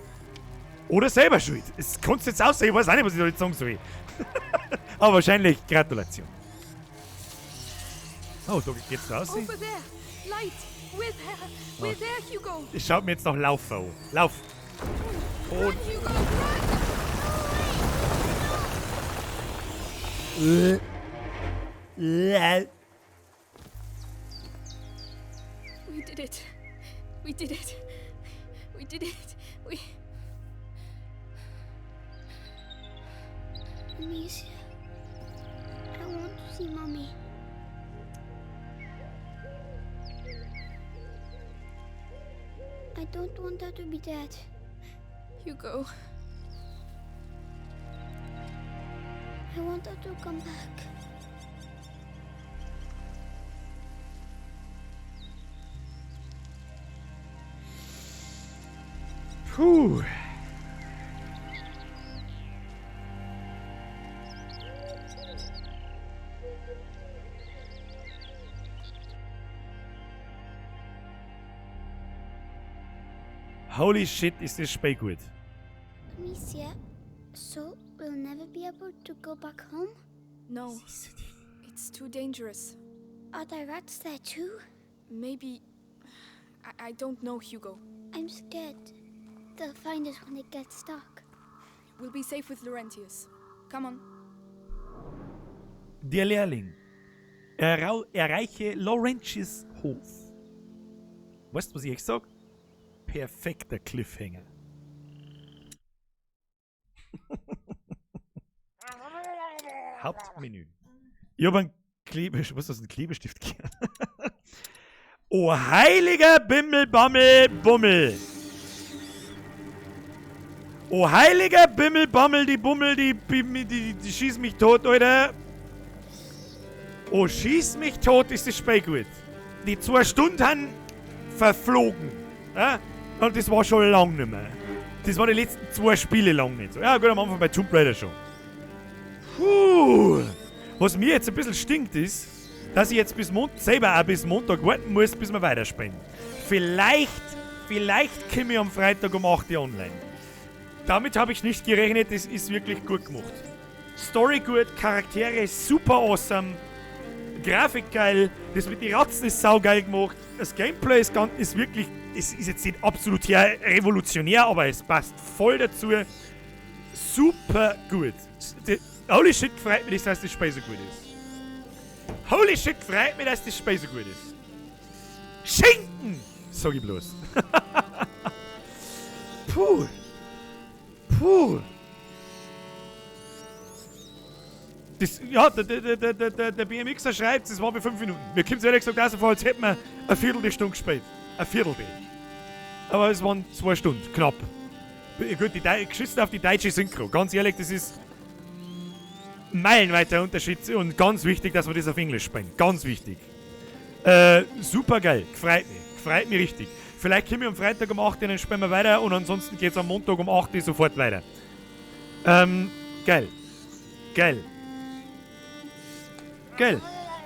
Oder selber schuld. Es kannst du jetzt aussehen, ich weiß auch nicht, was ich da jetzt sagen soll. Aber wahrscheinlich Gratulation. Oh, da geht's raus. Over there! Light! We're there, Hugo! Es schaut mir jetzt noch Laufen an. Lauf! Und. Run, Hugo, run! We did it. We did it. We did it. Amicia, I want to see Mommy. I don't want her to be dead. Hugo. I want her to come back. Puh. Holy shit, ist das Spiel gut. Amicia, so we'll never be able to go back home? No. It's too dangerous. Are there rats there too? Maybe. I don't know, Hugo. I'm scared. They'll find us when it gets dark. We'll be safe with Laurentius. Come on. Der Lehrling. Erreiche Laurentius Hof. Weißt du, was ich euch sag? Perfekter Cliffhanger. Hauptmenü. Ich hab einen Klebestift. Was ist das, ein Klebestift? Oh, heiliger Bimmel, Bammel, Bummel. Oh, heiliger Bimmel, Bammel, die Bummel, die schieß mich tot, Alter. Oh, schieß mich tot, ist das Spiel gut. Die 2 Stunden haben verflogen. Ja? Und das war schon lang nicht mehr. Das war die letzten 2 Spiele lang nicht so. Ja, gut, am Anfang bei Tomb Raider schon. Puh. Was mir jetzt ein bisschen stinkt ist, dass ich jetzt selber auch bis Montag warten muss, bis wir weiterspielen. Vielleicht komme ich am Freitag um 8 Uhr online. Damit habe ich nicht gerechnet, das ist wirklich gut gemacht. Story gut, Charaktere super awesome, Grafik geil, das mit den Ratzen ist saugeil gemacht, das Gameplay ist wirklich, es ist jetzt nicht absolut revolutionär, aber es passt voll dazu. Super gut. Holy shit, freut mich, dass das Spiel so gut ist. Holy shit, freut mich, dass das Spiel so gut ist. Schinken! Sag ich bloß. Puh. Das, ja, der BMXer schreibt, es war bei 5 Minuten. Mir kommt es ehrlich gesagt aus, als hätten wir eine Viertelstunde gespielt. Ein Viertel. Aber es waren 2 Stunden, knapp. Gut, geschissen auf die deutsche Synchro. Ganz ehrlich, das ist meilenweiter Unterschied und ganz wichtig, dass wir das auf Englisch spielen. Ganz wichtig. Super geil. Gefreut mich richtig. Vielleicht kommen wir am Freitag um 8 Uhr, dann spielen wir weiter und ansonsten geht es am Montag um 8 Uhr sofort weiter. Geil.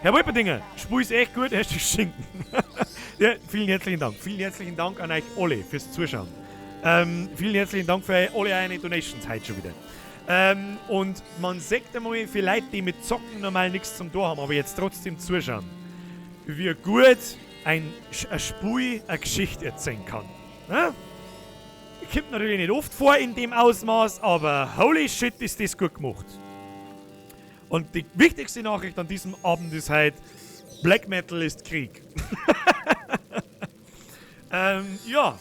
Herr Wolperdinger, Spiel ist echt gut, hast du Schinken. Ja, vielen herzlichen Dank. Vielen herzlichen Dank an euch alle fürs Zuschauen. Vielen herzlichen Dank für alle eure Donations heute schon wieder. Und man sagt einmal, für Leute, die mit Zocken normal nichts zum Tor haben, aber jetzt trotzdem zuschauen, wie gut ein Spiel eine Geschichte erzählen kann. Ja? Kommt natürlich nicht oft vor in dem Ausmaß, aber holy shit, ist das gut gemacht. Und die wichtigste Nachricht an diesem Abend ist halt, Black Metal ist Krieg. Ja.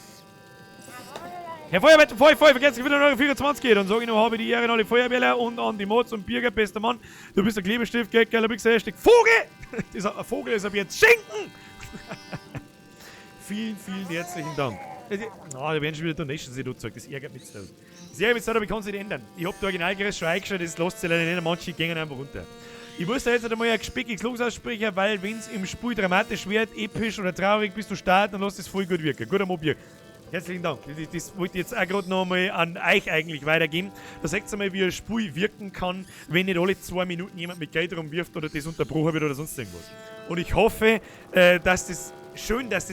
Herr Feuerwehr, vergesst wieder Euro 24 geht, dann sage ich noch, habe ich die Ehre an alle Feuerwehrler und an die Mods und Birger, bester Mann. Du bist ein Klebestift, geiler Bixer, Hashtag Vogel! Ein Vogel ist ab jetzt Schinken! Vielen herzlichen Dank. Da werden schon wieder Donations gezeigt, das ärgert mich so. Das ärgert mich so, aber ich kann es nicht ändern. Ich habe die Originalgerät schon eingestellt, das lässt sich leider nicht, manche gehen einfach runter. Ich muss da jetzt einmal ein gespickiges Los aussprechen, weil wenn es im Spiel dramatisch wird, episch oder traurig bist du starten, dann lässt es voll gut wirken. Guter Mobil. Herzlichen Dank. Das wollte ich jetzt auch gerade noch mal an euch eigentlich weitergeben. Da seht ihr mal, wie ein Spiel wirken kann, wenn nicht alle 2 Minuten jemand mit Geld rumwirft oder das unterbrochen wird oder sonst irgendwas. Und ich hoffe, dass das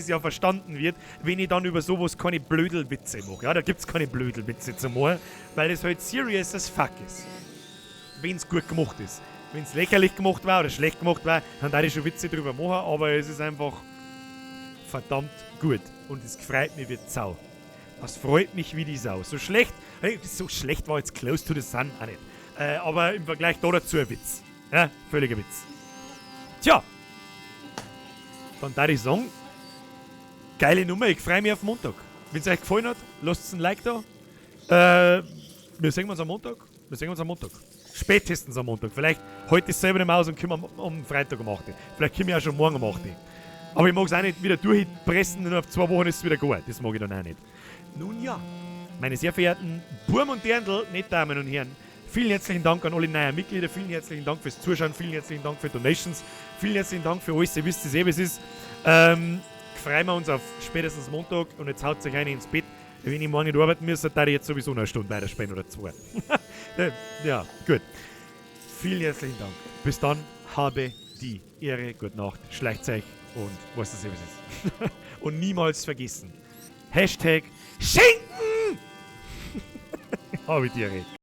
ja verstanden wird, wenn ich dann über sowas keine Blödelwitze mache. Ja, da gibt es keine Blödelwitze zum Mal, weil es halt serious as fuck ist. Wenn es gut gemacht ist. Wenn es lächerlich gemacht war oder schlecht gemacht war, dann darf ich schon Witze drüber machen, aber es ist einfach verdammt gut. Und es freut mich wie Sau. Das freut mich wie die Sau. So schlecht war jetzt Close to the Sun auch nicht. Aber im Vergleich dazu ein Witz. Ja, völliger Witz. Tja. Dann darf ich sagen, geile Nummer, ich freue mich auf Montag. Wenn es euch gefallen hat, lasst ein Like da. Wir sehen uns am Montag. Spätestens am Montag. Vielleicht heute ist selber nicht mehr aus und können wir am Freitag um 8 Uhr. Vielleicht können wir auch schon morgen um 8 Uhr. Aber ich mag es auch nicht wieder durchpressen und auf 2 Wochen ist es wieder gut. Das mag ich dann auch nicht. Nun ja, meine sehr verehrten Burm und Dirndl, nicht Damen und Herren, vielen herzlichen Dank an alle neuen Mitglieder, vielen herzlichen Dank fürs Zuschauen, vielen herzlichen Dank für Donations, vielen herzlichen Dank für alles, ihr wisst es wie es ist. Freuen wir uns auf spätestens Montag und jetzt haut euch eine ins Bett. Wenn ich morgen nicht arbeiten müsste, dann ich jetzt sowieso noch eine Stunde weiterspielen oder 2. Ja, gut. Vielen herzlichen Dank. Bis dann, habe die Ehre, gute Nacht, schleicht euch und was das ist. Und niemals vergessen. Hashtag Schinken! Habe die Ehre.